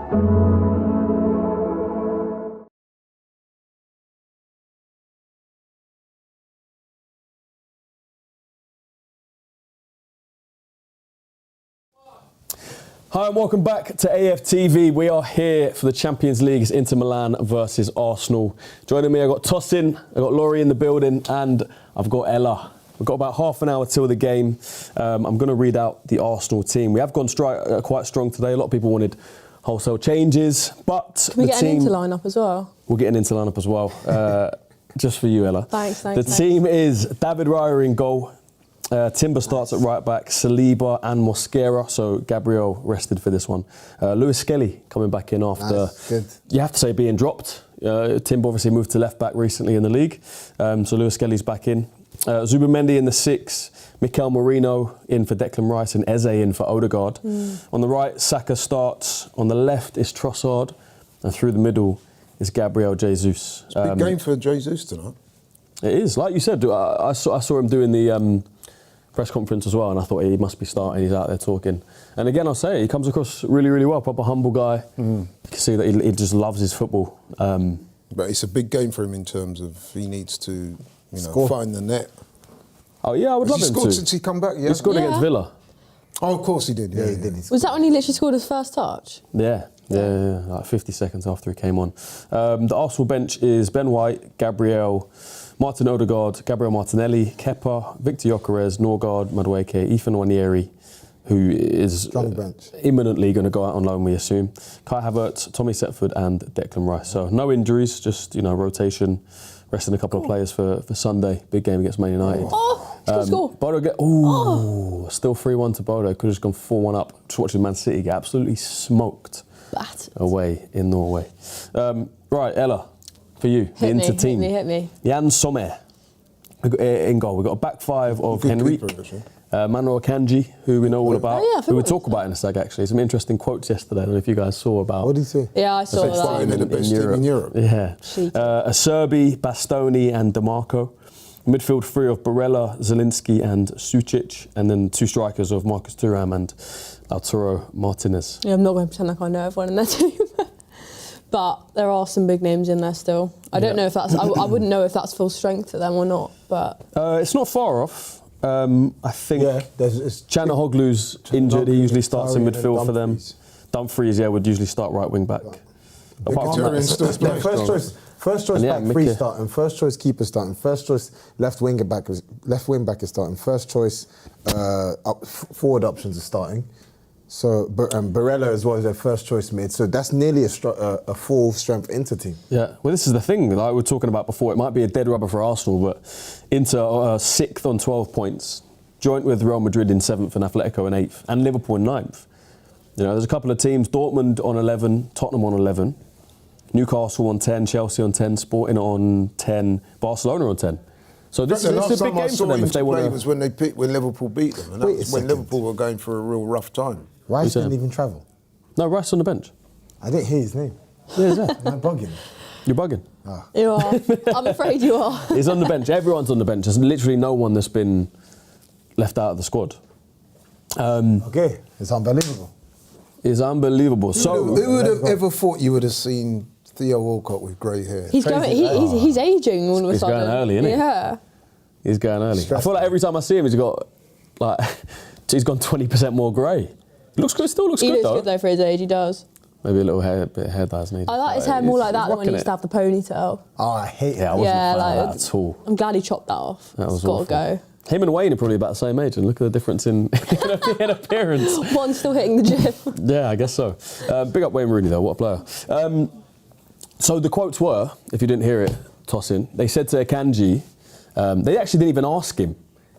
Hi and welcome back to AFTV. We are here for the Champions League. It's Inter Milan versus Arsenal. Joining me, I've got Tosin, I've got Laurie in the building, and I've got Ella. We've got about half an hour till the game. I'm going to read out the Arsenal team. We have gone quite strong today. A lot of people wanted wholesale changes, but Can we get an Inter lineup as well? We'll get an Inter lineup as well, just for you, Ella. Thanks. The team is David Raya in goal. Timber starts at right back, Saliba and Mosquera, so Gabriel rested for this one. Lewis Skelly coming back in after, you have to say, being dropped. Timber obviously moved to left back recently in the league, so Lewis Skelly's back in. Zubimendi in the 6, Mikel Merino in for Declan Rice and Eze in for Odegaard. On the right, Saka starts. On the left is Trossard, and through the middle is Gabriel Jesus. It's a big game for Jesus tonight. It is, like you said. I saw him doing the press conference as well, and I thought he must be starting. He's out there talking, and again, I'll say he comes across really, really well. Proper humble guy. You can see that he just loves his football. But it's a big game for him in terms of he needs to, find the net. Oh yeah, I would love him to. He scored since he come back. Yeah, he scored against Villa. Oh, of course he did. Yeah, he did. Was that when he literally scored his first touch? Yeah. Like 50 seconds after he came on. The Arsenal bench is Ben White, Gabriel, Martin Odegaard, Gabriel Martinelli, Kepa, Victor Gyökeres, Norgard, Madueke, Ethan Nwaneri, who is imminently going to go out on loan, we assume. Kai Havertz, Tommy Setford and Declan Rice. So no injuries, just rotation, resting a couple of players for Sunday. Big game against Man United. Score. Bodo still 3-1 to Bodo. Could have just gone 4-1 up. Just watching Man City get absolutely smoked away in Norway. Right, Ella. For you, the Inter team. Hit me. Jan Sommer in goal. We've got a back five of Henrique, Manuel Akanji, who we know all about, who we'll talk about in a sec, actually. Some interesting quotes yesterday. I don't know if you guys saw about. What did he say? Yeah, I saw that. The best team in Europe. Yeah. Acerbi, Bastoni and DeMarco. Midfield three of Barella, Zielinski and Sucic. And then two strikers of Marcus Thuram and Arturo Martinez. Yeah, I'm not going to pretend like I know everyone in their team. But there are some big names in there still. I don't know if that's. I wouldn't know if that's full strength for them or not. But it's not far off. I think Canahoglu's injured. He usually starts in midfield for them. Dumfries, would usually start right wing back. First choice back three starting. First choice keeper starting. First choice left wing back is starting. First choice forward options are starting. So Barella as well as their first choice mid. So that's nearly a full strength Inter team. Yeah, well this is the thing that we were talking about before. It might be a dead rubber for Arsenal, but Inter are 6th on 12 points, joint with Real Madrid in 7th and Atletico in 8th, and Liverpool in 9th. There's a couple of teams: Dortmund on 11, Tottenham on 11, Newcastle on 10, Chelsea on 10, Sporting on 10, Barcelona on 10. So this is a big game for them if they want to. Was when Liverpool beat them, and that's when Liverpool were going for a real rough time. Rice didn't even travel. No, Rice on the bench. I didn't hear his name. Yeah, he's there. Am I bugging? You're bugging. You are. I'm afraid you are. He's on the bench. Everyone's on the bench. There's literally no one that's been left out of the squad. Okay, it's unbelievable. It's unbelievable. Who would have ever thought you would have seen Theo Walcott with grey hair? He's ageing all of a sudden. He's going early, isn't he? Yeah. He's going early. I feel like every time I see him, he's gone 20% more grey. He looks good. Still looks good though. He looks good though for his age. He does. Maybe a bit of hair dye's needed. I like his hair more like that than when he used to have the ponytail. Oh, I hate it. I wasn't a fan of that at all. I'm glad he chopped that off. That was got to go. Him and Wayne are probably about the same age, and look at the difference in appearance. One's still hitting the gym. Yeah, I guess so. Big up Wayne Rooney though, what a player. So the quotes were, if you didn't hear it, Tosin, they said to Akanji, they actually didn't even ask him.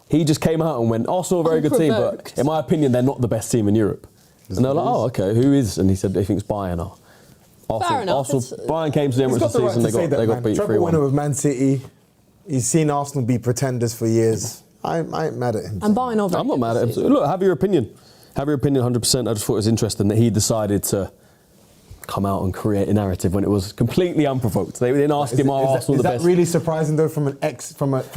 He just came out and went, Arsenal are a very good team, but in my opinion, they're not the best team in Europe. And they're like, oh, okay, who is? And he said, he thinks Bayern are. Fair enough. Bayern came to the Emirates this season, they got beat 3-1. Treble winner with Man City. He's seen Arsenal be pretenders for years. I ain't mad at him. And Bayern are I'm not mad at him. Look, have your opinion. Have your opinion 100%. I just thought it was interesting that he decided to come out and create a narrative when it was completely unprovoked. They didn't ask him, Arsenal the best. Is that really surprising though from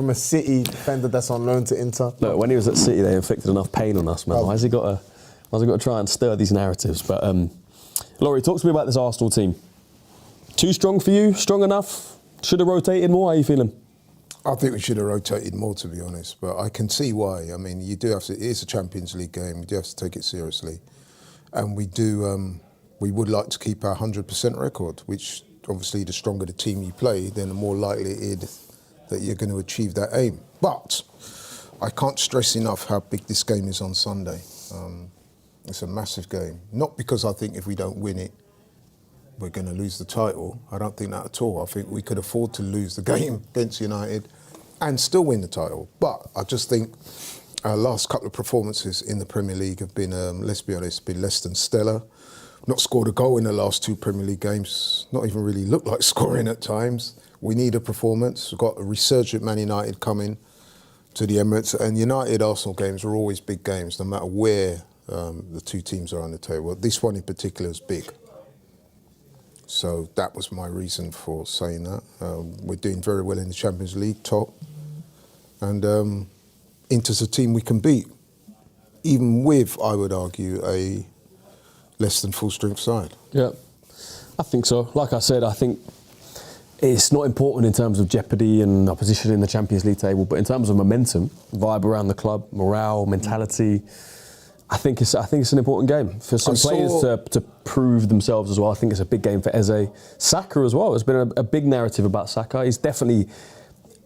a City defender that's on loan to Inter? Look, when he was at City, they inflicted enough pain on us, man. Why's he got to try and stir these narratives? But Laurie, talk to me about this Arsenal team. Too strong for you? Strong enough? Should have rotated more? How are you feeling? I think we should have rotated more, to be honest. But I can see why. I mean, you do have to. It is a Champions League game. You do have to take it seriously, and we do. We would like to keep our 100% record, which obviously the stronger the team you play, then the more likely it is that you're going to achieve that aim. But I can't stress enough how big this game is on Sunday. It's a massive game. Not because I think if we don't win it, we're going to lose the title. I don't think that at all. I think we could afford to lose the game against United and still win the title. But I just think our last couple of performances in the Premier League have been, let's be honest, been less than stellar. Not scored a goal in the last 2 Premier League games. Not even really looked like scoring at times. We need a performance. We've got a resurgent Man United coming to the Emirates. And United-Arsenal games are always big games, no matter where the 2 teams are on the table. This one in particular is big. So that was my reason for saying that. We're doing very well in the Champions League, top. And Inter's a team we can beat, even with, I would argue, a less than full-strength side. Yeah, I think so. Like I said, I think it's not important in terms of jeopardy and our position in the Champions League table, but in terms of momentum, vibe around the club, morale, mentality, I think it's an important game for some players to prove themselves as well. I think it's a big game for Eze. Saka as well. There's been a big narrative about Saka. He's definitely.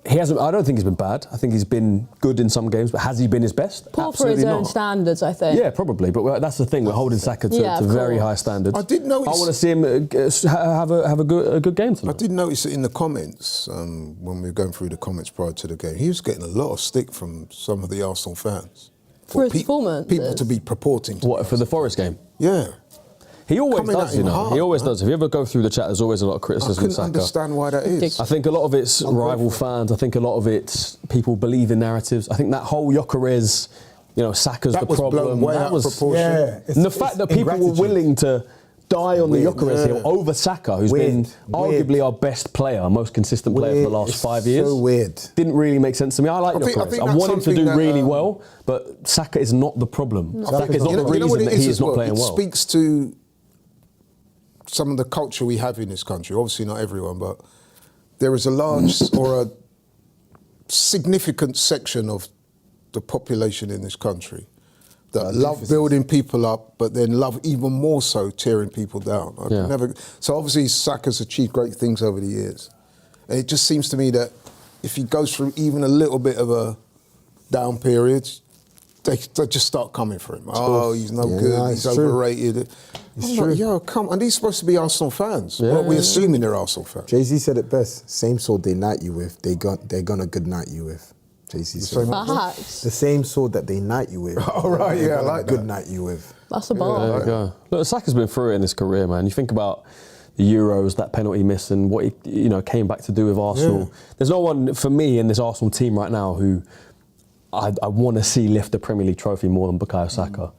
I don't think he's been bad. I think he's been good in some games, but has he been his best? Poor for his own standards, I think. Yeah, probably. But that's the thing. We're holding Saka to very high standards. I did notice. I want to see him have a good game tonight. I did notice it in the comments when we were going through the comments prior to the game. He was getting a lot of stick from some of the Arsenal fans for his performance. People to be purporting. To for the Forest game? Yeah. He always does, you know. Hard, he always does. If you ever go through the chat, there's always a lot of criticism of Saka. I couldn't understand why that is. I think a lot of it's rival fans. I think a lot of it's people believe in narratives. I think that whole Gyökeres, Saka's the problem. Blown way out of proportion. Yeah, and the fact that people were willing to die on the Gyökeres hill over Saka, who's been arguably our best player, most consistent player for the last 5 years. So weird. Didn't really make sense to me. I like Gyökeres. I want him to do really well, but Saka is not the problem. Saka is not the reason that he is not playing well. It speaks to some of the culture we have in this country. Obviously not everyone, but there is a large or a significant section of the population in this country that love building people up, but then love even more so tearing people down. So obviously Saka's achieved great things over the years. And it just seems to me that if he goes through even a little bit of a down period, they just start coming for him. Oh, he's no good, he's overrated. It's true. Like, yo, come on. And these supposed to be Arsenal fans. We're assuming they're Arsenal fans. Jay-Z said it best. Same sword they knight you with, they're gonna good night you with. Jay-Z said Facts. the same sword that they knight you with. Oh, right, yeah, I like good that. night you with. That's a bar. There you go. Look, Saka's been through it in his career, man. You think about the Euros, that penalty miss, and what he came back to do with Arsenal. Yeah. There's no one, for me, in this Arsenal team right now who I want to see lift the Premier League trophy more than Bukayo Saka.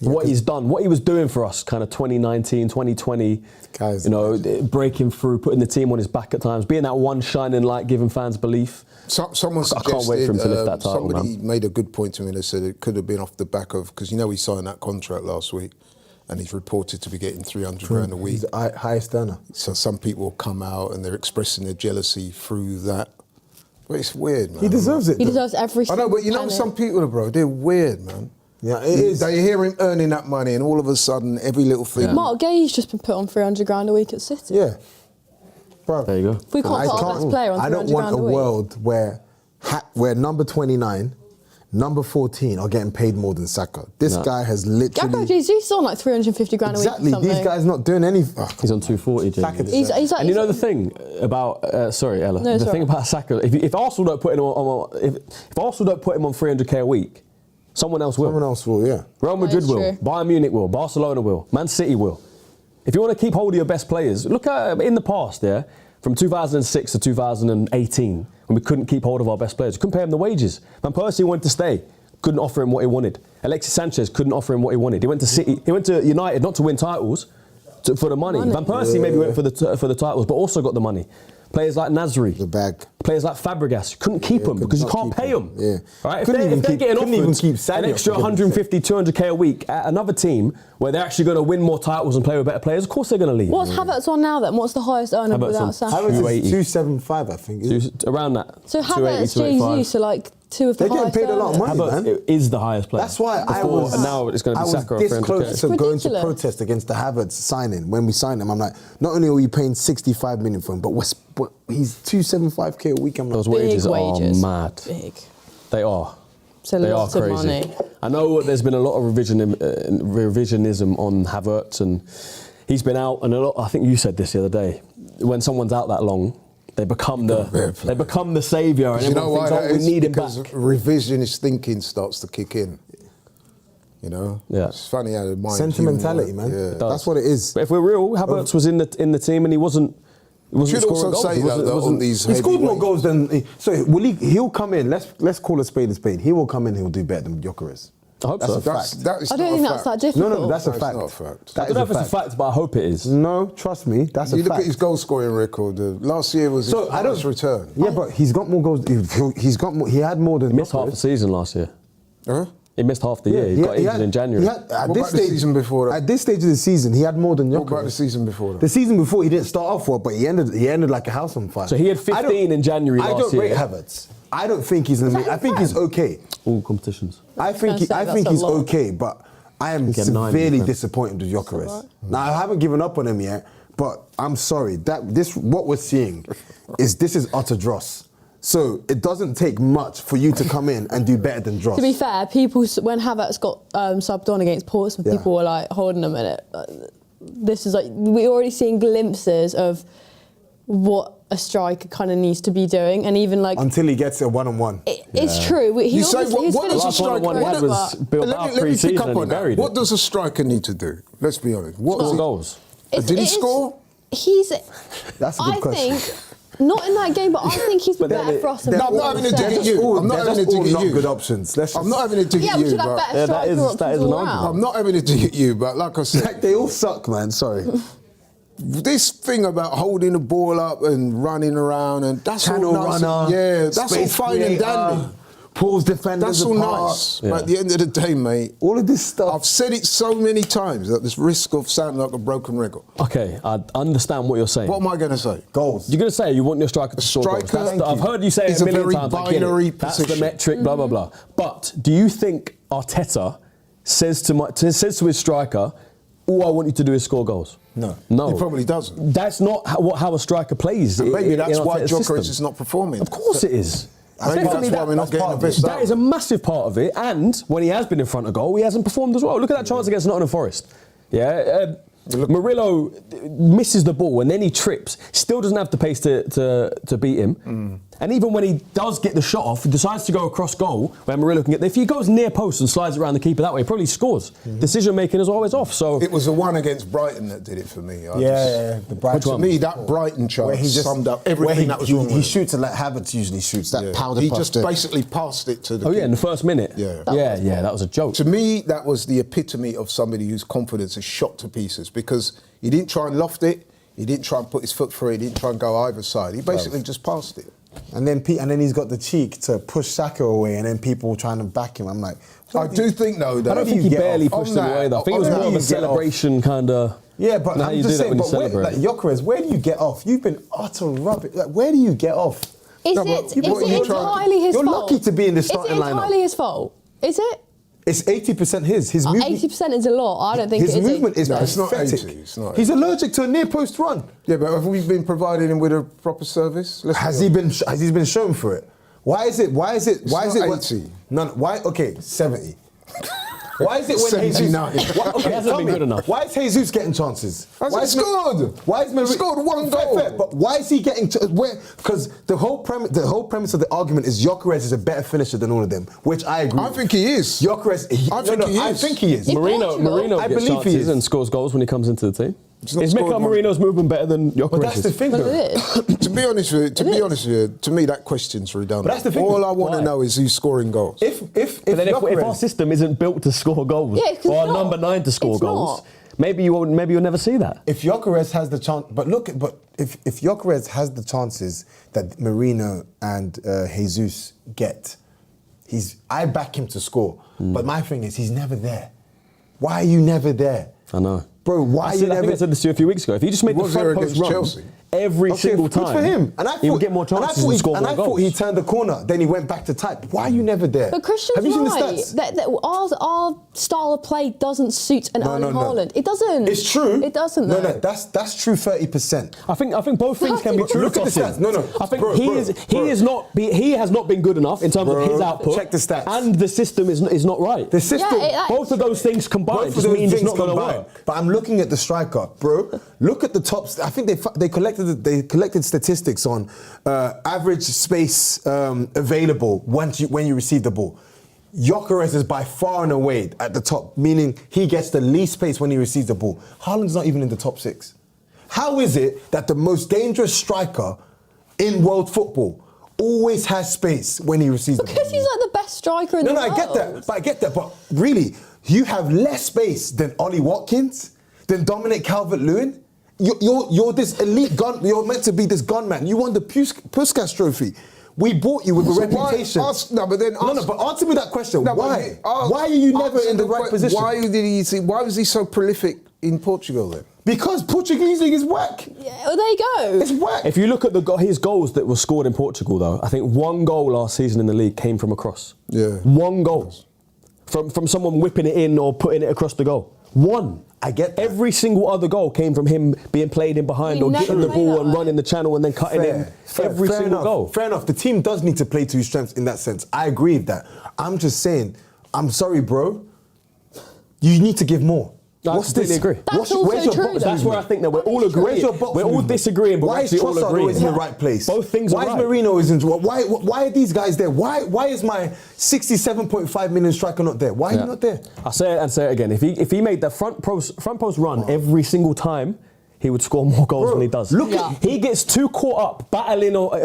What he's done, what he was doing for us kind of 2019, 2020, breaking through, putting the team on his back at times, being that one shining light, giving fans belief. Someone suggested, I can't wait for him to lift that title, somebody made a good point to me. They said it could have been off the back of, because he signed that contract last week and he's reported to be getting 300 grand a week. He's the highest earner. So some people come out and they're expressing their jealousy through that. But it's weird, man. He deserves it. He deserves every single I know, but some people, bro, they're weird, man. Yeah, it is. They hear him earning that money and all of a sudden every little thing. Yeah. Mark Gay's just been put on 300 grand a week at City. Yeah. Bro. There you go. If we can't put our best player on 300 grand a week. I don't want a world where number 29, number 14 are getting paid more than Saka. This guy has literally... Gabriel Jesus on like 350 grand a week or something. Exactly, these guys not doing anything. He's on 240, James. And you know the thing about... sorry, Ella. No, the thing about Saka, if Arsenal don't put him on... If Arsenal don't put him on 300k a week, someone else will. Someone else will, yeah. Real Madrid will. Bayern Munich will. Barcelona will. Man City will. If you want to keep hold of your best players, look at in the past, from 2006 to 2018, when we couldn't keep hold of our best players. We couldn't pay him the wages. Van Persie wanted to stay. Couldn't offer him what he wanted. Alexis Sanchez couldn't offer him what he wanted. He went to City. He went to United not to win titles, for the money. Van Persie maybe went for the titles, but also got the money. Players like Nasri. The bag. Players like Fabregas. Couldn't keep them because you can't pay them. Yeah. Right? If they're getting offered an extra 150, 200k a week at another team where they're actually going to win more titles and play with better players, of course they're going to leave. What's Havertz on now then? What's the highest earner without Saka? Havertz is 275, I think. Around that. So Havertz, Jesus are like two of the They're highest getting paid a lot of money, Havertz man. is the highest player. That's why now it's going to be Saka. this close to going to ridiculous. protest against the Havertz signing. When we signed him, I'm like, not only are we paying 65 million for him, but he's 275k a week. I'm like, Those wages are mad. Big. They are. It's a They lot are of crazy. money. I know there's been a lot of revisionism on Havertz, and he's been out. And I think you said this the other day. When someone's out that long, they become the saviour, and everyone thinks, we need him back. Because revisionist thinking starts to kick in. You know, it's funny how the mind sentimentality, man. Yeah. That's what it is. But if we're real, Havertz was in the team, and he wasn't. Should also say that on these he scored more goals than. So he'll come in. Let's call a spade a spade. He will come in. He'll do better than Gyökeres. I hope That's so. a fact. I don't think that's that difficult. No, that's a That's fact. not a fact. I don't know if it's a fact, but I hope it is. No, trust me, that's a You fact. look at his goal scoring record. Last year was his first return. Yeah, but he's got more goals. He's got more. He had more than. He missed half the season last year. Huh? He missed half the year. He got injured in January. What about the season before that? At this stage of the season, he had more than Gyökeres. What about the season before that? The season before, he didn't start off well, but he ended like a house on fire. So he had 15 in January last year. I don't rate Havertz. I don't think he's an I think he's okay. All competitions. I think he's okay, but I am severely disappointed with Gyökeres. Now I haven't given up on him yet, but I'm sorry that what we're seeing is utter dross. So it doesn't take much for you to come in and do better than dross. To be fair, people when Havertz got subbed on against Portsmouth, people were like, "Hold on a minute, this is like we're already seeing glimpses of what a striker kind of needs to be doing, and even like until he gets a one-on-one. It's true. You say what does a striker? Let me pick up on that. What does a striker need to do? Let's be honest. What goals? Did he score? That's a good question. I think. Not in that game, but I think he's been better for us. No, I'm not having a dig at you. I'm not having a dig at you. Good options. I'm not having a dig at you. Yeah, we should have better striker options all round. I'm not having a dig at you, but like I said, they all suck, man. Sorry. This thing about holding the ball up and running around and that's Channel all nice. runner, Yeah, that's all fine and dandy. Pulls defenders That's all apart. nice. But at the end of the day, mate, all of this stuff. I've said it so many times at this risk of sounding like a broken record. Okay, I understand what you're saying. What am I going to say? Goals. You're going to say you want your striker to score goals. I've heard you say it a million times. Binary That's position. the metric, blah, blah, blah. But do you think Arteta says to his striker, all I want you to do is score goals? No. No. He probably doesn't. That's not how a striker plays. And maybe that's in why Arteta's Gyökeres system. is not performing. Of course it is. Maybe that's why we're not getting the best out. That is a massive part of it. And when he has been in front of goal, he hasn't performed as well. Look at that chance against Nottingham Forest. Yeah. Murillo misses the ball and then he trips. Still doesn't have the pace to beat him. And even when he does get the shot off, he decides to go across goal where Murillo can get there. If he goes near post and slides around the keeper that way, he probably scores. Decision making is always off. So it was the one against Brighton that did it for me. The Brighton. To me, that Brighton chance summed up everything that was wrong with He him. shoots it like Havertz usually shoots. That powder He puff just basically passed it to the Oh yeah, in the first minute. Yeah. That was a joke. To me, that was the epitome of somebody whose confidence is shot to pieces because he didn't try and loft it, he didn't try and put his foot through it, he didn't try and go either side. He basically just passed it. And then he's got the cheek to push Saka away, and then people trying to back him. I'm like, I do think though that I don't think he barely pushed him away though. I think it was more of a celebration kind of. Yeah, but I'm just saying, Gyökeres, where do you get off? You've been utter rubbish. Like, where do you get off? Is it entirely his fault? You're lucky to be in the starting lineup. Is it entirely his fault? Is it? It's 80% his. His movement. 80% is a lot. I don't think his movement is it's not pathetic. 80. It's not 80. He's allergic to a near post run. Yeah, but have we been providing him with a proper service? Has he been shown for it? Why is it? It's not 80. Why? Okay, 70. Why is it when 79? Jesus? He hasn't been good enough. Why is Jesus getting chances? He scored. Why is he scored one goal? Fair, but why is he getting where? Because the whole premise of the argument is Gyökeres is a better finisher than all of them, which I agree. I think he is. Gyökeres. I think he is. Marino I gets believe he chances is. and scores goals when he comes into the team. Is Mikel Marino's movement better than Gyökeres? But that's the thing, though. To be honest with you, to me that question's redundant. But that's the thing. All I want to know is who's scoring goals. If our system isn't built to score goals, or our number 9 to score goals, maybe you'll never see that. If Gyökeres has the chance, but if Gyökeres has the chances that Marino and Jesus get, I back him to score. But my thing is, he's never there. Why are you never there? I know. Bro, why are you never... I think I said this to you a few weeks ago. If he just made the front post run Chelsea every single time, good for him. And I thought, he would get more chances and score more goals. And I thought he turned the corner, then he went back to type. Why are you never there? But Christian's Have you seen right. the stats? That our style of play doesn't suit an Erling Haaland. It doesn't. It's true. It doesn't. No, though. that's true. 30%. I think both things can be true. Look at the stats. No. I think he has not been good enough in terms of his output. Check the stats. And the system is not right. The system. Both of those things combined just means it's not going to work. But I'm looking at the striker, bro. Look at the top. I think they collected statistics on average space available when you receive the ball. Gyökeres is by far and away at the top, meaning he gets the least space when he receives the ball. Haaland's not even in the top 6. How is it that the most dangerous striker in world football always has space when he receives the ball? Because he's like the best striker in the world. No, I get that. But really, you have less space than Ollie Watkins, than Dominic Calvert-Lewin. You're this elite gun. You're meant to be this gunman. You won the Puskas Trophy. We bought you with a reputation. But answer me that question. Why? Why are you never in the right position? Why was he so prolific in Portugal then? Because Portuguese league is whack. Yeah, well, there you go. It's whack. If you look at his goals that were scored in Portugal, though, I think one goal last season in the league came from a cross. Yeah. One goal. From someone whipping it in or putting it across the goal. One. I get that. Every single other goal came from him being played in behind or getting the ball and running the channel and then cutting in. Every single goal. Fair enough. The team does need to play to his strengths in that sense. I agree with that. I'm just saying, I'm sorry, bro. You need to give more. I completely agree. That's also true. That's where I think that we're all agreeing. We're all disagreeing, but why is Trossard always in the right place? Both things are right. Why is Marino always in? Why are these guys there? Why is my 67.5 million striker not there? Why are you not there? I'll say it and say it again. If he made the front post run every single time, he would score more goals than he does. He gets too caught up battling or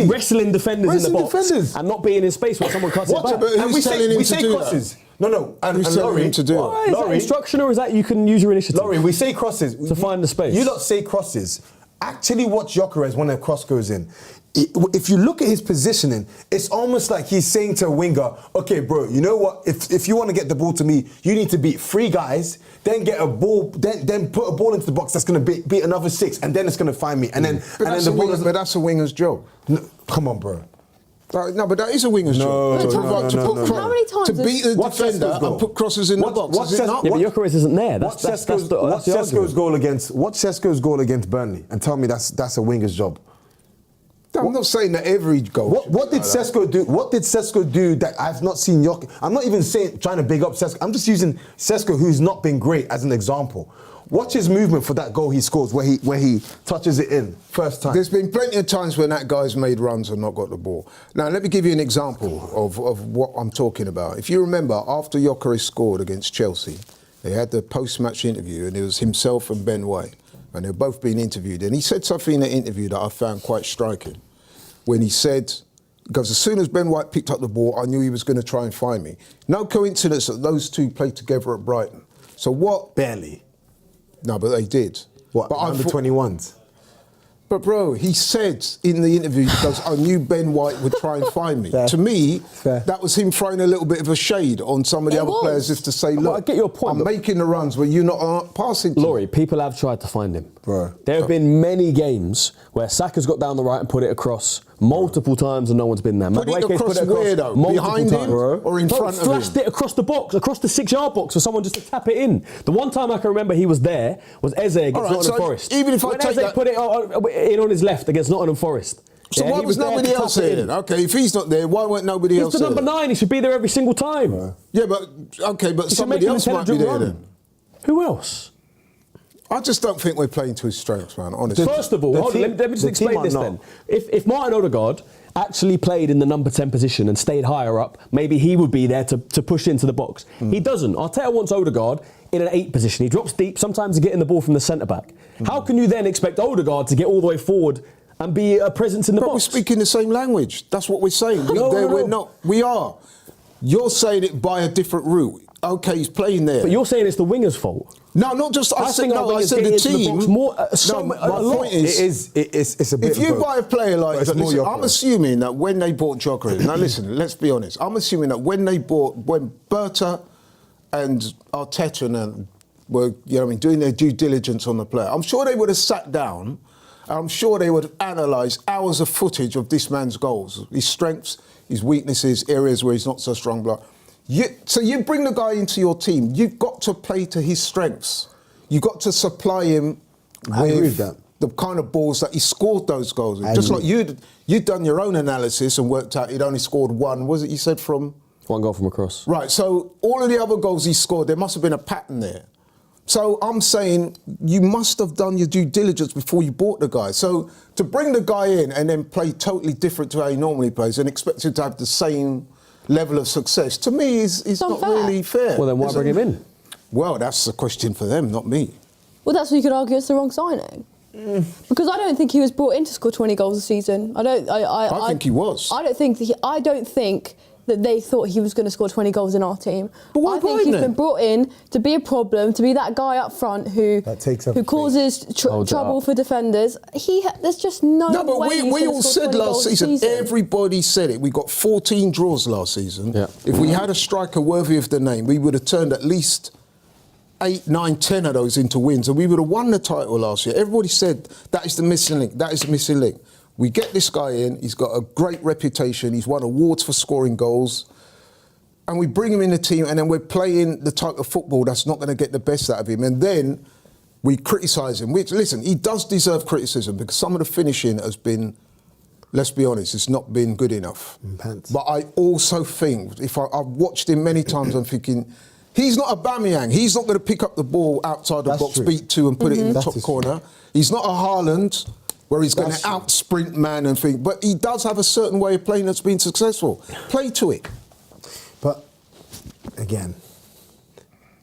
wrestling defenders in the box and not being in space when someone cuts it back. And we say crosses. No. And Laurie, him to do it. Is that instruction or is that you can use your initiative? Laurie, we say crosses to find the space. You lot say crosses. Actually watch Gyökeres when a cross goes in. If you look at his positioning, it's almost like he's saying to a winger, okay, bro, you know what? If you want to get the ball to me, you need to beat 3 guys, then get a ball, then put a ball into the box that's going to beat another 6, and then it's going to find me. And then, but that's a winger's job. No, come on, bro. No, but that is a winger's job. How many times to beat the defender and put crosses in the box? Yeah, but Gyökeres isn't there. That's Sesko's goal against Burnley, and tell me that's a winger's job. I'm not saying that every goal. What did Sesko do? What did Sesko do that I've not seen Gyökeres? I'm not even trying to big up Sesko. I'm just using Sesko, who's not been great, as an example. Watch his movement for that goal he scores, where he touches it in first time. There's been plenty of times when that guy's made runs and not got the ball. Now let me give you an example of what I'm talking about. If you remember, after Gyökeres scored against Chelsea, they had the post-match interview, and it was himself and Ben White, and they're both being interviewed. And he said something in the interview that I found quite striking. When he said, because as soon as Ben White picked up the ball, I knew he was going to try and find me. No coincidence that those two played together at Brighton. So what? Barely. No, but they did. What, but under 21s? But bro, he said in the interview, because I knew Ben White would try and find me. To me, that was him throwing a little bit of a shade on some of the other players, just to say, look, I get your point, I'm making the runs where you're not passing to. Laurie, people have tried to find him. Bro. There have been many games where Saka's got down the right and put it across multiple times and no one's been there. Put it across where though? Behind him or in front of him? Flashed it across the box, across the 6-yard box for someone just to tap it in. The one time I can remember he was there was Eze against Nottingham Forest. Even if I take Eze put it in on his left against Nottingham Forest. So why was nobody else there then? Okay, if he's not there, why weren't nobody else there? He's the number 9, he should be there every single time. Yeah, but somebody else might be there then. Who else? I just don't think we're playing to his strengths, man, honestly. First of all, let me just explain this then. If Martin Odegaard actually played in the number 10 position and stayed higher up, maybe he would be there to push into the box. He doesn't. Arteta wants Odegaard in an 8 position. He drops deep, sometimes he's getting the ball from the centre-back. How can you then expect Odegaard to get all the way forward and be a presence in the box? We're speaking the same language. That's what we're saying. We're not. We are. You're saying it by a different route. Okay, he's playing there. But you're saying it's the winger's fault. No, not just. I said the team. My point is, it's a bit. If you buy a player like, listen, I'm assuming that when they bought Jokeris, now listen, let's be honest. I'm assuming that when Berta and Arteta were, doing their due diligence on the player, I'm sure they would have sat down. I'm sure they would have analysed hours of footage of this man's goals, his strengths, his weaknesses, areas where he's not so strong. So you bring the guy into your team, you've got to play to his strengths. You've got to supply him with the kind of balls that he scored those goals with. Just like you'd done your own analysis and worked out he'd only scored one, was it you said from? One goal from a cross. Right, so all of the other goals he scored, there must have been a pattern there. So I'm saying you must have done your due diligence before you bought the guy. So to bring the guy in and then play totally different to how he normally plays and expect him to have the same level of success, to me, is not really fair. Well, then why bring him in? Well, that's a question for them, not me. Well, that's what you could argue it's the wrong signing. Because I don't think he was brought in to score 20 goals a season. I think he was. I don't think that they thought he was going to score 20 goals in our team. But why I think he's been brought in to be a problem, to be that guy up front who causes trouble for defenders. There's just no way. No, but we all said last season, everybody said it. We got 14 draws last season. Yeah. If we had a striker worthy of the name, we would have turned at least 8, 9, 10 of those into wins, and we would have won the title last year. Everybody said that is the missing link. That is the missing link. We get this guy in, he's got a great reputation, he's won awards for scoring goals, and we bring him in the team, and then we're playing the type of football that's not going to get the best out of him, and then we criticise him, which, listen, he does deserve criticism, because some of the finishing has been, let's be honest, it's not been good enough. But I also think, I've watched him many times, I'm thinking, he's not a Aubameyang, he's not going to pick up the ball outside the box, beat two and put it in the top corner. He's not a Haaland, where he's going to out-sprint man and think. But he does have a certain way of playing that's been successful. Play to it. But, again,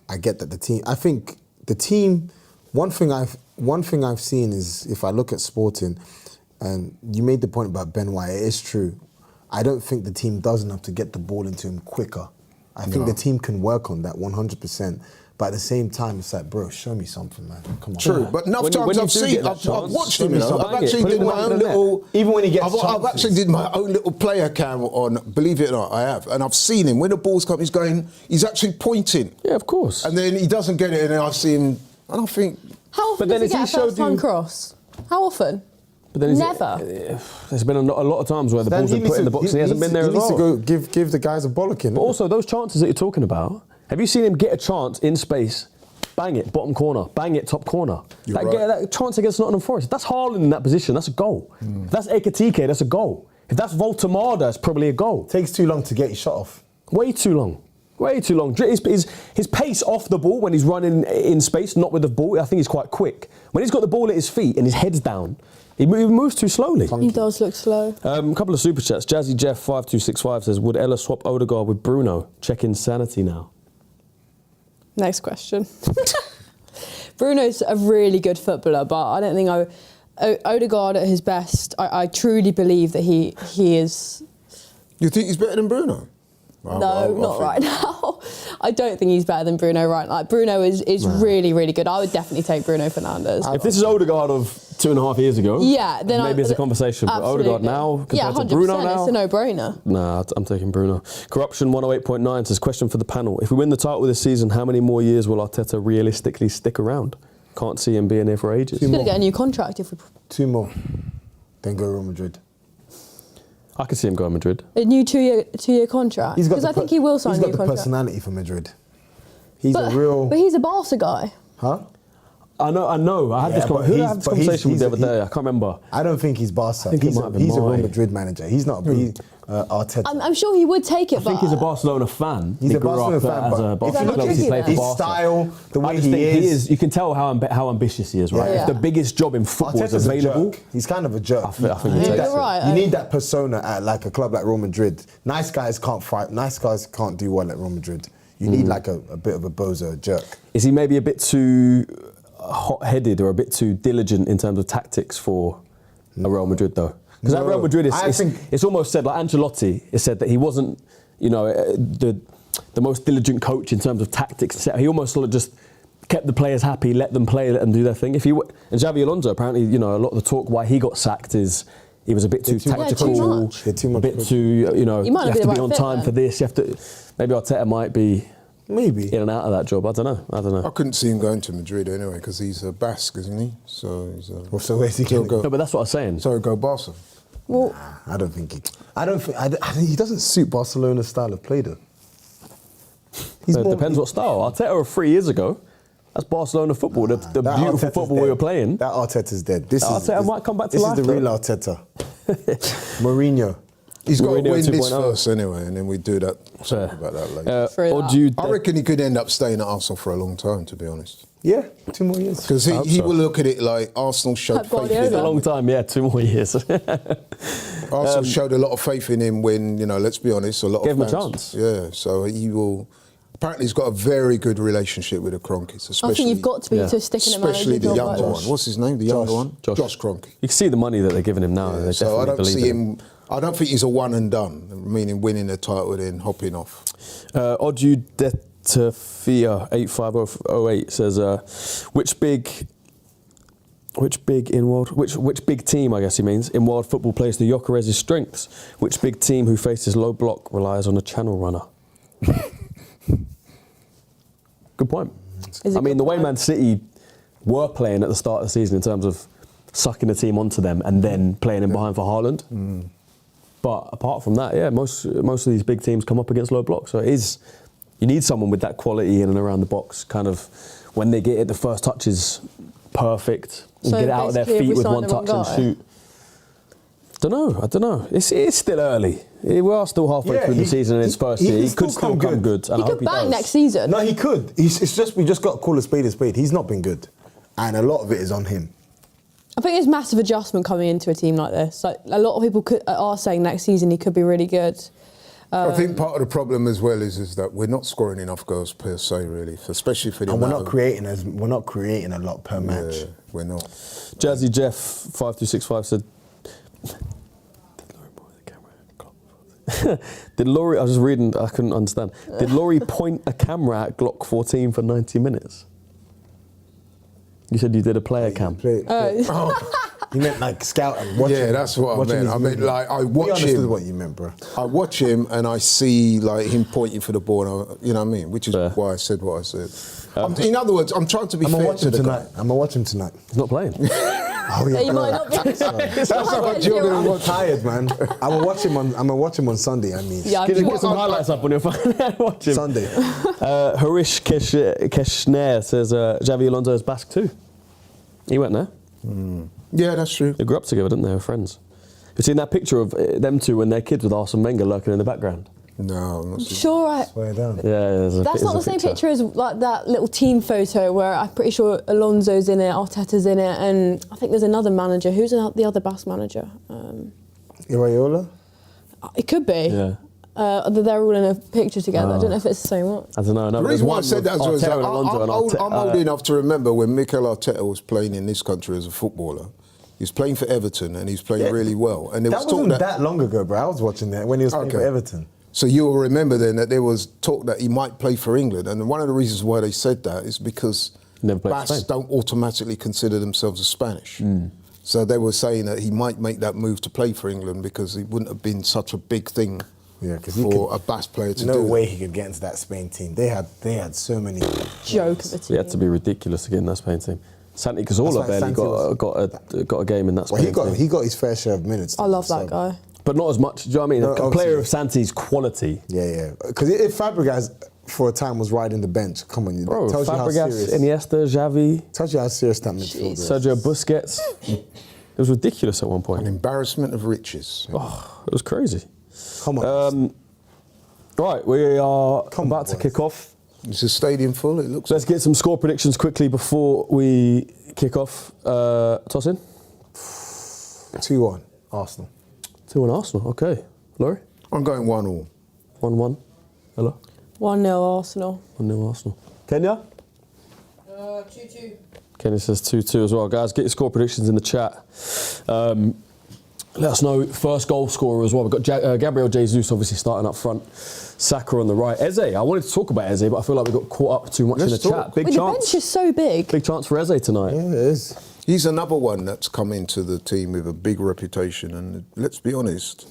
I get that I think the team, one thing I've seen is, if I look at Sporting, and you made the point about Ben White, it is true. I don't think the team does enough to get the ball into him quicker. I think the team can work on that 100%. But at the same time, it's like, bro, show me something, man. Come on. True, but enough times I've watched him, I've actually did my own little... Even when he gets I've actually did my own little player cam on, believe it or not, I have. And I've seen him, when the ball's come, he's actually pointing. Yeah, of course. And then he doesn't get it, and then I see him, and I think... How often does he get a first-time cross? How often? But then never. There's been a lot of times where the ball's been put in the box and he hasn't been there as well. He needs to go give the guys a bollocking. But also, those chances that you're talking about, have you seen him get a chance in space, bang it, bottom corner, bang it, top corner? That chance against Nottingham Forest, that's Haaland in that position, that's a goal. If that's Ekitike, that's a goal. If that's Voltemada, it's probably a goal. Takes too long to get his shot off. Way too long. Way too long. His pace off the ball when he's running in space, not with the ball, I think he's quite quick. When he's got the ball at his feet and his head's down, he moves too slowly. He does look slow. A couple of super chats. Jazzy Jeff 5265 says, would Ella swap Odegaard with Bruno? Check insanity now. Next question. Bruno's a really good footballer, but I don't think Odegaard at his best, I truly believe that he is... You think he's better than Bruno? No, not right now. I don't think he's better than Bruno right now. Bruno is really, really good. I would definitely take Bruno Fernandes. If this is Odegaard of 2.5 years ago, then maybe it's a conversation. But Odegaard now compared to Bruno now, it's a no-brainer. Nah, I'm taking Bruno. Corruption 108.9 says, question for the panel. If we win the title this season, how many more years will Arteta realistically stick around? Can't see him being here for ages. He's going to get a new contract if we... 2 more. Then go Real Madrid. I could see him going Madrid. A new two-year contract? Because I think he will sign a new contract. He's got the personality for Madrid. But he's a Barca guy. Huh? I know. I had this conversation with the other day. I can't remember. I don't think he's Barca. I think he's a Real Madrid manager. He's not Arteta. I'm sure he would take it, I think he's a Barcelona fan. He's a Barcelona fan, as a Barcelona club. His style, the way he is. You can tell how ambitious he is, right? Yeah. If the biggest job in football is available... He's kind of a jerk. I think you're right. You need that persona at like a club like Real Madrid. Nice guys can't fight. Nice guys can't do well at Real Madrid. You need like a bit of a bozo jerk. Is he maybe a bit too hot-headed or a bit too diligent in terms of tactics for a Real Madrid, though? Because at Real Madrid, it's almost said, like Ancelotti, it said that he wasn't, the most diligent coach in terms of tactics. He almost sort of just kept the players happy, let them play, let them do their thing. And Xavi Alonso, apparently, you know, a lot of the talk why he got sacked is he was a bit too tactical, too a bit too, you know, you have to be on time for this. You have to. Maybe Arteta might be in and out of that job. I don't know. I couldn't see him going to Madrid anyway because he's a Basque, isn't he? So he's so where's he going? No, but that's what I was saying. So go Barca. Well, I don't think he doesn't suit Barcelona's style of play though. It depends what style. Arteta 3 years ago. That's Barcelona football, the beautiful Arteta's football dead. we were playing. That Arteta's dead. Arteta might come back to life. This is the real Arteta. Mourinho. He's got to Mourinho win this 2.0. first anyway, and then we do that. Talk about that later. I reckon he could end up staying at Arsenal for a long time, to be honest. Yeah, 2 more years. Because he will look at it like Arsenal showed faith in him. A long time, yeah, 2 more years. Arsenal showed a lot of faith in him when, you know, let's be honest, a lot Gave of fans. him a chance. Yeah, so he will. Apparently, he's got a very good relationship with the Kroenkes, especially. I think you've got to be to stick in a manager. Especially the job younger like one. What's his name? The younger one? Josh Kroenke. You can see the money that they're giving him now. Yeah, so I don't see him. I don't think he's a one and done, meaning winning a title and then hopping off. Odu Detafia 8508 says, which big team, I guess he means, in world football plays to Gyökeres' strengths? Which big team who faces low block relies on a channel runner? Good point. I mean, the way Man City were playing at the start of the season in terms of sucking the team onto them and then playing in behind for Haaland. But apart from that, yeah, most of these big teams come up against low blocks. So you need someone with that quality in and around the box. Kind of when they get it, the first touch is perfect. And so get it out of their feet with one touch and shoot. I don't know. It's still early. We are still halfway through the season in his first year. He could still come good. And he could bang next season. No, he could. It's just we just got to call a spade a spade. He's not been good, and a lot of it is on him. I think it's massive adjustment coming into a team like this. Like a lot of people are saying next season he could be really good. I think part of the problem as well is that we're not scoring enough goals per se, really, especially for the. And we're not creating a lot per match. Yeah, we're not. Jazzy Jeff 5265 said. Did Laurie, I was just reading, I couldn't understand. Did Laurie point a camera at Glock 14 for 90 minutes? You said you did a player cam. You meant like scout and watch him. That's what I meant. I meant like I watch him. Understood what you meant, bro. I watch him and I see like him pointing for the ball. And you know what I mean? Which is why I said what I said. In other words, I'm trying to be fair to the guy. I'm gonna watch him tonight. He's not playing. Oh yeah, you might not be. That's how much you're gonna watch. Tired, man. I'm gonna watch him on Sunday. I mean, get some highlights up on your phone. Watch him Sunday. Harish Keshner says Xavi Alonso is Basque too. He went there. Yeah, that's true. They grew up together, didn't they? They were friends. You've seen that picture of them two when they're kids with Arsene Wenger lurking in the background? No, I'm not sure. Yeah, that's not the same picture as like that little team photo where I'm pretty sure Alonso's in it, Arteta's in it, and I think there's another manager. Who's the other Basque manager? Iraola? It could be. Yeah. They're all in a picture together. I don't know if it's the same one. I don't know. No, the reason why I said that as well is that I'm old enough to remember when Mikel Arteta was playing in this country as a footballer. He was playing for Everton and he's playing really well. And there that wasn't that long ago, bro. I was watching that when he was playing for Everton. So you'll remember then that there was talk that he might play for England. And one of the reasons why they said that is because Basques don't automatically consider themselves as Spanish. So they were saying that he might make that move to play for England because it wouldn't have been such a big thing for a Basque player to do. No way he could get into that Spain team. They had so many joke of a team. It had to be ridiculous to get in that Spain team. Santi Cazorla barely got a game in that Spain team. He got his fair share of minutes. I love that guy. But not as much. Do you know what I mean? No, a player of Santi's quality. Yeah. Because if Fabregas for a time was riding the bench, come on, bro. Tells Fabregas, Iniesta, Xavi. Tells you how serious that midfield is. Sergio Busquets. It was ridiculous at one point. An embarrassment of riches. Oh, it was crazy. Come on. Right, we are about to kick off. Is the stadium full? It looks. Let's get some score predictions quickly before we kick off. Toss in. 2-1 Arsenal. 2-1 Arsenal. Okay, Laurie. I'm going 1-1. 1-1. Hello. 1-0 Arsenal. 1-0 Arsenal. Kenya. 2-2. Kenny says 2-2 as well. Guys, get your score predictions in the chat. Let us know, first goal scorer as well. We've got Gabriel Jesus obviously starting up front. Saka on the right. Eze, I wanted to talk about Eze, but I feel like we got caught up too much in the chat. Big chance. The bench is so big. Big chance for Eze tonight. Yeah, it is. He's another one that's come into the team with a big reputation, and let's be honest,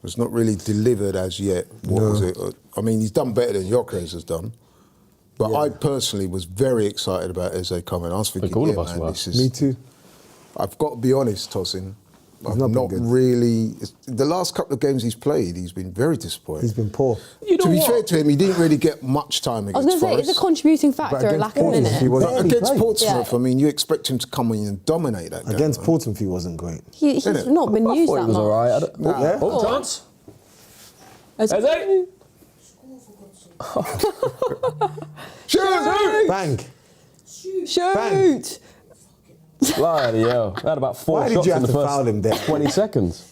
it's not really delivered as yet. What was it? I mean, he's done better than Gyökeres has done. But I personally was very excited about Eze coming. I was thinking, Me too. I've got to be honest, Tosin. He's not been good. Really. The last couple of games he's played, he's been very disappointing. He's been poor. To be fair to him, he didn't really get much time against Forest. I was going to say, it's a contributing factor, a lack of minutes. Against Portsmouth, I mean, you expect him to come in and dominate that game. Against Portsmouth, he wasn't great. He's not been used that much. He was all right. Chance. Eze. Shoot! Bang! Shoot! Bang. Bloody hell. I had about 4 shots in the first 20 seconds.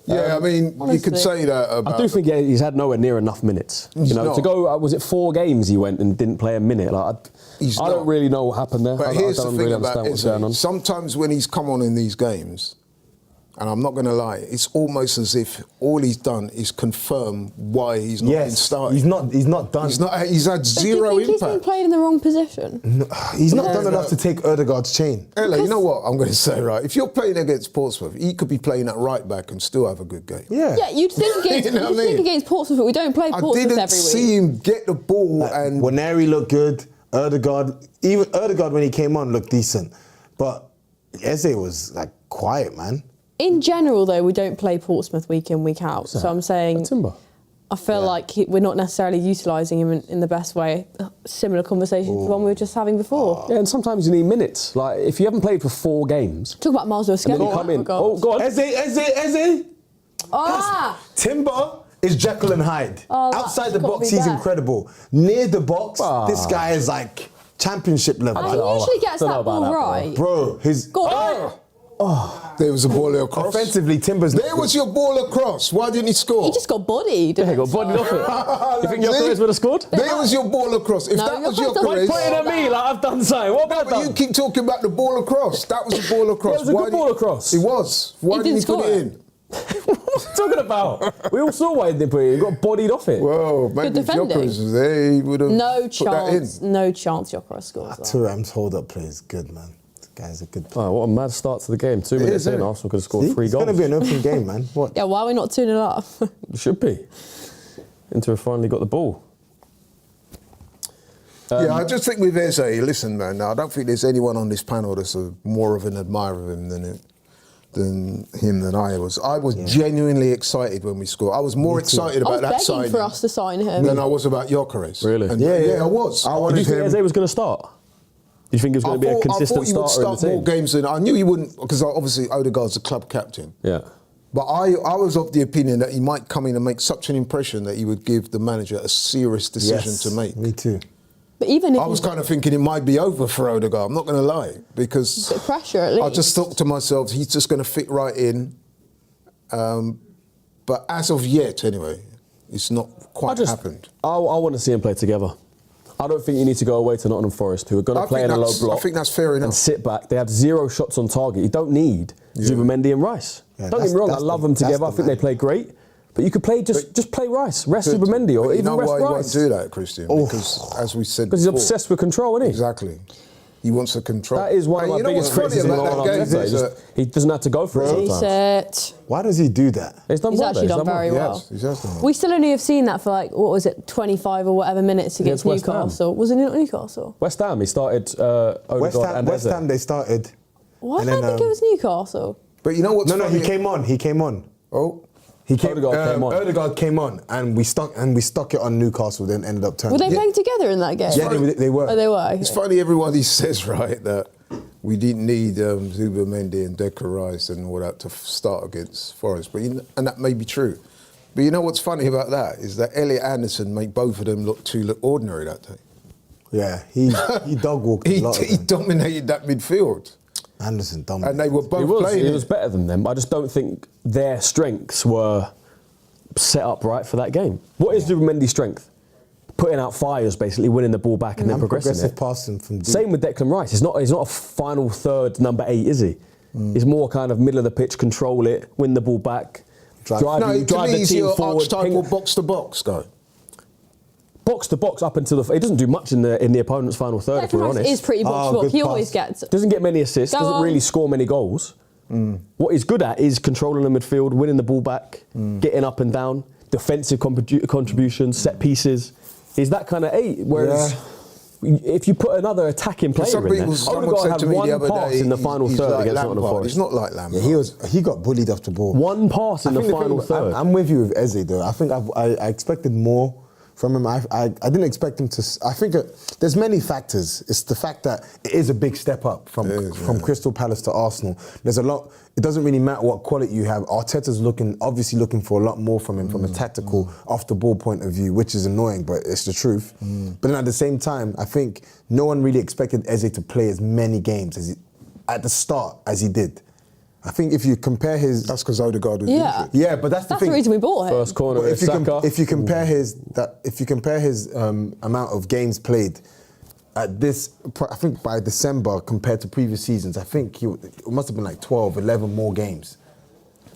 Yeah, I mean, honestly, you could say that about... I do think he's had nowhere near enough minutes. You know, to go, was it 4 games he went and didn't play a minute? Like, I don't really know what happened there. But I here's don't the thing really about understand what's going on. Sometimes when he's come on in these games, and I'm not going to lie, it's almost as if all he's done is confirm why he's not been started. He's not done. He's had zero do you think impact. He's been played in the wrong position? No, he's not done enough to take Ødegaard's chain. Ella, you know what I'm going to say, right? If you're playing against Portsmouth, he could be playing at right back and still have a good game. Yeah, you'd think against, think against Portsmouth, but we don't play Portsmouth every week. I didn't see him get the ball and... Waneri looked good. Even Ødegaard when he came on looked decent. But Eze was like quiet, man. In general, though, we don't play Portsmouth week in, week out. So I'm saying, I feel like we're not necessarily utilising him in the best way. Similar conversation to the one we were just having before. Yeah, and sometimes you need minutes. Like, if you haven't played for 4 games... Talk about Miles O'Skelly. You come in. Oh, go on. Eze! Timber is Jekyll and Hyde. Outside the box, he's incredible. Near the box, this guy is like championship level. And he usually gets that ball right. Bro, his... There was a ball across. Offensively, Timber's... There was your ball across. Why didn't he score? He just got bodied. Yeah, he got bodied off it. You think Gyökeres would have scored? There was your ball across. If that was Gyökeres... Why pointing at me like I've done something? What have I done? You keep talking about the ball across. That was the ball across. It was a good ball across. It was. Why didn't he put it in? What are you talking about? We all saw why he didn't put it in. He got bodied off it. Well, maybe if Gyökeres was there, he would have put that in. No chance Gyökeres scores that. Thuram's hold-up play is good, man. Guy's a good player. Oh, what a mad start to the game. 2 minutes in, Arsenal could have scored 3 goals. It's going to be an open game, man. What? Yeah, why are we not 2-0 up? It should be. Inter have finally got the ball. Yeah, I just think with Eze, listen, man, I don't think there's anyone on this panel that's more of an admirer of him than I was. I was genuinely excited when we scored. I was more excited about that signing. I was begging for us to sign him. Than I was about Gyökeres. Really? And yeah, I was. Did you think Eze was going to start? Do you think he was going to be a consistent starter in the team? I thought he would start more games than... I knew he wouldn't, because obviously Ødegaard's the club captain. Yeah. But I was of the opinion that he might come in and make such an impression that he would give the manager a serious decision to make. Me too. But even if I was kind of thinking it might be over for Ødegaard, I'm not going to lie, because... A bit of pressure, at least. I just thought to myself, he's just going to fit right in. But as of yet, anyway, it's not quite happened. I want to see him play together. I don't think you need to go away to Nottingham Forest, who are going to play in a low block. I think that's fair enough. And sit back. They have 0 shots on target. You don't need Zubimendi and Rice. Yeah, don't get me wrong, I love them together. I think they play great. But you could play just play Rice, rest Zubimendi, or even rest Rice. You know why he won't do that, Christian? Because, as we said before... Because he's obsessed with control, isn't he? Exactly. He wants to control. That is one of my biggest criticisms about Arteta. He doesn't have to go for it sometimes. Why does he do that? He's actually done very well. We still only have seen that for like, what was it, 25 or whatever minutes against Newcastle. Was it not Newcastle? West Ham, he started Ødegaard and West Ham, they started. Why did I think it was Newcastle? But you know what's funny? No, he came on. Oh. Ødegaard came on, and we stuck it on Newcastle. Then ended up turning. Were they playing together in that game? Yeah, they were. Oh, they were. Okay. It's funny. Everybody says right that we didn't need Zubimendi and Declan Rice and all that to start against Forest, but and that may be true. But you know what's funny about that is that Elliot Anderson made both of them look ordinary that day. Yeah, he dog walked. He dominated that midfield. Anderson dominated. And they were both playing. He was better than them. I just don't think their strengths were set up right for that game. What is Zubimendi's strength? Putting out fires, basically, winning the ball back and then progressing it. Passing from deep. Same with Declan Rice. He's not a final third number 8, is he? He's more kind of middle of the pitch, control it, win the ball back, drive to me, the he's team your forward. archetypal box-to-box guy. Box to box up until he doesn't do much in the opponent's final third. If we're honest, is pretty box to box. He always gets. Doesn't get many assists. Doesn't really score many goals. What he's good at is controlling the midfield, winning the ball back, getting up and down, defensive contributions, set pieces. He's that kind of 8. Whereas if you put another attacking player in there, someone said to me the other day, in the final third like against Lampard. Nottingham Forest. He's not like Lampard. Yeah, he got bullied off the ball. One pass in the final third. I'm with you with Eze though. I think I expected more from him. I didn't expect him to. I think there's many factors. It's the fact that it is a big step up from Crystal Palace to Arsenal. There's a lot. It doesn't really matter what quality you have. Arteta's obviously looking for a lot more from him from a tactical, off the ball point of view, which is annoying, but it's the truth. But then at the same time, I think no one really expected Eze to play as many games at the start as he did. I think if you compare his... That's because Odegaard was injured. Yeah, but that's the thing. That's the reason we bought him. First corner is Saka. If you compare his amount of games played at this, I think by December compared to previous seasons, I think it must have been like 12, 11 more games.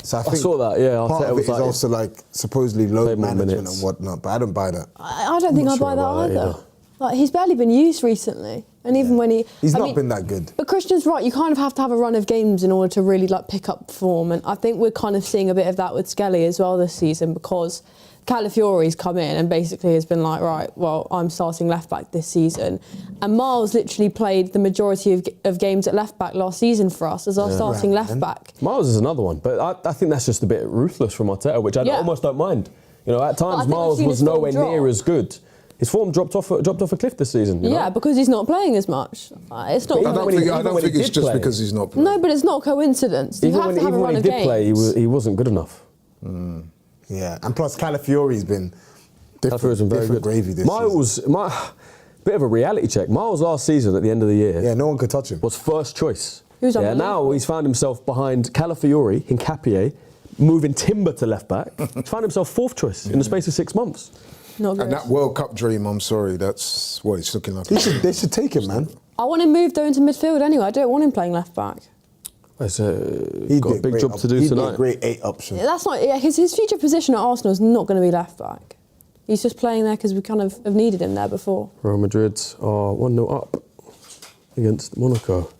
So I saw that, yeah. Part of it is also like supposedly load management and whatnot, but I don't buy that. I don't think I buy that either. Like, he's barely been used recently. And even when he's not been that good. But Christian's right, you kind of have to have a run of games in order to really like pick up form. And I think we're kind of seeing a bit of that with Skelly as well this season, because Calafiori's come in and basically has been like, right, well, I'm starting left back this season. And Miles literally played the majority of games at left back last season for us as our starting left back. Miles is another one, but I think that's just a bit ruthless from Arteta, which I almost don't mind. You know, at times Miles was nowhere near as good. His form dropped off a cliff this season. You know? Because he's not playing as much. It's not. I don't think it's just because he's not playing. No, but it's not coincidence. You have to have a run of games. Even when he did play, he wasn't good enough. Yeah, and plus Calafiori's been different gravy this season. Bit of a reality check. Miles last season at the end of the year, no one could touch him. Was first choice. Now he's found himself behind Calafiori, Hincapié, moving Timber to left back. He's found himself 4th choice in the space of 6 months. Not good. And that World Cup dream, I'm sorry, that's what it's looking like. They should take him, man. I want him moved though into midfield anyway. I don't want him playing left back. He's got a big job to do tonight. He'd be a great 8 option. That's not. Yeah, his future position at Arsenal is not going to be left back. He's just playing there because we kind of have needed him there before. Real Madrid are 1-0 up against Monaco.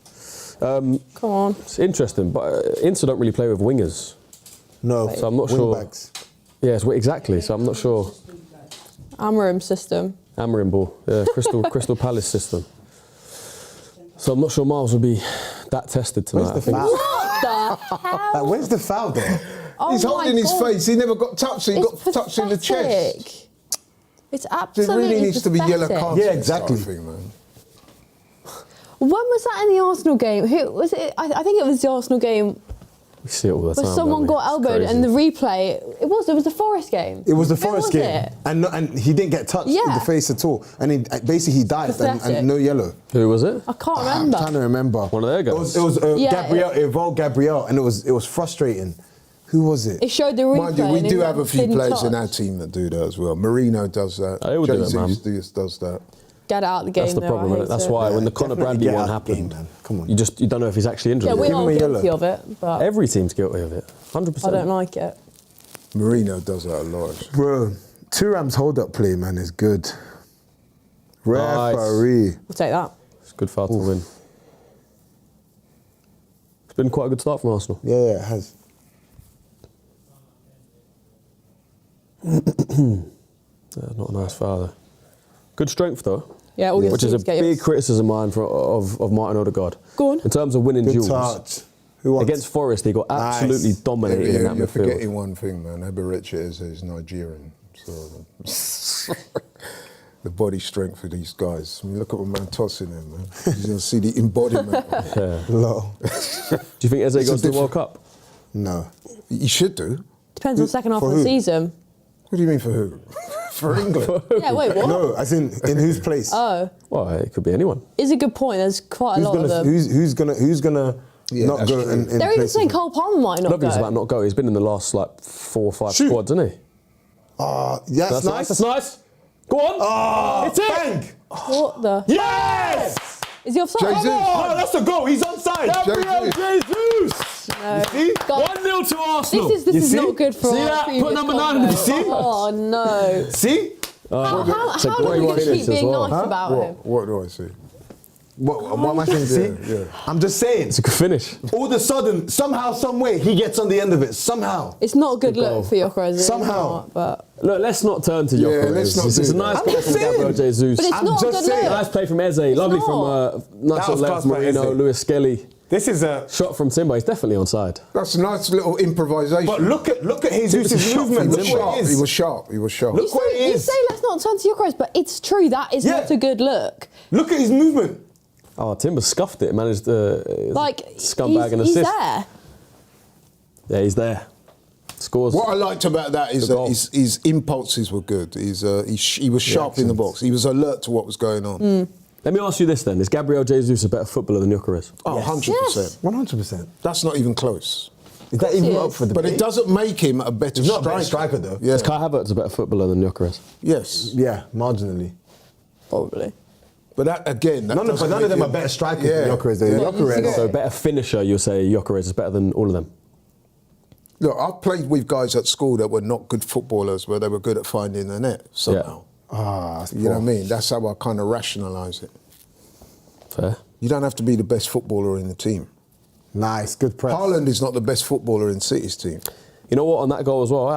Come on. It's interesting, but Inter don't really play with wingers. No, so I'm not sure. Backs. Yes, exactly. So I'm not sure. Amorim system. Amorim ball, yeah, Crystal Palace system. So I'm not sure Miles will be that tested tonight. Where's the foul? What the hell? Where's the foul there? He's holding his face. He never got touched. He got touched in the chest. It's absolutely It really needs to be yellow cards. Yeah, exactly. Man. When was that in the Arsenal game? Who was it? I think it was the Arsenal game. We see it all the time. Where someone got elbowed and the replay. It was the Forest game. It was the Forest game, and he didn't get touched in the face at all, and he dived and no yellow. Who was it? I can't remember. I'm trying to remember. One of their guys. It was Gabriel. It involved Gabriel, and it was frustrating. Who was it? It showed the replay. Mind you, we do have a few players in our team that do that as well. Marino does that. They all do it, man. Does that. Get out of the game. That's the problem, isn't it? That's why when the Conor Bradley one happened, come on. you don't know if he's actually injured. Yeah, we are guilty of it, but every team's guilty of it. 100%. I don't like it. Marino does that a lot. Bro, Thuram's hold-up play, man, is good. Referee. We'll take that. It's a good foul to win. It's been quite a good start from Arsenal. Yeah, it has. Not a nice foul there. Good strength though. Yeah, all which is a big criticism of mine of Martin Odegaard. Go on. In terms of winning duels. Touch. Against Forest, he got absolutely dominated in that midfield. You're forgetting one thing, man. Eberechi is Nigerian. So the body strength of these guys. I mean, look at what man tossing him, man. You're going to see the embodiment. Low. Do you think Eze goes to the World Cup? No. He should do. Depends on the second half of the season. What do you mean for who? For England? Yeah, wait, what? No, as in whose place? Oh. Well, it could be anyone. It's a good point. There's quite a lot of them. Who's gonna not go in They're even saying Cole Palmer might not go. Nothing's about not go. He's been in the last 4 or 5 squads, hasn't he? Yeah, that's nice. That's nice. Go on. It's it. Bang. What the? Yes! Is he offside? Jesus. Oh, that's a goal. He's onside. Gabriel Jesus! No. You see? God, 1-0 to Arsenal. this You is see? not good for See our that? previous Put number 9 in the combo. seat. Oh no. See? How it's a long are we great going to finish keep as being well. nice about him? What do I see? What am I saying? See? Yeah. I'm just saying. It's a good finish. All of a sudden, somehow, some way, he gets on the end of it. Somehow. It's not a good Good goal. look for Gyökeres. it's Somehow. not, but Look, let's not turn to Yeah, Gyökeres. let's not It's do a that. nice I'm goal just from saying. Gabriel Jesus. but it's I'm not a just good saying. look. Nice play from Eze. Lovely not. from nice That was left class by Marino, Eze. Lewis Skelly. This is a. Shot from Timber. He's definitely onside. That's a nice little improvisation. But look at It's a Jesus' shot movement. from Look Timber. where he He is. was sharp. He was sharp. Look where he You is. say let's not turn to Gyökeres, but it's true. That is Yeah. not a good look. Look at his movement. Oh, Timber scuffed it. Managed to Like, scumbag and he's assist. there. Yeah, he's there. Scores. What I liked about that is The that goal. his impulses were good. He was sharp in the box. He was alert to what was going on. Let me ask you this then: is Gabriel Jesus a better footballer than Gyökeres? Oh, Yes. 100%. Yes. 100%. That's not even close. Is that even he up is. for the But it doesn't make him a better He's not a striker. better striker, though. Yeah. Is Kai Havertz a better footballer than Gyökeres? Yes. Yeah, marginally. Probably. But that again, that None of doesn't them make are him- better strikers Yeah. than Gyökeres. Yeah. Gyökeres. So better finisher, you'll say Gyökeres is better than all of them. Look, I've played with guys at school that were not good footballers, but they were good at finding the net somehow. That's You know what I mean? That's how I kind of rationalise it. Fair. You don't have to be the best footballer in the team. Nice, good press. Haaland is not the best footballer in City's team. You know what? On that goal as well.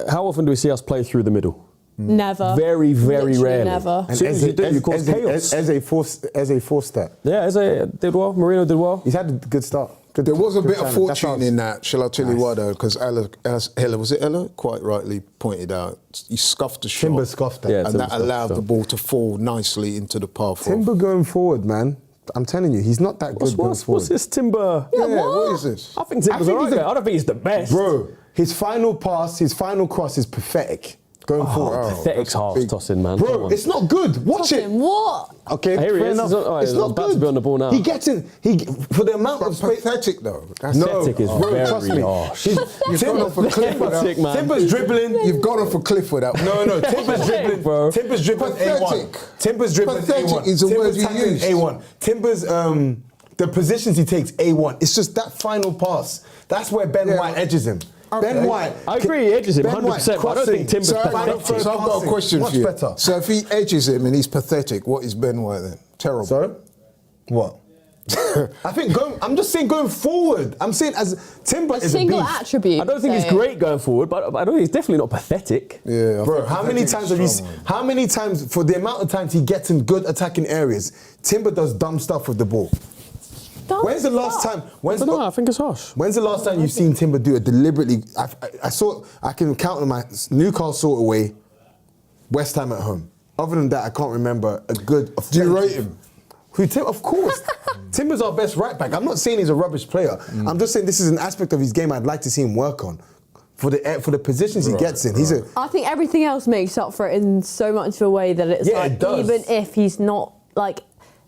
How often do we see us play through the middle? Never. Very, very Literally rarely. Never. As soon as you do, you cause chaos. As a forced that. Yeah, Eze did well. Marino did well. He's had a good start. Good, There was a good bit of timing. That's fortune how- in that, shall I tell you Nice. why though? Because Ella, was it Ella? Quite rightly pointed out, he scuffed the shot. Timber scuffed that. Yeah, and Timber that scuffed allowed the the shot. ball to fall nicely into the path. Timber going forward, man. I'm telling you, he's not that good going forward. What's this Timber? Yeah, what is this? I think Timber's alright. I don't think he's the best. Bro, his final pass, his final cross is pathetic going forward. Pathetic that's a half big- tossing, man. Come Bro, on. it's not good. Watch it. Fucking what? Okay, Here he fair is. enough. He's not- It's he's not about good. to be on the ball now. He gets in. For the amount But of space. pathetic though. That's No, Pathetic is bro, very trust me. harsh. You've gone off a cliff with Pathetic, that. man. Timber's dribbling. You've gone off a cliff with that. No, Timber's dribbling, bro. Timber's dribbling A1. Pathetic. Timber's dribbling Pathetic A1. is the word Timber's you tackling used. A1. Timber's the positions he takes A1. It's just that final pass. That's where Ben Yeah. White edges him. Okay. Ben White. I agree, he edges him Ben 100%, but I don't think Timber's So I've pathetic. got a question Much for you. better. So if he edges him and he's pathetic, what is Ben White then? Terrible. Sorry? What? I think I'm just saying going forward. I'm saying as Timber A is a single beast. attribute. I don't think he's so- great going forward, but I don't think he's definitely not pathetic. Yeah, I Bro, think how many pathetic times is have you? strong, man. How many times for the amount of times he gets in good attacking areas? Timber does dumb stuff with the ball. Dumb When's the last stuff. time? I don't know, I think it's harsh. When's the last time you've seen Timber do it deliberately? I saw. I can count on my Newcastle away, West Ham at home. Other than that, I can't remember a good. Do you rate him? Who Tim? Of course, Timber's our best right back. I'm not saying he's a rubbish player. I'm just saying this is an aspect of his game I'd like to see him work on. For the positions he gets in, he's a. I think everything else makes up for it in so much of a way that it's Yeah, like, it does. even if he's not like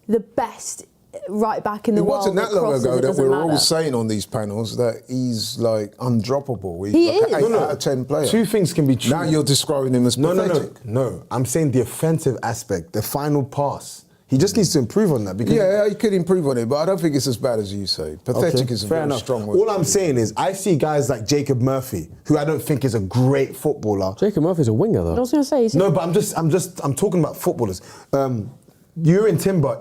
the best right back in the It world. wasn't that with long crosses, ago it that doesn't we were all matter. saying on these panels that he's like undroppable. He's He like is. an 8 No, out of 10 player. Two things can be true. Now you're describing him as pathetic. No. I'm saying the offensive aspect, the final pass. He just needs to improve on that because. Yeah, he could improve on it, but I don't think it's as bad as you say. Pathetic Okay, is a fair very enough. strong word. All I'm saying is, I see guys like Jacob Murphy, who I don't think is a great footballer. Jacob Murphy's a winger, I though. was going to say, he's No, but I'm talking about footballers. Urine Timber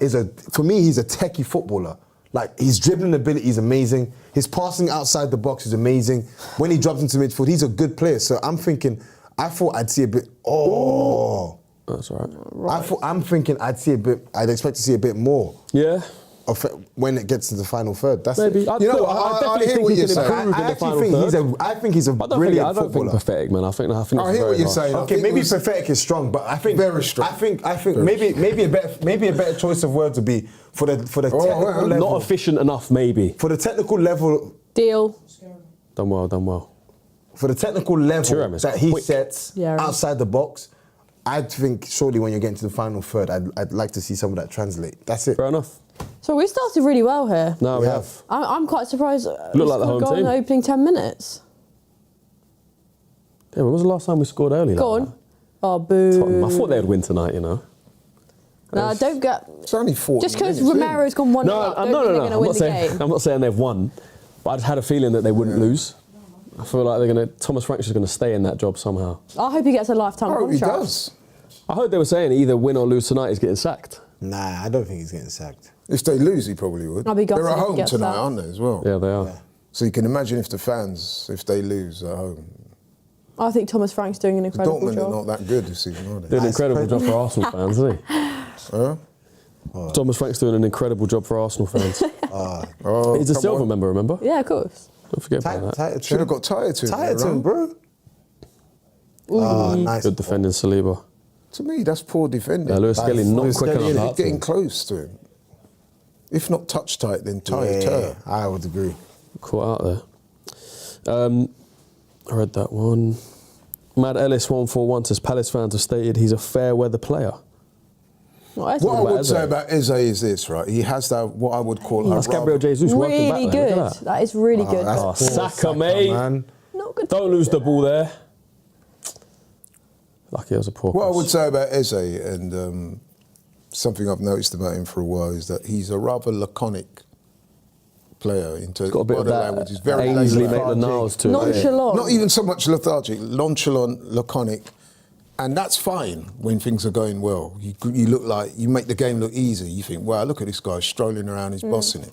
for me, he's a techie footballer. Like, his dribbling ability is amazing. His passing outside the box is amazing. When he drops into midfield, he's a good player. So I'm thinking, I thought I'd see a bit. That's all right. I'm thinking I'd expect to see a bit more Yeah. of it when it gets to the final third. That's Maybe. it. I You know, definitely I hear think what he you're can saying. improve in I the actually final think third. I think he's a I don't brilliant think footballer. pathetic, man. I think I it's hear very what you're harsh. saying. I Okay, think maybe it was- pathetic is strong, but I think Very strong. I think Very maybe a better choice of words would be for the technical well, level. Not efficient enough, maybe. For the technical level, deal. Done well. for the technical level Thuram is that he quick. sets Yeah. outside the box, I think surely when you're getting to the final third, I'd like to see some of that translate. That's it. Fair enough. So we started really well here. No, we We have. I'm quite surprised. Look like the home goal in team. the opening 10 minutes. Yeah, when was the last time we scored early? Go like on. Oh, boo. that? Tottenham. I thought they'd win tonight, you know. No, don't get. It's only 40 Just because minutes, Romero's gone 1-0 up, don't mean they're going to win the game. I'm not saying they've won, but I just had a feeling that they wouldn't lose. I feel like Thomas Frank's just going to stay in that job somehow. I hope he gets a lifetime contract. He does. I heard they were saying either win or lose tonight, he's getting sacked. Nah, I don't think he's getting sacked. If they lose, he probably would. I'll be gutted They're at if he home gets tonight, that. aren't they, as well? Yeah, they are. Yeah. So you can imagine if the fans, if they lose at home. I think Thomas Frank's doing an incredible Dortmund job. are not that good this season, are they? Did an incredible job for Arsenal fans, isn't he? Huh? Thomas Frank's doing an incredible job for Arsenal fans. He's a Silver member, remember? Yeah, of course. Don't forget about that. Should have got tired to him. Tired to him, bro. Nice. Good defending Saliba. To me, that's poor defending. Yeah, Lewis Skelly not Lewis quick Skelly, enough. They're out to getting him. close to him. If not touch tight, then tighter. I would agree. Caught out there. I read that one. Mad Ellis 141 says Palace fans have stated he's a fair weather player. What What I would say about Eze is this, right? He has that, what I would call That's Gabriel Jesus working back Really there. good. Look at that. That is really good. that's Oh, poor Saka, mate. man. Not good. Don't lose the ball there. Lucky it was a poor What I cross. would say about Eze, and something I've noticed about him for a while, is that he's a rather laconic player in terms Got a bit of body that language. He's very Ainsley lazy. Maitland-Niles to it. Nonchalant. Not even so much lethargic, nonchalant, laconic. And that's fine when things are going well. You look like, you make the game look easy. You think, wow, look at this guy strolling around, he's bossing it.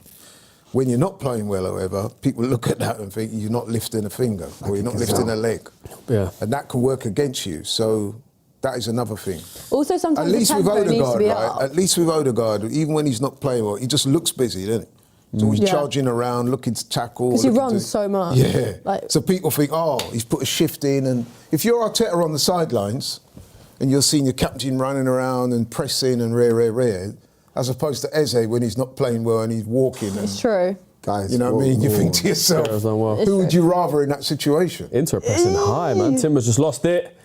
When you're not playing well, however, people look at that and think you're not lifting a finger or you're not lifting a leg. Yeah. And that can work against you. So that is another thing. Also, At sometimes the least with tempo needs to Odegaard, be right? up. At least with Odegaard, even when he's not playing well, he just looks busy, doesn't he? He's always Yeah. charging around, looking to tackle. 'Cause he looking runs so much. Yeah. Like- So people think, oh, he's put a shift in. And if you're Arteta on the sidelines and you're seeing your captain running around and pressing and rare, as opposed to Eze when he's not playing well and he's walking. It's true. Guys, You know what I mean? You think to yourself, Sarah's done well. who would you rather in that situation? Inter pressing high, man. Timber's just lost it.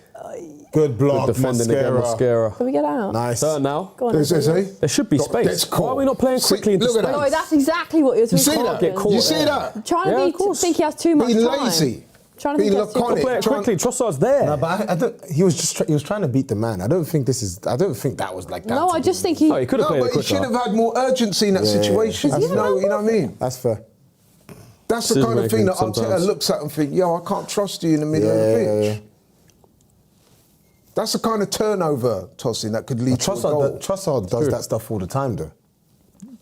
Good block, Good defending again, Mascara. Can we get out? Nice. Turn now. Go on. There's Eze. There should be Got- space. that's cool. Why are we not playing See, quickly into look at space? that. No, that's exactly what you're You see talking that? about. Get caught You see there. that? Trying Yeah, of to course. think he has too much Being time. lazy. Trying to Being think he has too much laconic. Play it quickly. Trossard's there. No, but I don't. He was trying to beat the man. I don't think that was like that. No, I just think he. Oh, he could have No, played it but he quicker. should have had more urgency in that situation. Does he You have know that what I mean? That's fair. That's the kind of thing that Decision-making Arteta sometimes. looks at and think, yo, I can't trust you in the middle of the pitch. That's the kind of turnover tossing that could lead to a goal. Trossard does that stuff all the time, though.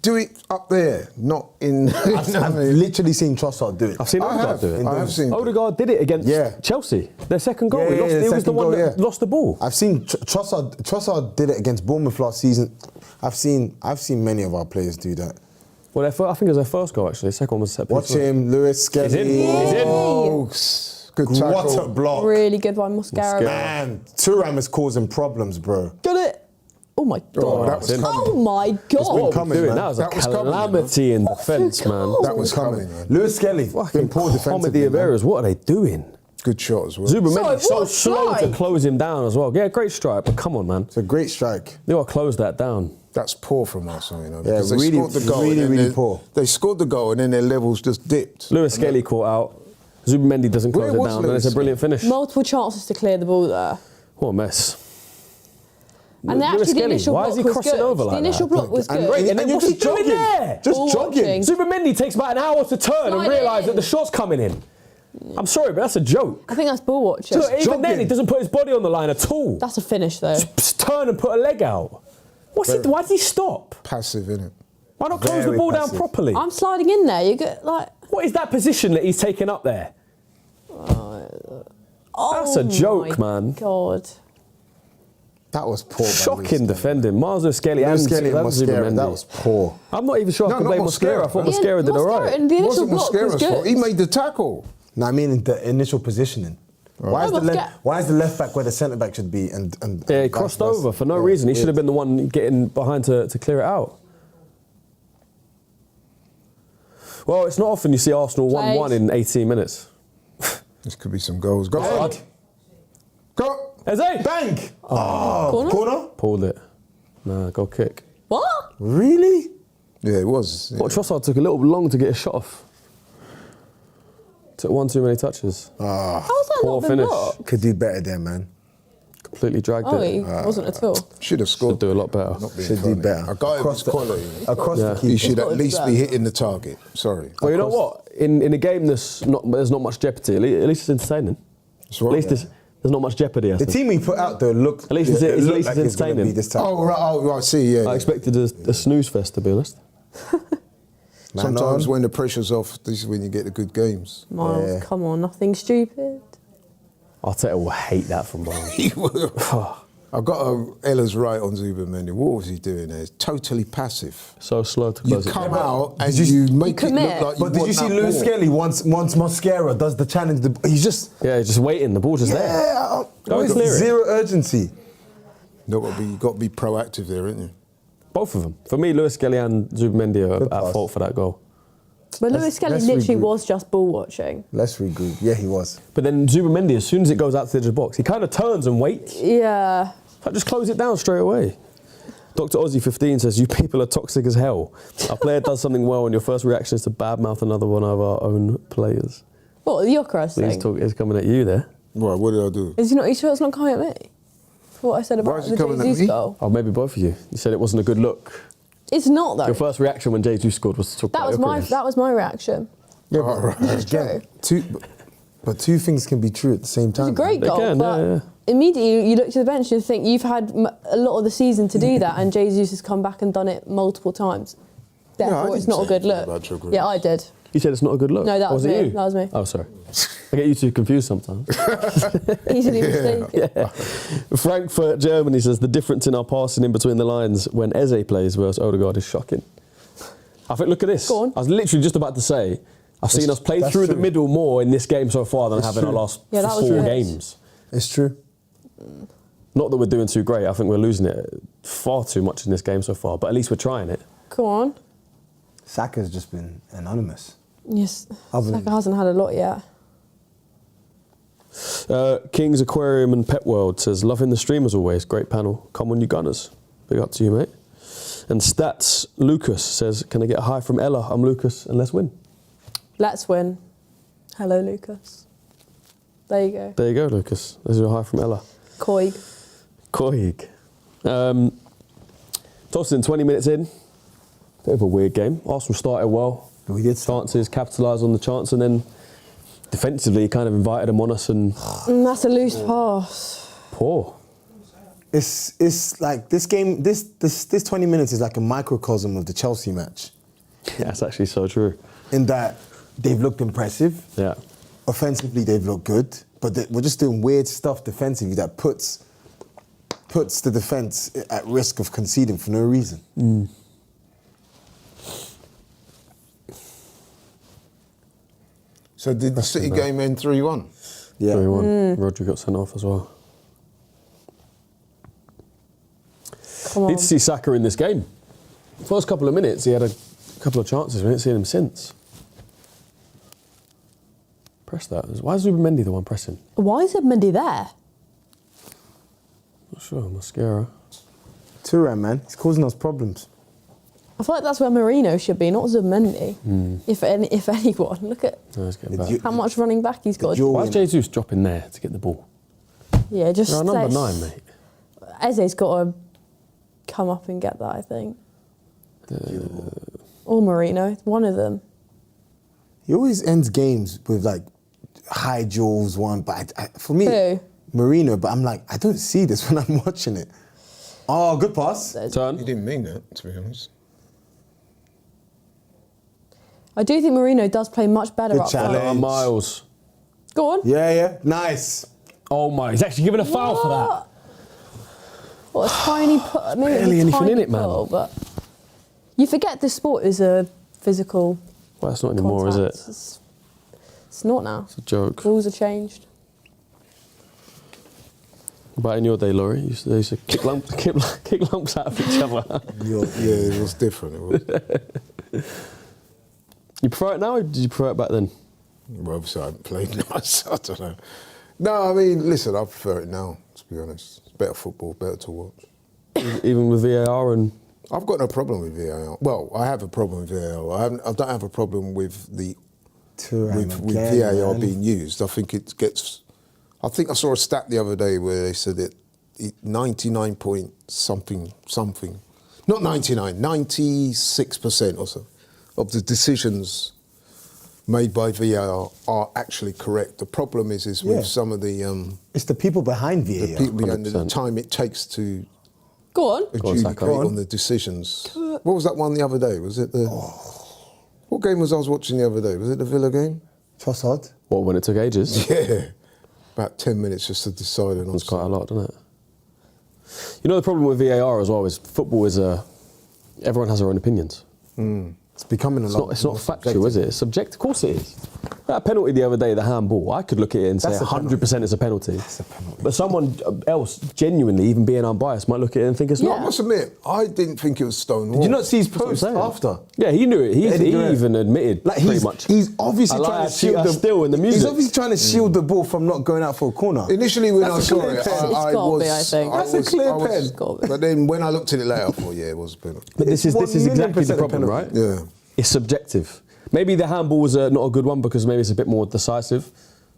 Do it up there, not in... I've literally seen Trossard do it. I've seen I Odegaard have. do it. I have seen. Odegaard did it against Chelsea. Their second goal. He was the one that lost the ball. I've seen Trossard did it against Bournemouth last season. I've seen many of our players do that. Well, I think it was their first goal, actually. The second one was a set piece. Watch him, Lewis Skelly. He's in. He's in. Oh, good tackle. What a block. Really good one, Mascara. Man, Thuram is causing problems, bro. Got it. Oh my god. that was coming. Oh my god. What coming, are we doing? man. That was a That was coming, calamity in defence, man. That was coming, man. Lewis Skelly, Fucking been poor comedy defensively. of errors. What are they doing? Good shot as well. Zubimendi Sorry, so what slow to strike? close him down as well. Yeah, great strike, but come on, man. It's a great strike. They got to close that down. That's poor from Arsenal, you know. Yeah, because they really, scored the goal really, and then really they- poor. They scored the goal and then their levels just dipped. Lewis Skelly caught out. Zubimendi doesn't close Where it was down, and Lewis it's a brilliant finish. Multiple chances to clear the ball there. What a mess. And Lewis actually, the Skelly, initial why block is he was crossing good. over The like initial that? block was And- good. And then what's he doing there? Just Ball jogging. watching. Zubimendi takes about an hour to turn and Slide realise in. that the shot's coming in. I'm sorry, but that's a joke. I think that's ball watching. Look, even then, he jogging. doesn't put his body on the line at all. That's a finish though. Just turn and put a leg out. Why did he stop? Passive, innit? Why not close the Very ball passive. down properly? I'm sliding in there. You get like. What is that position that he's taken up there? That's a joke, man. God. That was poor. by Lewis Shocking Skelly. defending. Marzo Skelly and Lewis Skelly and Mascara, Zubimendi. that was poor. I'm not even sure I No, can not blame Mascara. Mascara. I thought Yeah, Mascara did all Mascara right. and the It initial wasn't block was Mascara's good. fault. He made the tackle. No, I mean the initial positioning. Why is No, the Mascara- why is the left back where the centre back should be? And Yeah, he vice crossed versa? over for no Yeah, reason. He weird. should have been the one getting behind to clear it out. Well, it's not often you see Arsenal 1-1 in 18 minutes. This could be some goals. Go Oh. on. Go. Eze! Bang! Oh, corner? Pulled it. Nah, go kick. What? Really? Yeah, it was. Yeah. What, Trossard took a little long to get a shot off. Took one too many touches. How's that Poor not been finish. blocked? Could do better there, man. completely dragged Oh, it. he wasn't at all. Should have scored. Should do a lot better. Not being Should do funny. better. A guy of his quality. Across the He keeper. should got at to do least better. be hitting the target. Sorry. Well, you know what? In a game there's not much jeopardy. At least it's entertaining. That's right. At least there's not much jeopardy. I The think. team he put out there looked. At least it's it looked least like it's it's going to entertaining. be this time. Oh, right, see, yeah. I expected a snooze fest, to be honest. Sometimes when the pressure's off, this is when you get the good games. Miles, Yeah. come on, nothing stupid. Arteta will hate that from Miles. He will. I got Ella's right on Zubimendi. What was he doing there? Totally passive. So slow to You close it. come down. out and you make it commit. look like you But did you want see that Lewis ball. Skelly once Mosquera does the challenge? He's just Yeah, just waiting. The ball's just there. Go and clear it. zero urgency. You got to be proactive there, isn't you? Both of them. For me, Lewis Skelly and Zubimendi are Good at pass. fault for that goal. But Lewis Skelly let's literally regroup. was just ball watching. Let's regroup. Yeah, he was. But then Zubimendi, as soon as it goes out to the edge of the box, he kind of turns and waits. Yeah. Like, just close it down straight away. Dr. Aussie 15 says, you people are toxic as hell. A player does something well and your first reaction is to badmouth another one of our own players. What, the Yokeras thing? He's coming at you there. Right, what did I do? Is he not? You sure it's not coming at me? For what I said Why about is the he coming at Jesus me? goal? Oh, maybe both of you. You said it wasn't a good look. It's not though. Your first reaction when Jesus scored was to talk That about was my Gyökeres. that was my reaction. Yeah, Oh, right. It's true. But two things can be true at the same It's a time. great They goal, can, but yeah. immediately you look to the bench and you think you've had a lot of the season to do that, and Jesus has come back and done it multiple times. Therefore, it's didn't not a say good anything look. about Gyökeres. Yeah, I did. You said it's not a good look. No, that was it me. you? That was me. Oh, sorry. I get you two confused sometimes. Easily mistaken. Yeah. Frankfurt, Germany says the difference in our passing in between the lines when Eze plays versus Odegaard is shocking. I think, look at this. Go on. I was literally just about to say, I've seen us play that's through the true. middle more in this game so far than I It's have in our true. last Yeah, that was 4 good. games. It's true. Not that we're doing too great. I think we're losing it far too much in this game so far, but at least we're trying it. Come on. Saka's just been anonymous. Yes. Other than- Saka hasn't had a lot yet. King's Aquarium and Pet World says, loving the stream as always. Great panel. Come on, you Gunners. Big up to you, mate. And Stats Lucas says, can I get a hi from Ella? I'm Lucas, and let's win. Let's win. Hello, Lucas. There you go. There you go, Lucas. There's your hi from Ella. Coig. Koig. Tossing 20 minutes in. Bit of a weird game. Arsenal started well. We did start Chances, capitalised on the chance, and then defensively kind of invited them on us and That's a loose pass. poor. It's like this game. This 20 minutes is like a microcosm of the Chelsea match, Yeah, it's actually so true. in that they've looked impressive. Yeah. Offensively, they've looked good, but we're just doing weird stuff defensively that puts the defence at risk of conceding for no reason. So did the City game end 3-1? Yeah. 3-1. Rodri got sent off as well. Come on. Need to see Saka in this game. First couple of minutes, he had a couple of chances. We haven't seen him since. Press that. Why is Zubimendi the one pressing? Why is Mendy there? Not sure. Mascara. Turan, man, he's causing us problems. I feel like that's where Marino should be, not Zubimendi. If anyone, look at No, he's getting The back. du- how much running back he's got. dual- Why is Jesus dropping there to get the ball? Yeah, just You're number say- 9, mate. Eze's got to come up and get that, I think. Or Marino, one of them. He always ends games with like high jewels one, but for me, Who? Marino. But I'm like, I don't see this when I'm watching it. Oh, good pass. He Turn. didn't mean that, to be honest. I do think Marino does play much better Good up front. challenge. Miles. Go on. Yeah, nice. Oh my, he's actually given a foul for that. What a tiny maybe it was Barely a anything tiny in it, man. pull, but you forget this sport is a physical Well, it's not anymore, contact. is it? It's not now. It's a joke. Rules are changed. But in your day, Laurie, they used to kick lumps out of each other. Yeah, it was different. It was. You prefer it now or did you prefer it back then? Well, obviously I haven't played now, so I don't know. No, I mean, listen, I prefer it now, to be honest. It's better football, better to watch. Even with VAR and... I've got no problem with VAR. Well, I have a problem with VAR. I don't have a problem with Turan with again, VAR man. being used. I think it gets... I think I saw a stat the other day where they said that 99 point something, not 99, 96% or so of the decisions made by VAR are actually correct. The problem is with some of the... it's the people behind VAR. The people behind the time it takes to Go on. adjudicate on the decisions. What was that one the other day? Was it the... What game was I watching the other day? Was it the Villa game? Trossard. What, when it took ages? Yeah. About 10 minutes just to decide on. That's quite a lot, doesn't it? You know, the problem with VAR as well is football is everyone has their own opinions. It's becoming a lot. It's not factual, is it? It's subjective. Of course it is. That penalty the other day, the handball, I could look at it and say 100% it's a penalty. That's a penalty. But someone else, genuinely, even being unbiased, might look at it and think it's I not. must admit, I didn't think it was Stonewall. Did you not see his That's post what I'm saying. after? Yeah, he knew it. He even admitted Like pretty much. he's obviously I trying lie, to shield the still in the music. He's obviously trying to shield the ball from not going out for a corner. Initially, when I That's a saw clear it, pen. It's I gotta was... be, I think. I That's a was- clear I was- pen. It's gotta be. But then when I looked at it later, I thought, yeah, it was a penalty. But this is 1,000,000% exactly the problem, right? penalty. Yeah. It's subjective. Maybe the handball was not a good one because maybe it's a bit more decisive.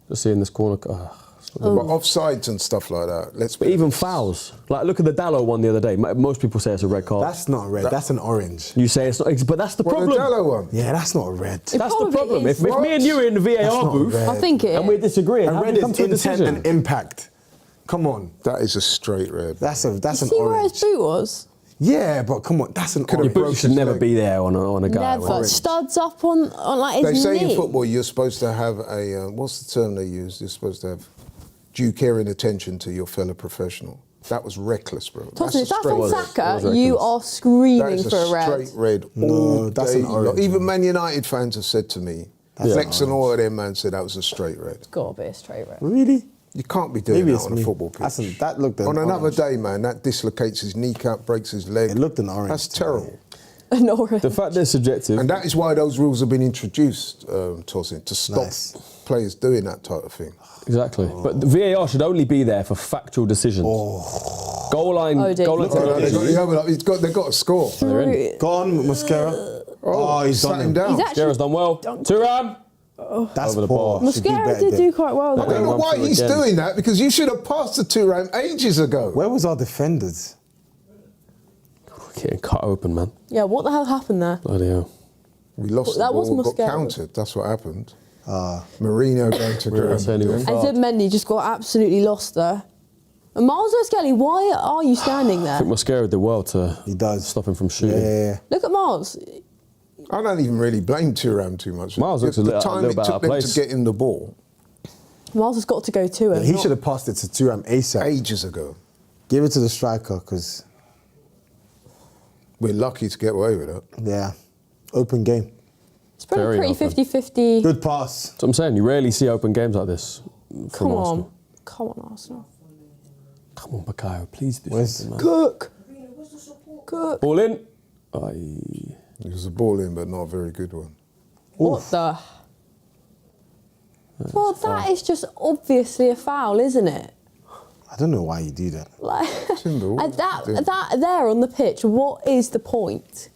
Just seeing this corner. But offsides and stuff like that, let's But even fouls. Like, look at the Dallo one the other day. Most people say it's a red card. That's not red. That's an orange. You say it's not, but that's the What, problem. the Dallo one? Yeah, that's not a red. That's the probably problem. is. If me and you are in the VAR not booth red. I think it and we're is. disagreeing, And how do red we come is to a intent decision? and impact. Come on, That is a straight red. that's an See where orange. his boot was? Yeah, but come on, that's an Could've orange. Your boot broke should his never leg. be there on a guy. Never. Orange. Studs up on like They his say knee. in football you're supposed to have a, what's the term they use? You're supposed to have due care and attention to your fellow professional. That was reckless, bro. Thompson, if that's straight on red. Saka, you are That screaming is for a red. straight red. No, all that's day an orange, long. Even man. Man United fans have said to me, That's Flex an and all of them man said that was a straight red. Gotta be a straight red. Really? You can't be doing Maybe that it's on a me. football pitch. That looked an on another orange. day, man, that dislocates his kneecap, breaks his leg. It looked an orange That's to me. terrible. An orange. The fact that it's subjective. And that is why those rules have been introduced, Tosin, to stop Nice. players doing that type of thing. Exactly. But the VAR should only be there for factual decisions. Goal line. Oh, dear. Goal line. Look at technology. They've got to score. They're in. Go on, Mascara. Oh, he's sat done him him. down. He's actually Mascara's done well. Thuram. That's Over the poor. bar. Should be Mascara better did there. do quite well. I don't know Run why through he's again. doing that, because you should have passed the Thuram ages ago. Where was our defenders? Getting cut open, man. Yeah, what the hell happened there? Bloody hell. We lost That the was ball, got Mosquera. countered. That's what happened. Mourinho going to That's ground. anyway. And Zib Mendy just got absolutely lost there. And Miles O'Skelly, why are you standing I there? think Mascara did well to He does. stop him from Yeah, shooting. yeah, yeah. Look at Miles. I don't even really blame Thuram too much. Miles looks a the little- time little it bit out took of them place. to get him the ball Miles has got to go to him. He not- should have passed it to Thuram ASAP. ages ago. Give it to the striker, because, We're lucky to get away with that. yeah, open game. It's been a Very pretty often. 50-50. Good pass. So I'm saying, you rarely see open games like this from Come on. Arsenal. Come on, Arsenal. Come on, Bakayo, please do Where's- something, man. Cook. Cook. Ball in. Aye. It was a ball in, but not a very good one. What the? Well, that is just obviously a foul, isn't it? I don't know why you do that. Like, Timber, what and did you do? that there on the pitch, what is the point?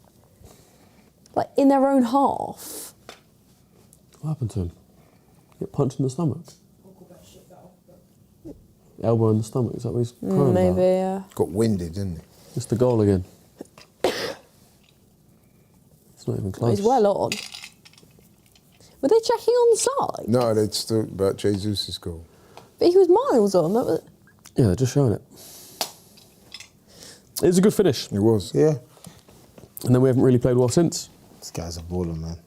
Like, in their own half. What happened to him? Get punched in the stomach? Elbow in the stomach, is that what he's crying Maybe, about? yeah. Got winded, didn't he? It's the goal again. It's not even close. He's well on. Were they checking on the side? No, they'd still about Jesus' goal. But he was miles on. That was, Yeah, they're just showing it. It was a good finish. It was. Yeah. And then we haven't really played well since. This guy's a baller, man.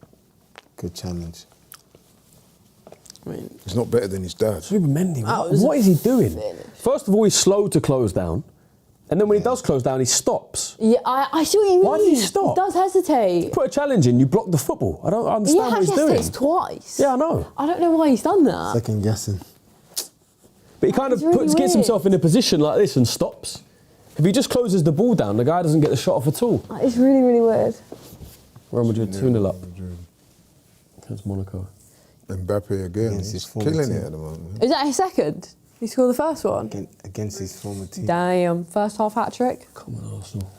Good challenge. I mean, He's not better than his dad. Ruben Mendy, That was what a is he doing? finish. First of all, he's slow to close down. And then when he does close down, he stops. yeah, I see what you mean. Why did he stop? He does hesitate. Put a challenge in, you block the football. I don't He understand what he's doing. hesitates twice. Yeah, I know. I don't know why he's done that. Second guessing. But he kind of It's really gets weird. himself in a position like this and stops. If he just closes the ball down, the guy doesn't get the shot off at all. It's really, really weird. Real Madrid 2-0 up against Monaco. Mbappe again. Against his He's former killing team. it at the moment. Is that his second? He scored the first one? Against his former team. Damn, first half hat trick. Come on, Arsenal.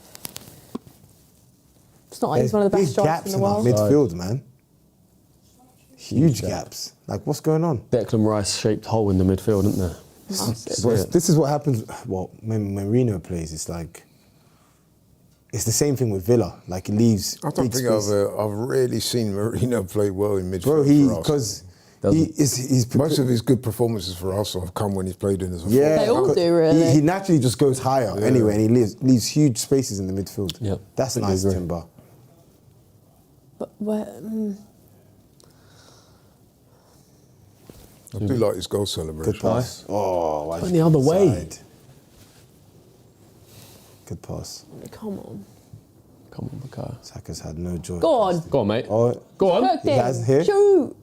It's not like he's one of the best Big strikers gaps in the our world. midfield, man. Huge gaps. Like, what's going on? Declan Rice shaped hole in the midfield, isn't there? This is what happens. Well, when Mourinho plays, it's like it's the same thing with Villa. Like he leaves. I don't think I've really seen Mourinho play well in midfield. Bro, because most of his good performances for Arsenal have come when he's played in as a yeah, they all do really. He naturally just goes higher anyway, and he leaves huge spaces in the midfield. Yep. That's nice, Timber. But where? I do like his goal celebration. Good pass. Oh, Went the other way. Good pass. Come on. Come on, Bukayo. Saka's had no joy. Go on. Go on, mate. Oh, Go on. he has here. Shoot.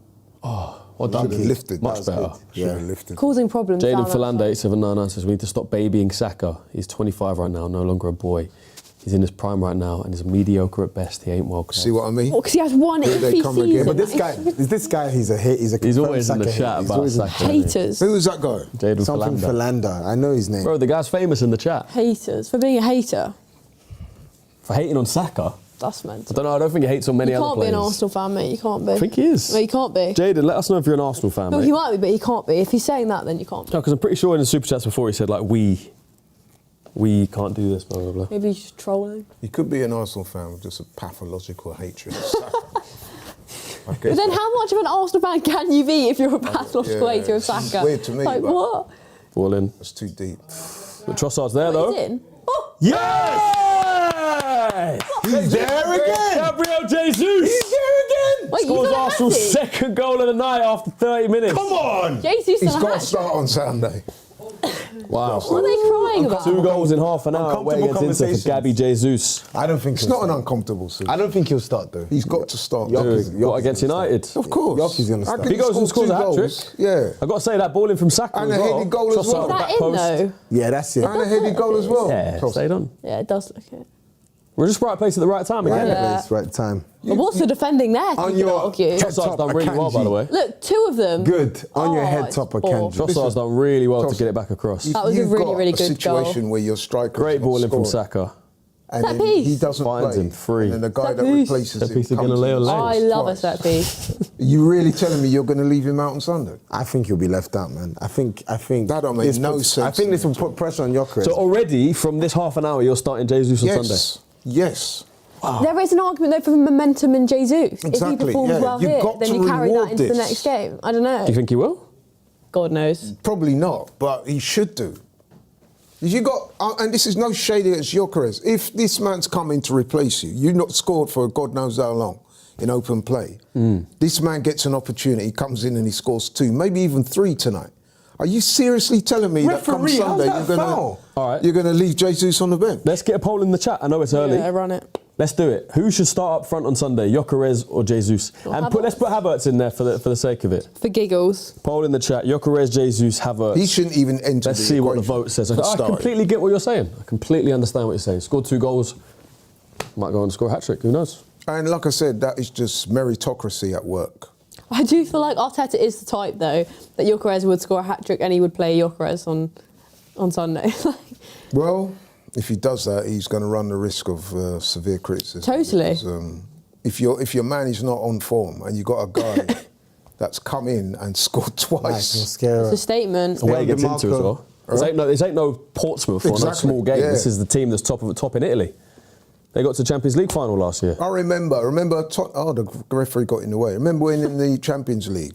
Well done. Should have lifted. Much better. Should have lifted. Causing problems. Jaden down that Philander, side. 8799 says we need to stop babying Saka. He's 25 right now, no longer a boy. He's in his prime right now and is mediocre at best. He ain't well class. See what I mean? Well, because he has one Here they iffy come again. season. But this guy, he's a hit. He's always in the chat about Saka. Haters. Who was that guy? Jaden Something Philander. Philander. I know his name. Bro, the guy's famous in the chat. Haters. For being a hater. For hating on Saka. That's mental. I don't know, I don't think he hates on many You other can't players. be an Arsenal fan, mate. You can't be. I think he is. No, you can't be. Jaden, let us know if you're an Arsenal fan, No, mate. he might be, but he can't be. If he's saying that, then you can't be. No, because I'm pretty sure in the Super Chats before he said, like, we can't do this, blah, blah, blah. Maybe he's just trolling. He could be an Arsenal fan with just a pathological hatred of Saka. But then how much of an Arsenal fan can you be if you're a pathological hater of it's Saka? weird to me, Like, but- what? Ball in. That's too deep. But Trossard's there, What, though. he's in? Oh! Yes! He's there again. Gabriel Jesus! He's there again. Wait, Scores he's Arsenal's second goal of the night after 30 minutes. Come on. Jesus He's and got to Hatch. start on Sunday. Wow. What are they crying about? 2 goals in half an hour away Uncomfortable against Inter for Gabby Jesus. I don't think It's not an uncomfortable season. I don't think he'll start though. He's got to start. What, against United? Of course. Yoki's gonna start. How can He goes and score scores a 2 hat-trick. goals? Yeah. I've got to say, that ball in from Saka And as a well. headed goal as Trossard well. Is that back in, post. though? Yeah, that's it. And a headed goal as well. Yeah, stayed on. Yeah, it does look it. We're just right place at the right time again. Right Yeah. place, right time. But what's the defending there? On You could your argue. head Trossard's top, done really well, by the way. Look, 2 of them. Good. On your Oh, head it's top, poor. Akanji. Trossard's done really well to Trossard. get it back across. That was a You've really, got really a good situation goal. where your striker Great ball in from Saka. and Set then piece. he doesn't Finds play. him free. And then the guy Set that piece. replaces Set him piece again, comes Leo in. Lane. I love a Twice. set piece. You really telling me you're going to leave him out on Sunday? I think he'll be left out, man. I think That don't make this no puts- sense I think to this me. will put pressure on Gyökeres. So already, from this half an hour, you're starting Jesus on Sunday? Yes. There is an argument though for momentum in Jesus. If he Exactly, performs yeah. well You've here, got then to you carry that reward into the this. next game. I don't know. Do you think he will? God knows. Probably not, but he should do. You got, and this is no shade against Gyökeres. If this man's coming to replace you, you've not scored for God knows how long in open play. This man gets an opportunity, comes in and he scores 2, maybe even 3 tonight. Are you seriously telling me that come Referee, how's Sunday that foul? you're gonna leave Jesus on the bench? Let's get a poll in the chat. I know it's early. Yeah, run it. Let's do it. Who should start up front on Sunday, Gyökeres or Jesus? And let's put Havertz in there for the sake of it. For giggles. Poll in the chat. Gyökeres, Jesus, Havertz. He shouldn't even enter. Let's see what the vote says. I completely get what you're saying. I completely understand what you're saying. Scored 2 goals. Might go on and score a hat-trick. Who knows? And like I said, that is just meritocracy at work. I do feel like Arteta is the type though that Gyökeres would score a hat trick and he would play Gyökeres on Sunday. Well, if he does that, he's going to run the risk of severe criticism. Totally. Because, if your man is not on form and you got a guy that's come in and scored twice, It's a statement. Away against Inter as well. This ain't no Portsmouth or no Exactly, small game. yeah. This is the team that's top in Italy. They got to the Champions League final last year. I remember, the referee got in the way. Remember when in the Champions League,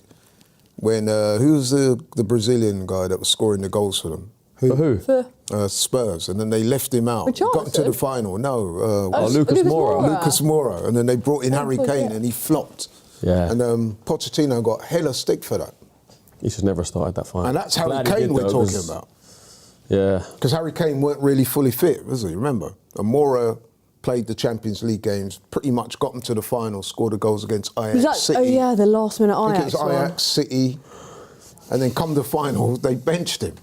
when, who was the Brazilian guy that was scoring the goals for them? For who? For Spurs, and then they left him out. Richarlison? Got into the final. No, Lucas Moura. Lucas Moura, and then they brought in Harry course, Kane, yeah. and he flopped. Yeah. And Pochettino got hella stick for that. He should never have started that final. And that's Harry Glad he Kane did, we're though, talking 'cause- about. Yeah. Because Harry Kane weren't really fully fit, was he? Remember? And Moura played the Champions League games, pretty much got them to the final, scored the goals against Ajax was that, City. oh yeah, the last minute I think Ajax it was one. Ajax City. And then come the final, they benched him.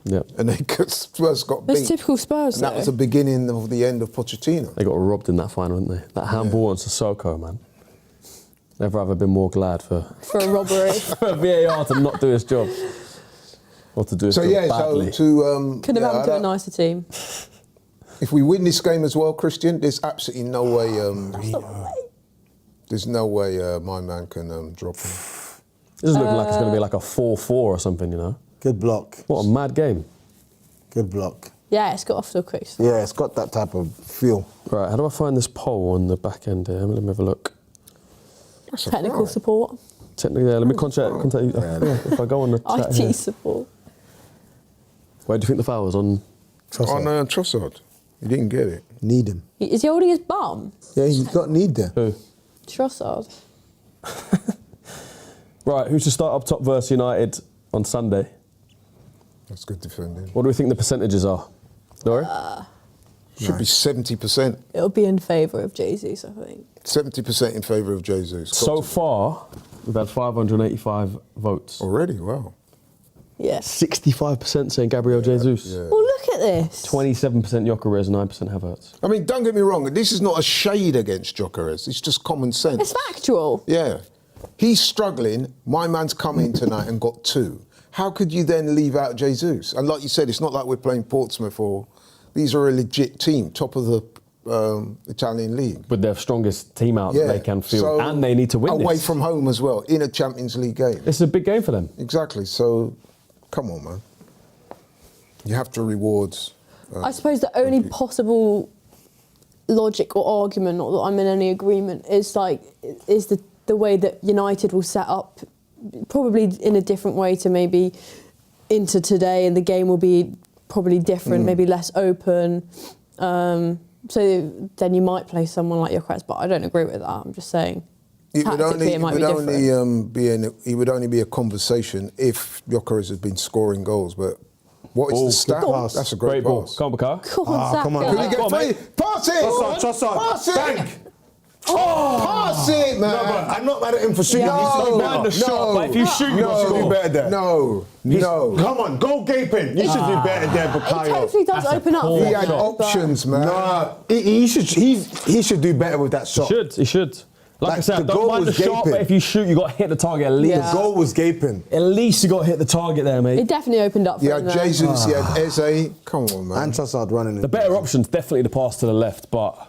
Yeah. And Spurs got beat. That's typical Spurs And that though. was the beginning of the end of Pochettino. They got robbed in that final, didn't they? That handball on Sissoko, man. Never have I been more glad for For a robbery. VAR to not do his job. Or to do his So job yeah, badly. Could have happened to a nicer team. If we win this game as well, Christian, there's absolutely no way. There's no way my man can drop him. This is looking like it's going to be like a 4-4 or something, you know? Good block. What a mad game. Good block. Yeah, it's got off to a quick start. Yeah, it's got that type of feel. Right, how do I find this poll on the back end here? Let me have a look. Technical support. Technically, let me contact you. If I go on the chat IT here. support. Where do you think the foul was on? On Trossard. He didn't get it. Need him. Is he holding his bum? Yeah, he's got need there. Who? Trossard. Right, who should start up top versus United on Sunday? That's good defending. What do we think the percentages are? Laurie? Should be 70%. It'll be in favour of Jesus, I think. 70% in favour of Jesus. So far, we've had 585 votes. Already, wow. Yeah. 65% saying Gabriel Jesus. Yeah. Well, look at this. 27% Gyökeres, 9% Havertz. I mean, don't get me wrong. This is not a shade against Gyökeres. It's just common sense. It's factual. Yeah. He's struggling. My man's come in tonight and got 2. How could you then leave out Jesus? And like you said, it's not like we're playing Portsmouth or... These are a legit team, top of the Italian league. With their strongest team out that they can field. So And they need to win away this. from home as well, in a Champions League game. It's a big game for them. Exactly. So, come on, man. You have to reward... I suppose the only possible logic or argument, not that I'm in any agreement, is the way that United will set up, probably in a different way to maybe into today, and the game will be probably different, maybe less open. So then you might play someone like Gyökeres, but I don't agree with that. I'm just saying tactically it might be different. It would only be a conversation if Gyökeres had been scoring goals, but what is the stat? That's a great ball. pass. Come on, Bakar. Come on, Saka. come on. Can you Go on, get mate. free? Pass it! Trossard. Pass it! Bank. Pass it, man! No, but I'm not mad at him for shooting. Yeah. He's so Don't mind the shot, but if you shoot, you got to do score. better there. No. Come on, go gaping. You should do better there, It Bukayo. totally does open up. poor He had shot. options, man. Nah, he should do better with that shot. He should. Like I Like, said, the don't goal mind the was shot, gaping. but if you shoot, you got to hit the target at least. Yeah. The goal was gaping. At least you got to hit the target there, mate. It definitely opened up for He him had there. Jesus, he had Eze. Come on, man. And Trossard running it. The better option's definitely the pass to the left, but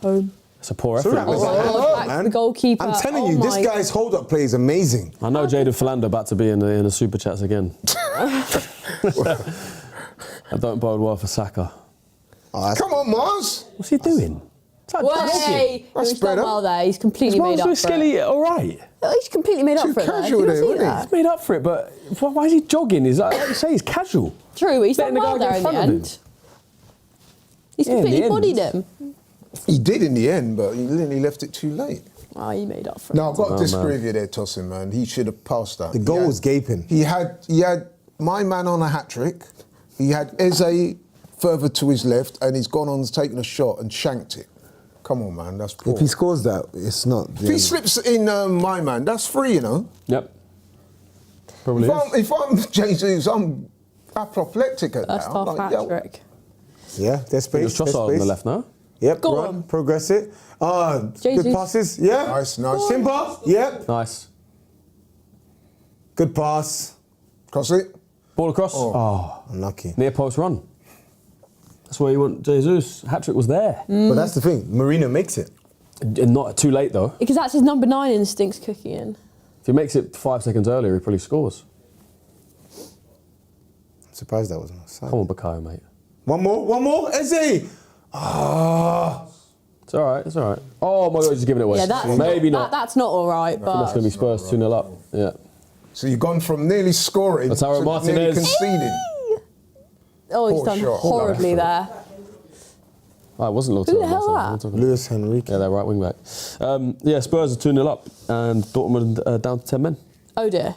Home. it's a poor effort. Surah was Oh, back to the goalkeeper. I'm telling Oh you, this my- guy's hold-up play is amazing. I know Jadon Philander about to be in the super chats again. I don't bode well for Saka. Oh, that's- Come on, Mars. What's he doing? It's like Way! That's He's done better. well there. He's completely made Mars up was for it. Skelly all right. He's completely made up Too for it there. casual Did you there, see wasn't he? that? He's made up for it, but why is he jogging? He's like you say, he's casual. True, he's done Letting the well guy get there in in the front of him. end. He's Yeah, in the completely end. bodied him. He did in the end, but he literally left it too late. Oh, he made up for it. No, I've got to Oh, disagree man. with you there, Tosin, man. He should have passed that. The goal was gaping. He had my man on a hat-trick. He had Eze further to his left, and he's gone on taking a shot and shanked it. Come on, man, that's poor. If he scores that, it's not. If he slips in my man, that's free, you know. Yep. Probably is. If I'm Jesus, I'm apoplectic at First that. half I'm like, hat yo, trick. Yeah, there's It space. was There's Trossard on space. the left now. Yep, Go run, on. progress it. Good Jesus. passes. Yeah. Nice. Simba. Yep. Nice. Good pass. Cross it. Ball across. Oh, Unlucky. near post run. That's where you want Jesus. Hat-trick was there. But that's the thing. Marino makes it. And not too late, though. Because that's his number 9 instincts cooking in. If he makes it 5 seconds earlier, he probably scores. I'm surprised that wasn't offside. Come on, Bakayo, mate. One more. Eze. Ah. It's all right. Oh, my God, he's giving it away. Yeah, that's Maybe not. That's not all right, That's but going to be Spurs 2-0 up. Yeah. So you've gone from nearly scoring Lautaro to nearly Martinez. conceding. oh, he's Poor done shot. horribly there. Oh, it wasn't Lautaro. Who the hell Martinez. that? Luis Enrique. Yeah, they're right wing back. Yeah, Spurs are 2-0 up and Dortmund down to 10 men. Oh dear.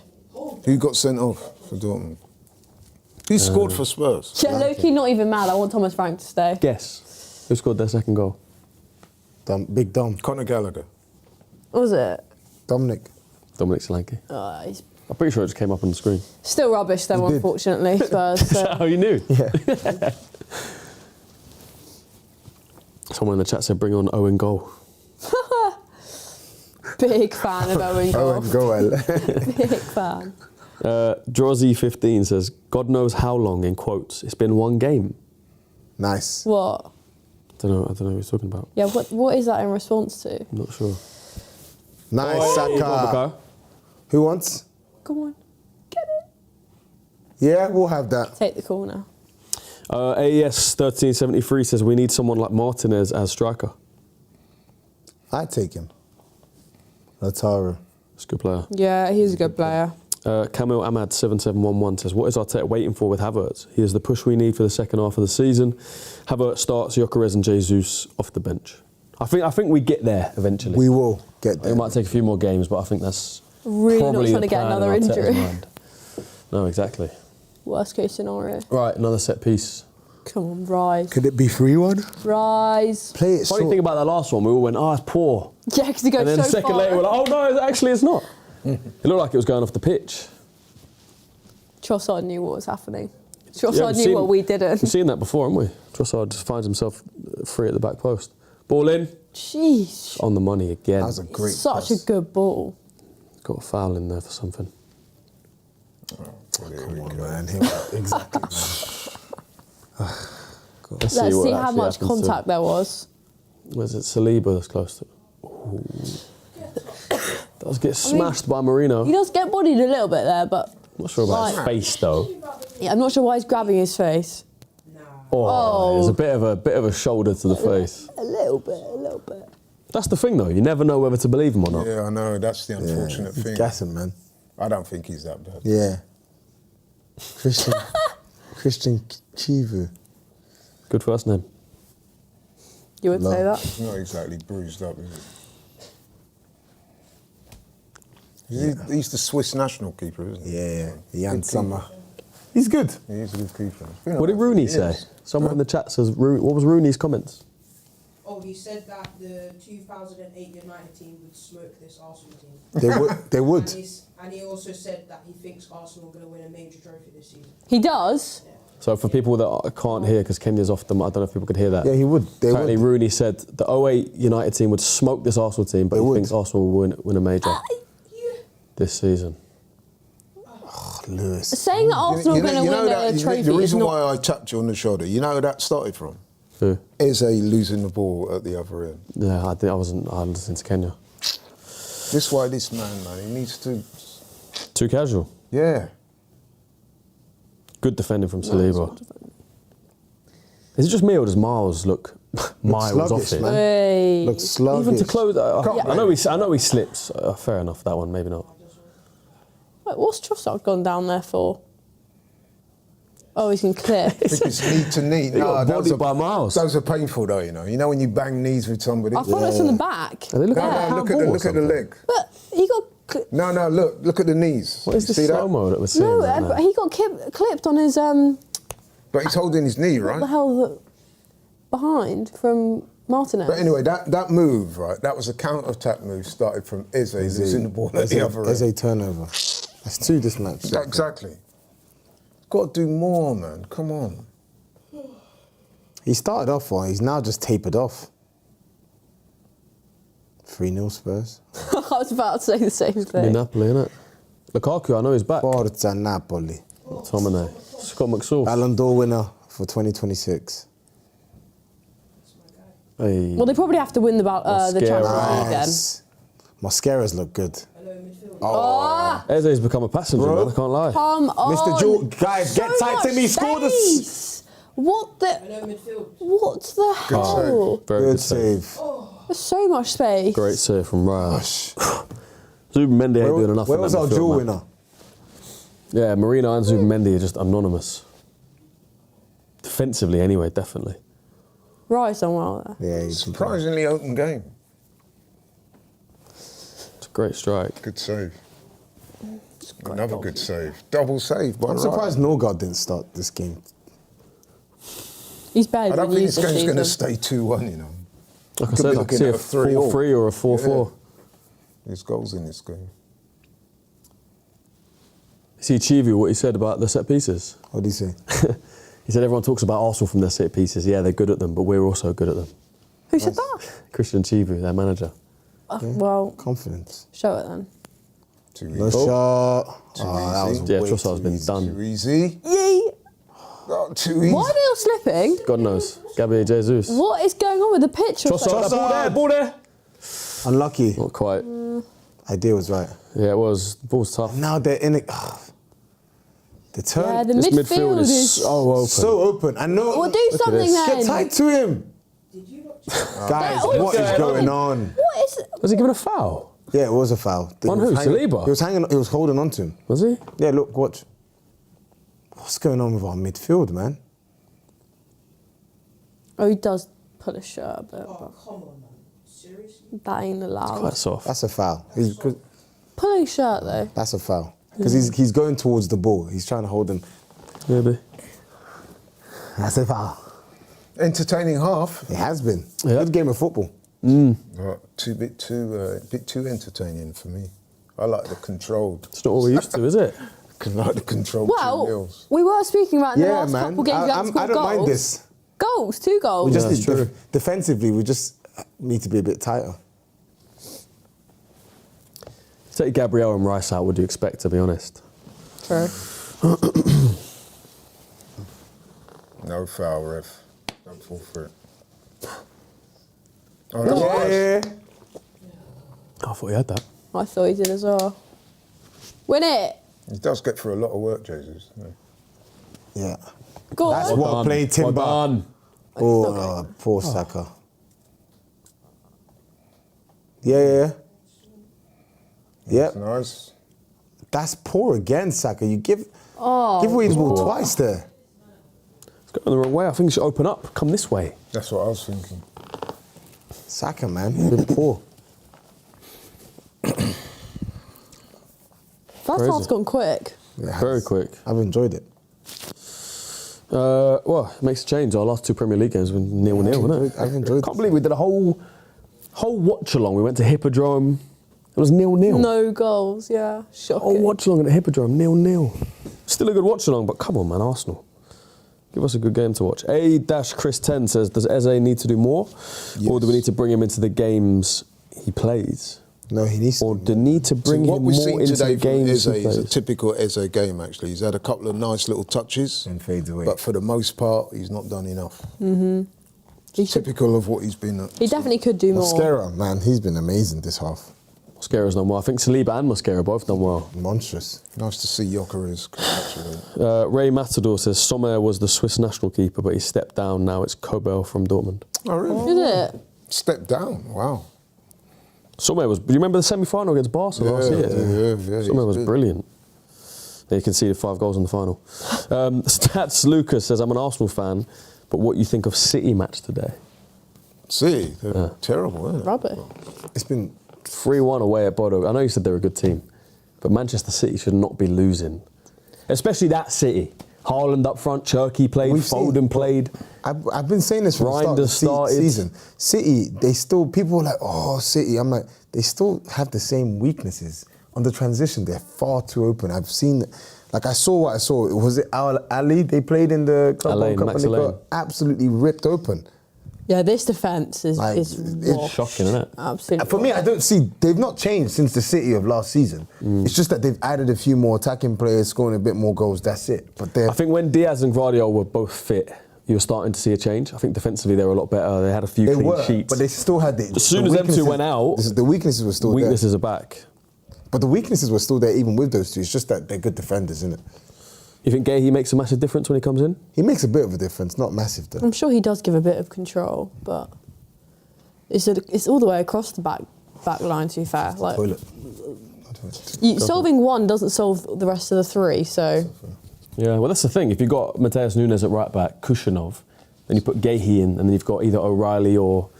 Who got sent off for Dortmund? Who scored for Spurs? Yeah, low-key not even mad. I want Thomas Frank to stay. Guess who scored their second goal? Big Dom. Conor Gallagher. What was it? Dominic. Dominic Solanke. He's I'm pretty sure it just came up on the screen. still rubbish though, did. unfortunately, Spurs. Is that So. how you knew? Yeah. Someone in the chat said bring on Owen goal. Big fan of Owen Goal. Owen Goal. Big fan. Drazy15 says, God knows how long, in quotes. It's been one game. Nice. What? I don't know what he's talking about. Yeah, what is that in response to? I'm not sure. Nice, Go on, Saka. Bakayo. Who wants? Go on. Get it. Yeah, we'll have that. Take the corner. AES 1373 says we need someone like Martinez as striker. I'd take him. Lautaro. It's a good player. Yeah, he's a good player. Kamil Ahmad 7711 says, what is Arteta waiting for with Havertz? He is the push we need for the second half of the season. Havertz starts, Gyökeres and Jesus off the bench. I think we get there eventually. We will get there. It might take a few more games, but I think that's Really not probably trying the to get plan another in Arteta's injury. mind. No, exactly. Worst case scenario. Right, another set piece. Come on, Rise. Could it be 3-1? Rise. Play it Funny thing about that last one, we all went, it's poor. Yeah, because it goes And then so a second far. later, we're like, no, actually it's not. It looked like it was going off the pitch. Trossard knew what was happening. Yeah, Trossard knew what we didn't. We've seen that before, haven't we? Trossard just finds himself free at the back post. Ball in. Jeez. On the money again. That was a great Such pass. a good ball. Got a foul in there for something. Come on, man. Exactly, man. Let's Let's what see how actually much happens to- contact there was. Was it Saliba that's close to? Ooh. Does get smashed by Marino. He does get bodied a little bit there, but Not sure about his Like- face though. yeah, I'm not sure why he's grabbing his face. Oh, there's a bit of a shoulder to the face. A little bit. That's the thing though. You never know whether to believe him or not. Yeah, I know. That's the unfortunate He's thing. gassing, man. I don't think he's that bad. Yeah. Christian Chivu. Good first name. You would say that? He's not exactly bruised up, is he? He's the Swiss national keeper, isn't he? Yeah, Jan Good Sommer. keeper. He's good. He is a good keeper. It's been What did around for Rooney years. say? Someone in the chat says, what was Rooney's comments? Oh, he said that the 2008 United team would smoke this Arsenal team. They would. And he also said that he thinks Arsenal are going to win a major trophy this season. He does. So for people that can't hear, because Kenya's off them, I don't know if people could hear that. Yeah, he would. They Apparently would. Rooney said the 08 United team would smoke this Arsenal team, but They he would. thinks Arsenal will win a major this season. Lewis. Saying that Arsenal are going to win a trophy the is reason not... why I tapped you on the shoulder, you know where that started from? Who? Eze losing the ball at the other end. Yeah, I listened to Kenya. This is why this man, he needs to... Too casual. Yeah. Good defending from Saliba. Is it just me or does Miles look miles off sluggish, it? man. Hey. Looks sluggish. Even to close, Yeah. I know he slips. Fair enough, that one maybe not. Wait, what's Trossard gone down there for? Oh, he's going to clear. I think it's knee to knee. He got those bodied are- by Miles. Those are painful though, you know. You know when you bang knees with somebody? I thought it was from the back. Are they looking No, at no, a look handball or at the something? leg. But he got... No, look at the knees. What is You this see that? slow-mo that we're seeing No, right now? he got clipped on his... But he's holding his knee, What the right? hell? Behind from Martinez. But anyway, that move, right? That was a counter-attack move started from Eze losing the ball at the other end. Eze turnover. That's two this match. Yeah, exactly. Got to do more, man. Come on. He started off well. He's now just tapered off. 3-0 Spurs. I was about to say the same Be thing. Napoli, innit? Lukaku, I know he's back. Forza Napoli. Tomine. Scott McSauce. Ballon d'Or winner for 2026. Hey. Well, they probably have to win the Champions League then. Yes. Mascaras look good. Eze's become a passenger, man, I can't lie. Come on. Mr. Jewel, guys, get tight to me. much Score this. space. What the... Hello, midfield. What the hell? Very Good good save. save. There's so much space. Great save from Raya. Zubimendi ain't doing enough. Where in was that our midfield, jewel man. winner? Yeah, Marino and Zubimendi are just anonymous. Defensively, anyway, definitely. Right, somewhere there. Yeah, he's Surprisingly open game. It's a great strike. Good save. Another good save. Double save by I'm surprised Norgard didn't start this game. He's barely I don't been think used this this game's going to season. stay 2-1, you know. Like I Could said, be I can looking see a at a 3-all. 4-3 or a 4-4. There's goals in this game. See Chivu, what he said about the set pieces? What did he say? He said everyone talks about Arsenal from their set pieces. Yeah, they're good at them, but we're also good at them. Who said that? Christian Chivu, their manager. Well, Confidence. show it then. Too No easy. shot. Too that was easy. Yeah, way Trossard's too been easy. done. Too easy. Yee! Oh, too easy. Why are they all slipping? God knows. Gabriel Jesus. What is going on with the pitch? or Trossard, something? ball there. Unlucky. Not quite. Idea was right. Yeah, it was. The ball's tough. Now they're in it. The turn. Yeah, the This midfield is so open. So open. I know. Well, do something then. Get tight to him. Did you not? Guys, They're all what is going going on. on? What is? Was he given a foul? Yeah, it was a foul. On He was who? hanging- Saliba? He was hanging. He was holding on to him. Was he? Yeah, look, watch. What's going on with our midfield, man? Oh, he does pull his shirt a bit, Oh, but come on, man. Seriously? that ain't allowed. Quite soft. That's a foul. Pulling his shirt though. That's a foul. Because he's going towards the ball. He's trying to hold him. Maybe. That's a foul. Entertaining half. It has been. Yeah. Good game of football. Right, bit too entertaining for me. I like the controlled. It's not what we're used to, is it? I like the controlled Well, 2-0s. we were speaking about in the Yeah, last man. couple games. We haven't I scored don't goals. mind this. Goals, 2 goals. We just that's need true. defensively. We just need to be a bit tighter. Take Gabriel and Rice out, would you expect, to be honest? True. No foul, ref. Don't fall for it. Oh, that's nice. I thought he had that. I thought he did as well. Win it. He does get through a lot of work, Jesus. Yeah. Go That's on. well played, Timber. Well done. Oh, poor Saka. Yeah. That's nice. That's poor again, Saka. You give away the ball twice there. It's going the wrong way. I think it should open up. Come this way. That's what I was thinking. Saka, man, you've been poor. First half's gone quick. It has. Very quick. I've enjoyed it. Well, it makes a change. Our last 2 Premier League games were 0-0, wasn't it? I've enjoyed Can't it. believe we did a whole watch along. We went to Hippodrome. It was 0-0. No goals, yeah. Shocking. Oh, watch along at the Hippodrome, 0-0. Still a good watch along, but come on, man, Arsenal. Give us a good game to watch. A-Chris10 says, does Eze need to do more? Or do we need to bring him into the games he plays? No, he needs Or to. do need to bring What him we've more seen into today the from games Eze he is a plays? typical Eze game, actually. He's had a couple of nice little touches. And fades away. But for the most part, he's not done enough. He, should, Typical of what he's been at. he definitely could do more. Mosquera, man, he's been amazing this half. Mosquera's done well. I think Saliba and Mosquera both done well. Monstrous. Nice to see Gyökeres congratulate. Ray Matador says, Sommer was the Swiss national keeper, but he stepped down. Now it's Kobel from Dortmund. Oh, really? Is it? Step down. Wow. Sommer was... Do you remember the semi-final against Barca last year? Yeah. Sommer was he's good. brilliant. They conceded 5 goals in the final. Stats Lucas says, I'm an Arsenal fan, but what you think of City match today? See, they're terrible, isn't it? Rubbish. It's been 3-1 away at Bodo. I know you said they're a good team, but Manchester City should not be losing. Especially that City. Haaland up front, Cherky played, Foden played. I've been saying this from the start of the started. season. City, they still, people are like, oh, City. I'm like, they still have the same weaknesses. On the transition, they're far too open. I've seen, like I saw what I saw. Was it Ali they played in the Club World Cup and they got absolutely ripped open. Yeah, this defence is, Like, is it's raw. Shocking, isn't it? Absolutely. For me, I don't see, they've not changed since the City of last season. It's just that they've added a few more attacking players, scoring a bit more goals, that's it. But they're, I think when Diaz and Guardiola were both fit, you were starting to see a change. I think defensively they were a lot better. They had a few they clean were, sheets. but they still had the As soon as them two went out, the weaknesses were still weaknesses are back. there. But the weaknesses were still there even with those two. It's just that they're good defenders, isn't it? You think Gahey makes a massive difference when he comes in? He makes a bit of a difference, not massive though. I'm sure he does give a bit of control, but it's all the way across the back line, to be fair. Like, Toilet. solving one doesn't solve the rest of the 3, so... Yeah, well, that's the thing. If you've got Mateus Nunes at right back, Kushanov, then you put Gahey in, and then you've got either O'Reilly or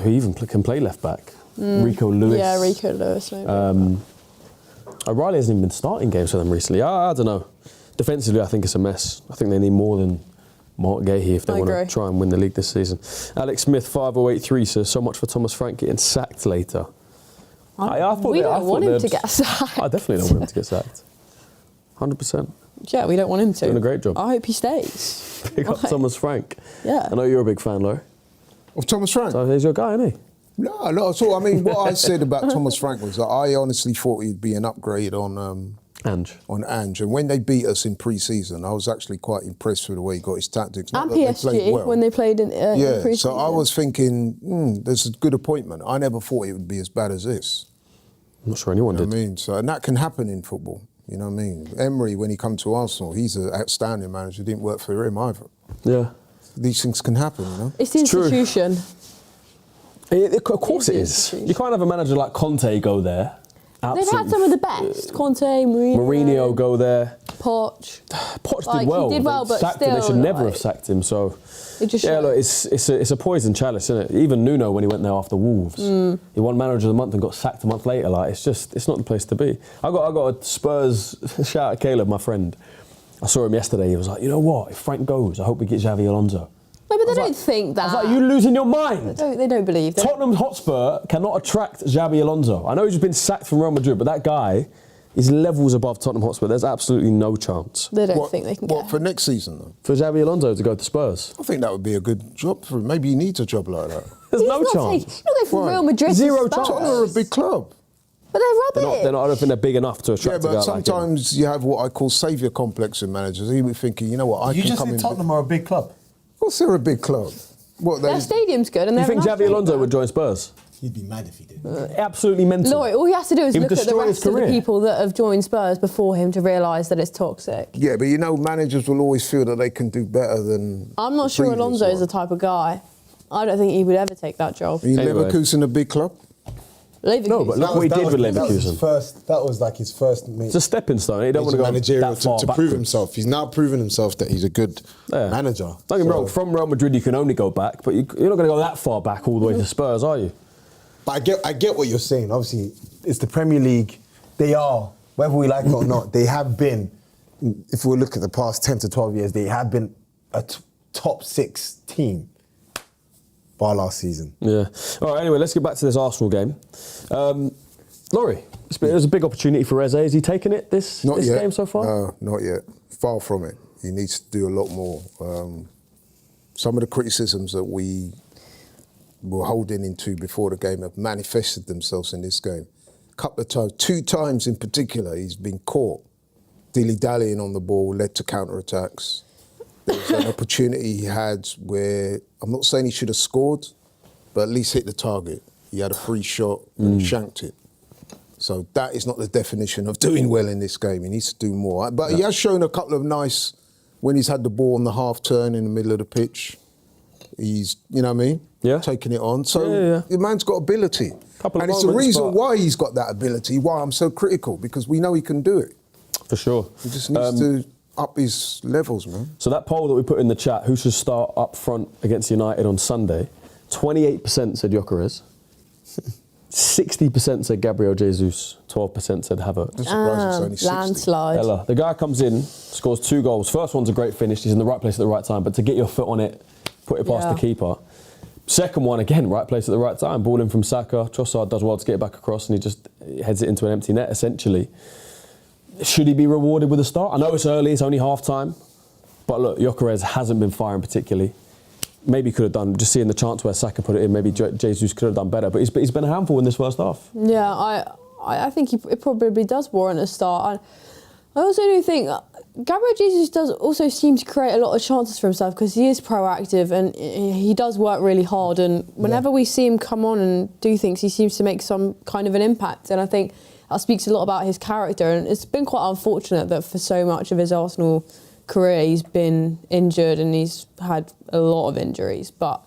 who even can play left back. Rico Lewis. Yeah, Rico Lewis, maybe. O'Reilly hasn't even been starting games for them recently. I don't know. Defensively, I think it's a mess. I think they need more than Mark Gahey if they I want to agree. try and win the league this season. Alex Smith, 5083 says, so much for Thomas Frank getting sacked later. I thought we they- I don't thought want him they'd- to get sacked. I definitely don't want him to get sacked. 100%. Yeah, we don't want him to. Doing a great job. I hope he stays. Pick up Right. Thomas Frank. Yeah. I know you're a big fan, Laurie. Of Thomas Frank? So he's your guy, isn't he? No, not at all. I mean, what I said about Thomas Frank was that I honestly thought he'd be an upgrade on Ange. Ange. And when they beat us in pre-season, I was actually quite impressed with the way he got his tactics. Not And that they played PSG, well. when they played in Yeah, pre-season. so I was thinking, this is a good appointment. I never thought it would be as bad as this. I'm not sure anyone You know did. what I mean? So, and that can happen in football. You know what I mean? Emery, when he come to Arsenal, he's an outstanding manager. It didn't work for him either. Yeah. These things can happen, you know? It's the institution. Of course it is. You can't have a manager like Conte go there. They've had some of the best. Conte, Mourinho go there. Poch. Poch did well. He did well, but sacked still, him. They should never have sacked him. So, it just look, it's a poison chalice, isn't it? Even Nuno, when he went there after Wolves, he won Manager of the Month and got sacked a month later. Like, it's not the place to be. I got a Spurs shout out Caleb, my friend. I saw him yesterday. He was like, you know what? If Frank goes, I hope we get Xavi Alonso. No, but they don't think that. I was like, you losing your mind. They don't believe that. Tottenham Hotspur cannot attract Xabi Alonso. I know he's just been sacked from Real Madrid, but that guy is levels above Tottenham Hotspur. There's absolutely no chance. They don't think they can What, for next season, though? For Xabi Alonso to go to Spurs. I think that would be a good job for him. Maybe he needs a job like that. There's no chance. He's not going from Why? Real Madrid Zero to Spurs. chance. Tottenham are a big club. But they're rubbish. I don't think they're big enough to attract a guy but like him. sometimes you have what I call saviour complex in managers. He was thinking, you know what, I You can just come in. said Tottenham are a big club. Of course they're a big club. What, Their stadium's good. And You think Xabi Alonso would join Spurs? He'd be mad if he did. Absolutely mental. No, all he has to do is He would look at the destroy his rest of the career. people that have joined Spurs before him to realise that it's toxic. Yeah, but you know, managers will always feel that they can do better than. I'm not the sure previous Alonso is one. the type of guy. I don't think he would ever take that job. Are you Anyway. Leverkusen a big club? Leverkusen. No, but look what he did with Leverkusen. That was like his first. It's a stepping stone. He don't want to go managerial that far to prove backwards. himself. He's now proven himself that he's a good manager. Don't get me wrong, from Real Madrid you can only go back, but you're not going to go that far back all the way to Spurs, are you? But I get what you're saying. Obviously, it's the Premier League. They are, whether we like it or not, they have been, if we look at the past 10 to 12 years, they have been a top 6 team by last season. Yeah. All right, anyway, let's get back to this Arsenal game. Laurie, it was a big opportunity for Eze. Has he taken it this game so far? No, not yet. Far from it. He needs to do a lot more. Some of the criticisms that we were holding into before the game have manifested themselves in this game. A couple of times, 2 times in particular, he's been caught dilly-dallying on the ball, led to counter-attacks. There was an opportunity he had where, I'm not saying he should have scored, but at least hit the target. He had a free shot and shanked it. So that is not the definition of doing well in this game. He needs to do more. But he has shown a couple of nice, when he's had the ball on the half turn in the middle of the pitch, he's, you know what I mean? Yeah. Taking it on. So the man's got ability. And it's the reason why he's got that ability, why I'm so critical, because we know he can do it. For sure. He just needs to up his levels, man. So that poll that we put in the chat, who should start up front against United on Sunday, 28% said Gyökeres, 60% said Gabriel Jesus, 12% said Havertz. I'm surprised it's only 60. Landslide. Ella, the guy comes in, scores 2 goals. First one's a great finish. He's in the right place at the right time. But to get your foot on it, put it past the keeper. Second one, again, right place at the right time. Ball in from Saka. Trossard does well to get it back across and he just heads it into an empty net, essentially. Should he be rewarded with a start? I know it's early, it's only half-time. But look, Gyökeres hasn't been firing particularly. Maybe he could have done, just seeing the chance where Saka put it in, maybe Jesus could have done better. But he's been a handful in this first half. Yeah, I think it probably does warrant a start. I also do think Gabriel Jesus does also seem to create a lot of chances for himself because he is proactive and he does work really hard. And whenever we see him come on and do things, he seems to make some kind of an impact. And I think that speaks a lot about his character. And it's been quite unfortunate that for so much of his Arsenal career he's been injured and he's had a lot of injuries. But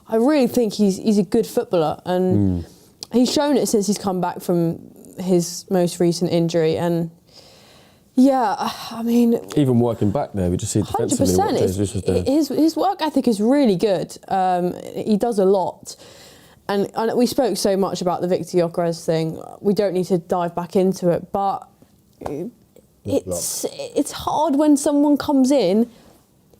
I really think he's a good footballer and he's shown it since he's come back from his most recent injury. And yeah, I mean, even working back there, we just see defensively what Jesus was doing. His work ethic is really good. He does a lot. And we spoke so much about the Victor Gyökeres thing. We don't need to dive back into it, but it's hard when someone comes in,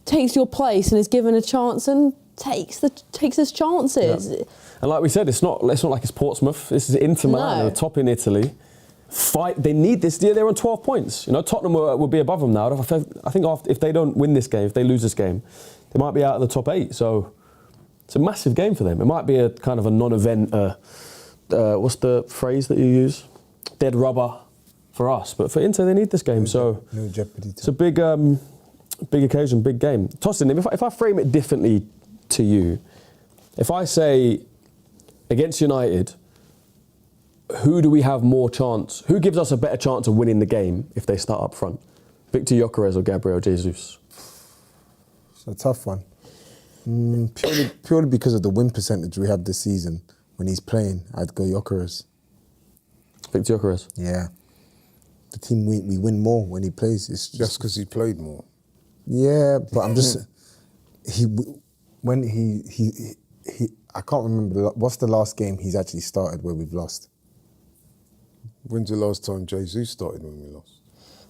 takes your place and is given a chance and takes his chances. Yeah. And like we said, it's not like it's Portsmouth. This is Inter Milan, the top in Italy. They need this. They're on 12 points. You know, Tottenham will be above them now. I think if they don't win this game, if they lose this game, they might be out of the top 8. So it's a massive game for them. It might be a kind of a non-event. What's the phrase that you use? Dead rubber for us, but for Inter they need this game. No jeopardy. It's a big occasion, big game. Tosin, if I frame it differently to you, if I say against United, who do we have more chance? Who gives us a better chance of winning the game if they start up front? Victor Gyökeres or Gabriel Jesus? It's a tough one. Purely because of the win percentage we have this season. When he's playing, I'd go Gyökeres. Victor Gyökeres? Yeah. The team, we win more when he plays. It's Just because he played more. Yeah, but I'm just... I can't remember, what's the last game he's actually started where we've lost? When's the last time Jesus started when we lost?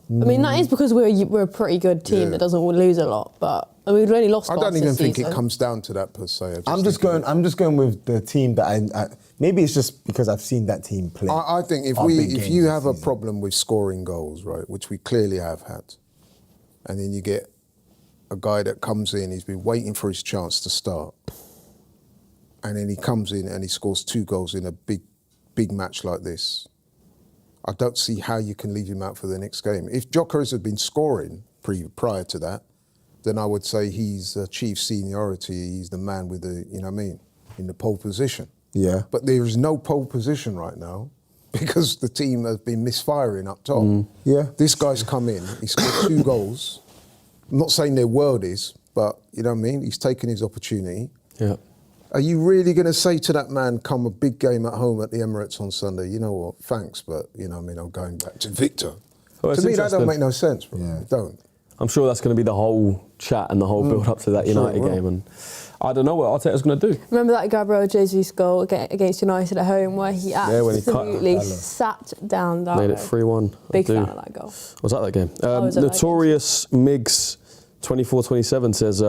I mean, that is because we're a pretty good team that doesn't lose a lot, but we've only lost. I don't even think season. it comes down to that per se. I'm just going with the team that I maybe it's just because I've seen that team play. I think if you have a problem with scoring goals, right, which we clearly have had, and then you get a guy that comes in, he's been waiting for his chance to start, and then he comes in and he scores 2 goals in a big match like this. I don't see how you can leave him out for the next game. If Gyökeres had been scoring prior to that, then I would say he's achieved seniority. He's the man with the, you know what I mean, in the pole position. Yeah. But there is no pole position right now because the team has been misfiring up top. Yeah. This guy's come in, he scored 2 goals. I'm not saying they're worldies, but you know what I mean? He's taken his opportunity. Yeah. Are you really going to say to that man, come a big game at home at the Emirates on Sunday, you know what, thanks, but, you know what I mean, I'm going back to Victor. Well, to me, that don't make no sense, bro. Yeah. It don't. I'm sure that's going to be the whole chat and the whole build-up to that United game. And I don't know what Arteta's going to do. Remember that Gabriel Jesus goal against United at home where he when he cut absolutely sat down that Made it 3-1. Big fan of that goal. Was that game? was at that Notorious Migs 2427 says,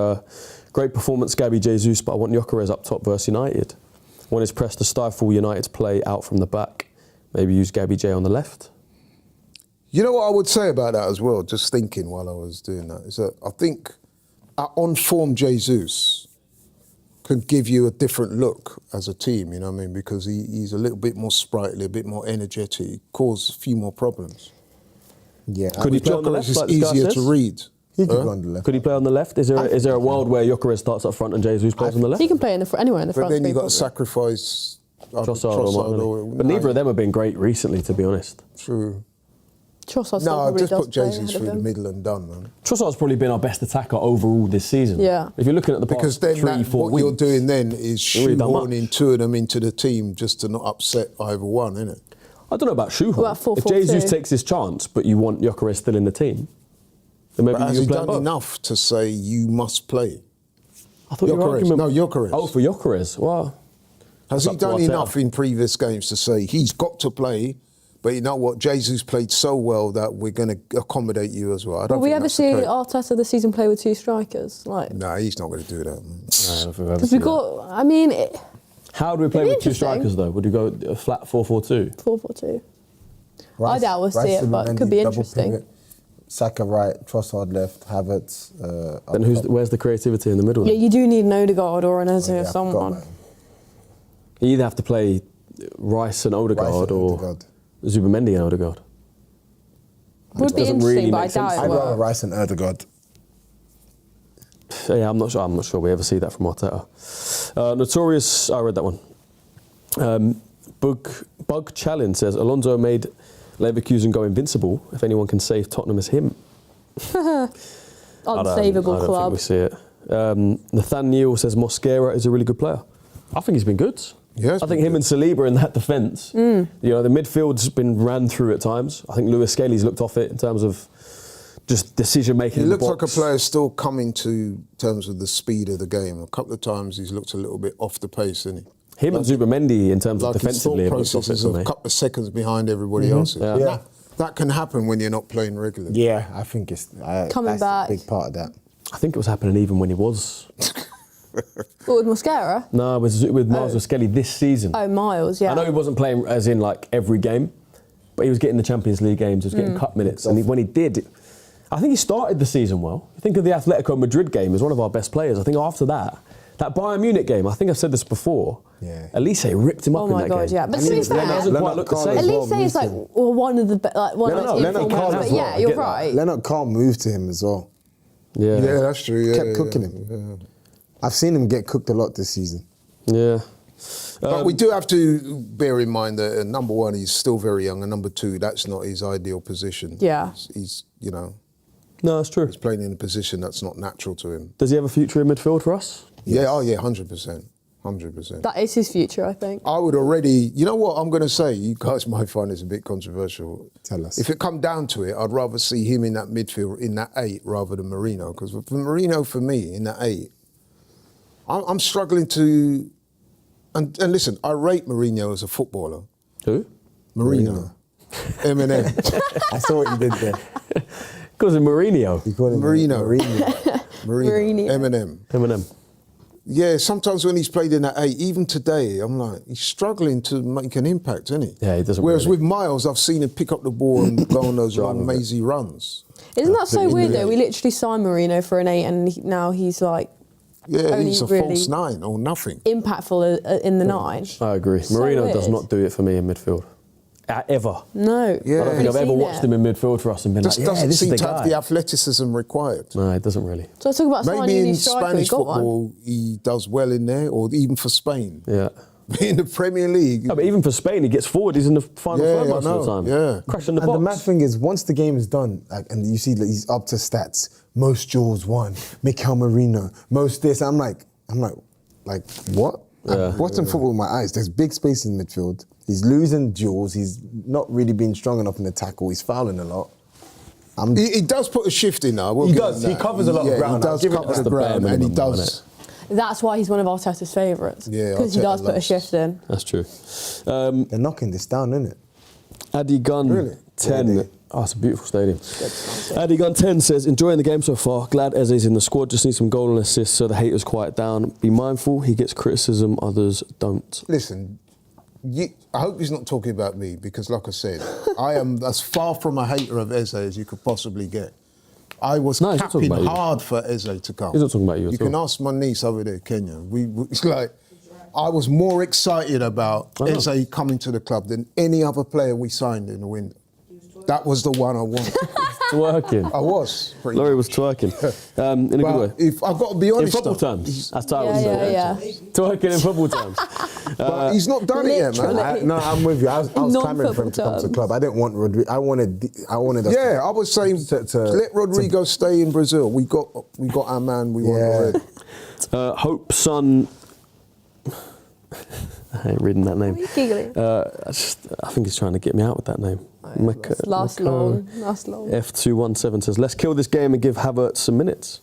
great performance, Gabby Jesus, but I want Gyökeres up top versus United. Want his press to stifle United's play out from the back. Maybe use Gabby J on the left. You know what I would say about that as well, just thinking while I was doing that, is that I think our on-form Jesus could give you a different look as a team, you know what I mean? Because he's a little bit more sprightly, a bit more energetic, cause a few more problems. Yeah. Could he play on the left? It's Like this guy easier says? to read. He could go on the left. Could he play on the left? Is there a world where Gyökeres starts up front and Jesus plays on the left? He can play in the anywhere in the But front. then you've got to three, probably. sacrifice Trossard or Martinelli. But neither of them have been great recently, to be honest. True. Trossard still No, probably just does put play Jesus ahead of through the him. middle and done, man. Trossard's probably been our best attacker overall this season. Yeah. If you're looking at the Because past then 3-4 what weeks, you're doing then is really done shoehorning much. 2 of them into the team just to not upset either one, innit? I don't know about shoehorn. About 4-4-2. If Jesus takes his chance, but you want Gyökeres still in the team, then maybe But has you he play done both. enough to say you must play? I thought your Gyökeres. argument... No, Gyökeres. Oh, for Gyökeres. Well, Has that's he up to done Arteta. enough in previous games to say he's got to play, but you know what, Jesus played so well that we're going to accommodate you as well? I don't Will we think ever that's see the case. Arteta this season play with 2 strikers? Like, Nah, he's not going to do that, man. because we got. I mean, How do we play It'd be with 2 interesting. strikers, though? Would you go a flat 4-4-2? 4-4-2. I doubt we'll see it, but it could be interesting. Saka right, Trossard left, Havertz. Then where's the creativity in the middle? Yeah, then? you do need an Odegaard or an Eze or I forgot someone. about him. You either have to play Rice and Odegaard Rice and or Odegaard. Zubimendi and Odegaard. Would be doesn't interesting, really but I make sense. doubt I'd it rather will. Rice and Odegaard. Yeah, I'm not sure we ever see that from Arteta. Notorious, I read that one. Bug Challenge says, Alonso made Leverkusen go invincible. If anyone can save Tottenham, it's him. Unsavable I don't club. think we see it. Nathaniel says Mosquera is a really good player. I think he's been good. Yeah, I think him and Saliba in that defence. You know, the midfield's been ran through at times. I think Lewis Skelly's looked off it in terms of just decision making. He in looks the like a box. player still coming to terms with the speed of the game. A couple of times he's looked a little bit off the pace, isn't he? Him and Zubimendi in terms of Like his thought defensively have looked off process it is for a me. couple of seconds behind everybody else's. Yeah. Yeah. That can happen when you're not playing regularly. Yeah, I think it's Coming that's back. a big part of that. I think it was happening even when he was. What, with Mosquera? No, with Miles Skelly this season. Oh, Miles, yeah. I know he wasn't playing as in like every game, but he was getting the Champions League games, he was getting cup minutes, and when he did, I think he started the season well. You think of the Atletico Madrid game as one of our best players. I think after that Bayern Munich game, I think I've said this before. Yeah. Elise ripped him up Oh in my that God, game. yeah. But And to be it fair, doesn't quite look the Leonard same. Carl At least it's like one of the one of the Leonard Carl but as yeah, well, I you're get that. right. Leonard Carl moved to him as well. Yeah. Yeah, that's true. Yeah, Kept cooking him. Yeah. I've seen him get cooked a lot this season. Yeah. But we do have to bear in mind that number one, he's still very young, and number two, that's not his ideal position. Yeah. He's No, that's true. he's playing in a position that's not natural to him. Does he have a future in midfield for us? Yeah, oh yeah, 100%. 100%. That is his future, I think. I would already, you know what I'm going to say? You guys might find this a bit controversial. Tell us. If it come down to it, I'd rather see him in that midfield, in that 8, rather than Marino. Because for Marino, for me, in that 8, I'm struggling to... And listen, I rate Mourinho as a footballer. Who? Mourinho. Eminem. I saw what you did there. Because of Mourinho. You called him Mourinho. Mourinho. Eminem. Yeah, sometimes when he's played in that 8, even today, I'm like, he's struggling to make an impact, isn't he? Yeah, he doesn't. Whereas really. with Miles, I've seen him pick up the ball and go on those long, mazy runs. Isn't that so weird though? We literally signed Marino for an 8 and now he's like Yeah, he's a really false 9 or nothing. impactful in the 9. I agree. So Marino does weird. not do it for me in midfield. Ever. No. Yeah. I don't think I've ever Seen watched it. him in midfield for us and been Just like, yeah, doesn't this is seem the to have guy. the athleticism required. No, it doesn't really. So I talk about signing Maybe a new in striker, Spanish we got one. football, he does well in there, or even for Spain. Yeah. In the Premier League, No, but even for Spain, he gets forward. He's in the final Yeah, third I most of the know, time. yeah. Crashing the And the box. mad thing is, once the game is done, like, and you see that he's up to stats, most duels won, Mikel Marino, most this, I'm like, what? Yeah. I'm watching football with my eyes. There's big space in midfield. He's losing duels. He's not really being strong enough in the tackle. He's fouling a lot. he does put a shift in now. He does. He covers a lot of ground. He does I'll give it cover that's the the bare ground, and he minimum, does. That's why he's one of Arteta's favourites. Yeah, Because he Arteta does put a loves- shift in. That's true. They're knocking this down, isn't it? Addy Gunn Really? 10. Yeah, Oh, it's a beautiful stadium. Addy Gunn 10 says, enjoying the game so far. Glad Eze's in the squad. Just needs some goal and assists so the haters quiet down. Be mindful, he gets criticism, others don't. Listen, I hope he's not talking about me because, like I said, I am as far from a hater of Eze as you could possibly get. I was No, he's not talking capping about you. hard for Eze to come. He's not talking about you at You can all. ask my niece over there, Kenya. It's like I was more excited about I know. Eze coming to the club than any other player we signed in the window. That was the one I wanted. Twerking. I was. pretty Laurie much. was twerking. In a good way. But if I've got to be In honest, football though, terms. That's how Yeah, yeah, yeah. Twerking in football terms. but he's not done it yet, man. Literally. No, I'm with you. I was clamoring for him to come to the Non-football club. I didn't want Rodrigo. I wanted us Yeah, I was saying let Rodrigo stay in Brazil. We got our man. We want already. Hope Son. I ain't reading that name. Why are you giggling? I think he's trying to get me out with that name. Last long. F217 says, let's kill this game and give Havertz some minutes.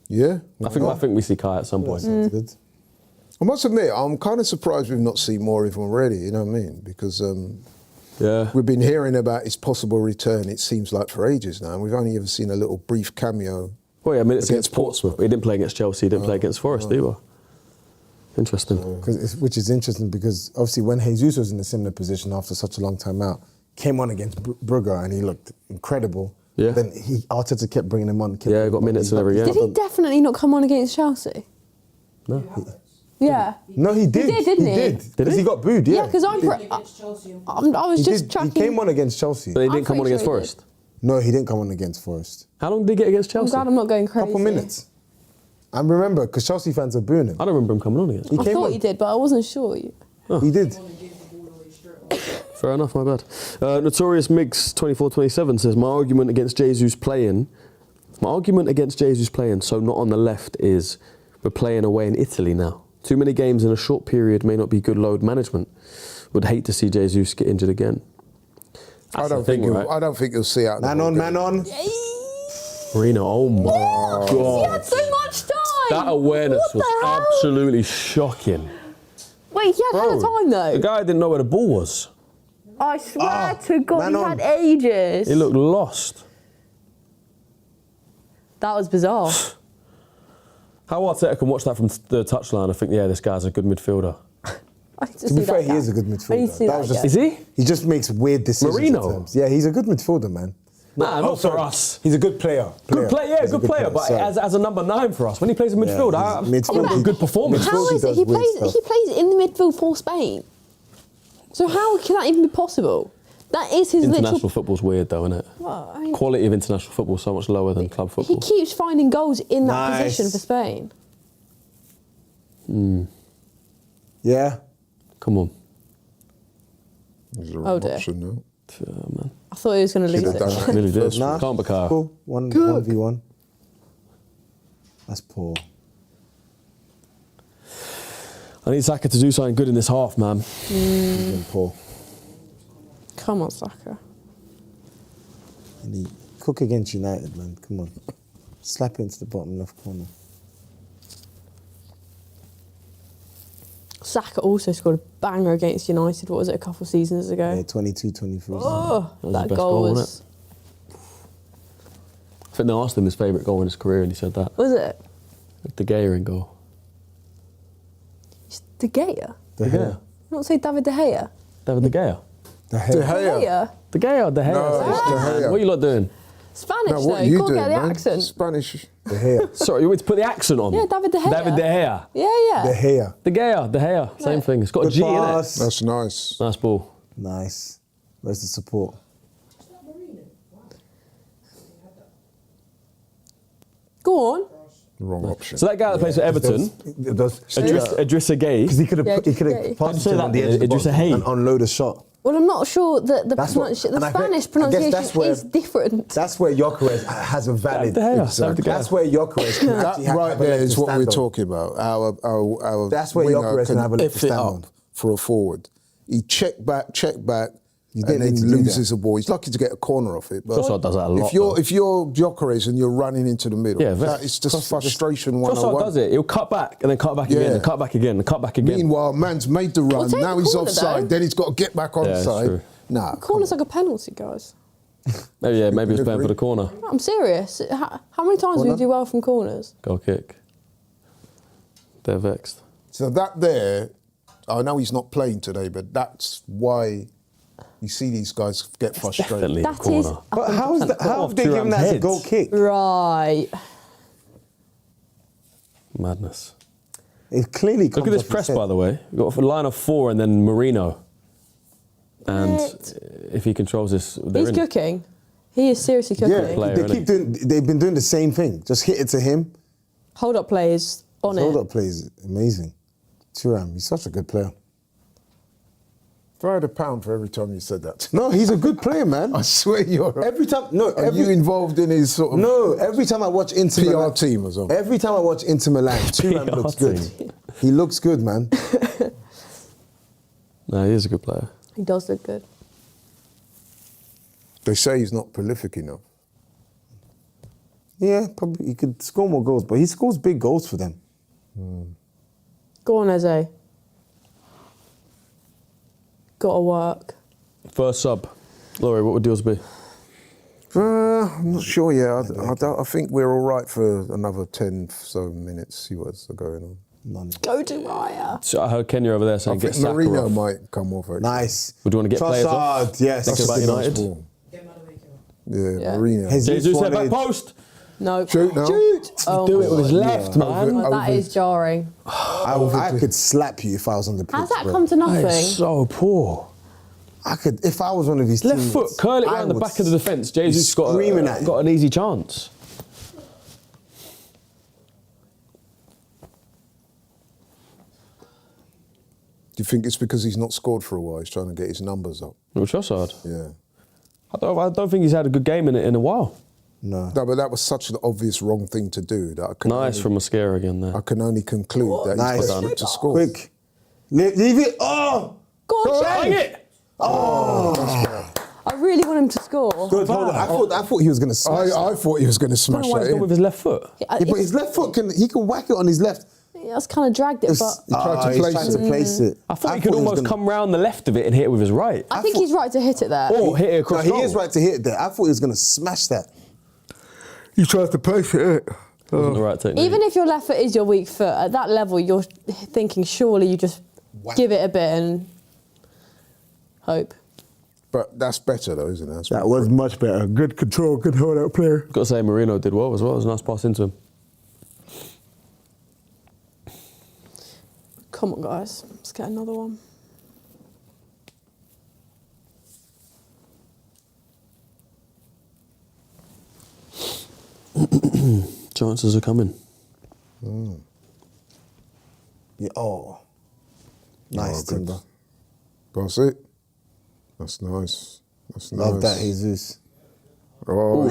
Yeah, I think we see Kai at some point. Sounds good. I must admit, I'm kind of surprised we've not seen more of him already. You know what I mean? Because Yeah. we've been hearing about his possible return. It seems like for ages now, and we've only ever seen a little brief cameo. Well, yeah, I mean, it's Against against Portsmouth. He didn't play against Chelsea. He didn't play against Forest either. Interesting. Which is interesting because obviously when Jesus was in a similar position after such a long time out, came on against Brugge and he looked incredible. Yeah. Then Arteta kept bringing him on. Yeah, got minutes in every game. Did he definitely not come on against Chelsea? No. Yeah. No, he did. He did, didn't he? Did Because he got booed, yeah. Yeah, because I was He just did. tracking. He came on against Chelsea. But he I'm didn't come on pretty against sure he Forest. No, he didn't come on against Forest. How long did he get against I'm Chelsea? glad I'm not going crazy. Couple minutes. I remember because Chelsea fans are booing him. I don't remember him coming on against. He I came thought on. he did, but I wasn't sure. He did. Fair enough, my bad. Notorious Miggs 2427 says, my argument against Jesus playing, so not on the left is we're playing away in Italy now. Too many games in a short period may not be good load management. Would hate to see Jesus get injured again. I don't think you'll see out. Man on, man on. Marino, oh my He God. had so much time. That awareness What the was hell? absolutely shocking. Wait, he had hella time The though. guy didn't know where the ball was. I swear to God, man he on. had ages. He looked lost. That was bizarre. How Arteta can watch that from the touchline and think, yeah, this guy's a good midfielder. I need to To see be that fair, he again. is a good I need to midfielder. see that was just, Is he? He just makes weird decisions. Marino? at times. Yeah, he's a good midfielder, man. Nah, not for us. He's a good player. Good player, yeah, He's a good player. But sorry. as a number 9 for us, when he plays in midfield, I he's remember a midfield. good performance. Midfield. How he is it? does He weird plays. stuff. He plays in the midfield for Spain. So how can that even be possible? That is his International literal. football's weird, though, isn't it? Well, I mean, Quality of international football is so much lower than club he football. keeps finding goals in that Nice. position for Spain. Yeah. Come on. There's a Oh, dear. option now. Man. I thought he was going to lose Should've it. done that. Really did. Nah. Can't be car. Cool. 1v1. That's poor. I need Saka to do something good in this half, man. Even poor. Come on, Saka. And he cook against United, man. Come on. Slap it into the bottom left corner. Saka also scored a banger against United. What was it, a couple of seasons ago? Yeah, 22, 23. Oh, That was that his best goal goal, was. wasn't I think they asked him his favourite goal in his career, and he said that. Was it? De Gea in goal. It's De Gea. De Gea. Gea. You don't say David De Gea. David De Gea. De Gea. De De Gea. Gea. De Gea or De Gea? No, it's De Gea. What are you lot doing? Spanish No, though. what are You you can't doing, get the man? accent. Spanish. De Gea. Sorry, you want me to put the accent on? Yeah, David De Gea. David De Gea. Yeah, yeah. De Gea. De Gea, De Gea. Same thing. It's got a Good G in it. pass. That's nice. Nice ball. Nice. Where's the support? Go on. Wrong option. So that guy that plays for Everton, Idrissa Gueye. Because he could Yeah, have Gay. passed Say it that, on the edge of the Idrissa box Gueye. and unload a shot. Well, I'm not sure that the, That's what- the and I Spanish guess pronunciation that's where- is different. That's where Gyökeres has a valid. De Gea. Exactly. That's where Gyökeres can That actually have right a there leg is to what stand we're on. talking about. Our That's where winger Gyökeres can have a leg to F it stand up on. for a forward. He check back, and didn't then need to do loses that. a ball. He's lucky to get a corner off it. But Trossard does that a lot, If you're Gyökeres and you're running into the middle, Yeah, that is just frustration Trossard 101. does it. He'll cut back and then cut back again, Yeah. and cut back again, and cut back again. Meanwhile, man's made the run. take Now the he's corner, offside. though. Then he's got to get back it's onside. true. Nah, Corner's like a penalty, guys. Maybe he was playing for the corner. I'm serious. How many times do we do well from corners? Goal kick. They're vexed. So that there, I know he's not playing today, but that's why you see these guys get frustrated. Definitely a That is corner. But how is that? Cut How off have they given Thuram's that as a heads. goal kick? Right. Madness. It clearly comes Look at this off his press, head. by the way. We've got a line of 4 and then Marino. And What? if he controls this, they're He's in. cooking. He is seriously cooking. Yeah, player, they innit? keep doing. They've been doing the same thing. Just hit it to him. Hold up plays on Hold it. up plays amazing. Thuram, he's such a good player. If I had £1 for every time you said that. No, he's a good player, man. I swear you're. Every time, no, Are you involved in his sort of? no, every time I watch Inter PR Milan, team or something? Every time I watch Inter Milan, Thuram PR looks team. good. He looks good, man. No, he is a good player. He does look good. They say he's not prolific enough. Yeah, probably he could score more goals, but he scores big goals for them. Go on, Eze. Gotta work. First sub. Laurie, what would yours be? I'm not sure yet. I think we're all right for another 10 so minutes. See what's going on. None. Go to Raya. So I heard Kenya over there I saying think get Saka Marino off. might come off. Actually. Nice. Would you want to get players off? Trossard, yes. Think That's about a good United. ball. Get Madueke off. Yeah, Yeah. Marino. Jesus Jesus said back wanted- post. No. Shoot now. Shoot. Oh, Do it with his left, man. Oh, that is jarring. I could slap you if I was on the pitch. How's that bro. come to That nothing? is so poor. I could, if I was one of his Left teammates, foot, curl it I around the would back of the defence. Jesus got, screaming at him. got an easy chance. Do you think it's because he's not scored for a while? He's trying to get his numbers up. With Trossard. Yeah. I don't think he's had a good game in a while. No. No, but that was such an obvious wrong thing to do that I can Nice only, from Mascara again there. I can only conclude that Nice. he's got to score. Quick. Leave it. Oh! Go on, Bang Shane. it! I really want him to score. Good, hold on. I thought he was going to smash that. I thought he was going to I don't smash know why he's that gone in. with his left foot. Yeah, but his left foot he can whack it on his left. That's kind of dragged it, but He tried to he's place trying it. to place it. I thought he could was almost gonna- come round the left of it and hit it with his right. I think he's right to hit it there. Or hit it No, across he goal. is right to hit it there. I thought he was going to smash that. He tried to place it. Wasn't the right technique. Even if your left foot is your weak foot, at that level, you're thinking surely you just give it a bit and hope. But that's better though, isn't it? That's That was much better. Good control, good hold-out player. Got to say Marino did well as well. It was a nice pass into him. Come on, guys. Let's get another one. Chances are coming. Yeah, oh. Nice, Oh, good. Timber. That's it. That's nice. That's Love nice. that, Jesus. Oh,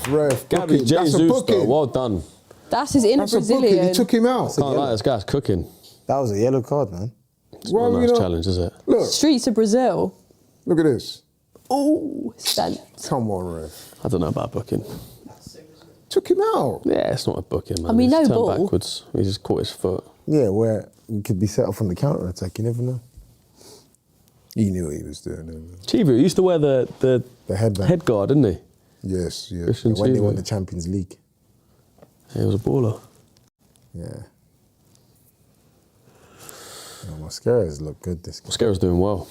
ref. Gabby, Booking. That's a Jesus, booking. though, well done. That's his inner That's a booking. Brazilian. He took him out. Can't lie, this guy's cooking. That was a yellow card, man. It's not a nice challenge, is it? Look, Streets of Brazil. look at this. Oh, sent. Come on, ref. I don't know about booking. Took him out. Yeah, it's not a booking, man. I mean, He just no turned ball. backwards. He just caught his foot. Yeah, where we could be set up on the counter attack. You never know. He knew what he was doing. Didn't Chivu used to wear the headband. head guard, didn't he? he? Yes, yes. Christian When they Chivu. won the Champions League. He was a baller. Yeah. Mascara's look good this game. Mascara's doing well.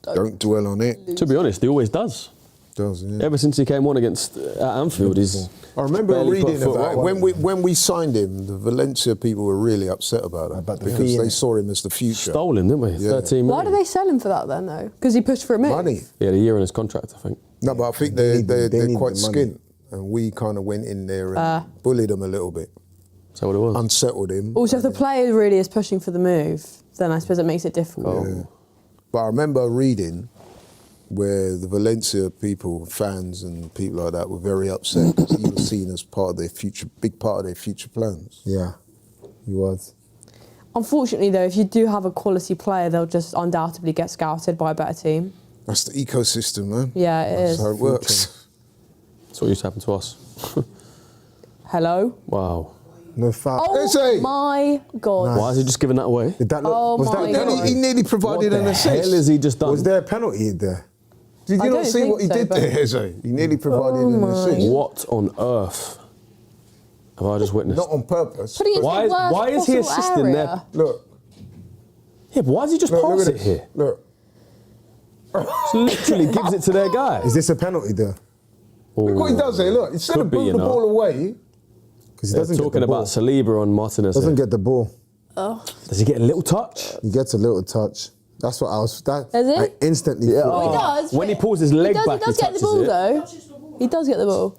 Don't dwell on it. To be honest, he always does. Doesn't it? Ever since he came on against at Anfield, he's. I remember barely put reading foot about it. right. When we signed him, the Valencia people were really upset about it About the because fee, they innit? saw him as the future. Stole him, didn't we? Yeah. 13 Why million. do they sell him for that then, though? Because he pushed for a move. Money. He had a year in his contract, I think. No, but I think They they're need quite the money. skint, and we kind of went in there and bullied him a little bit, Is that what it was? unsettled him. Also, if the player really is pushing for the move, then I suppose it makes it difficult. Yeah. But I remember reading where the Valencia people, fans and people like that, were very upset because he was seen as part of their future, big part of their future plans. Yeah, he was. Unfortunately, though, if you do have a quality player, they'll just undoubtedly get scouted by a better team. That's the ecosystem, man. Yeah, it That's is. how it works. That's what used to happen to us. Hello? Wow. No foul. Oh Eze! my God. Why is he just giving that away? Did that look? Oh was my that God. He nearly provided What an the assist. hell has he just done? Was there a penalty there? Did I you not don't see what he think so, did but- there, Eze? He nearly provided an assist. What on earth have I just witnessed? Not on purpose. Putting it in Why the is- worst why is he possible assisting area. there? Look, Yeah, but why does he just look pass at it this. here? Look. Just literally gives it to their guy. Is this a penalty there? Look what he does there. Look, instead Could of be, putting you the know. ball away, Because he They're doesn't talking get the ball. about Saliba on Martinez. Doesn't here. get the ball. Does he get a little touch? He gets a little touch. That's what I was. That Does he? I instantly. Yeah. thought, He does. When he pulls his leg he does, back, he does he get the touches ball, it. though. He does get the ball.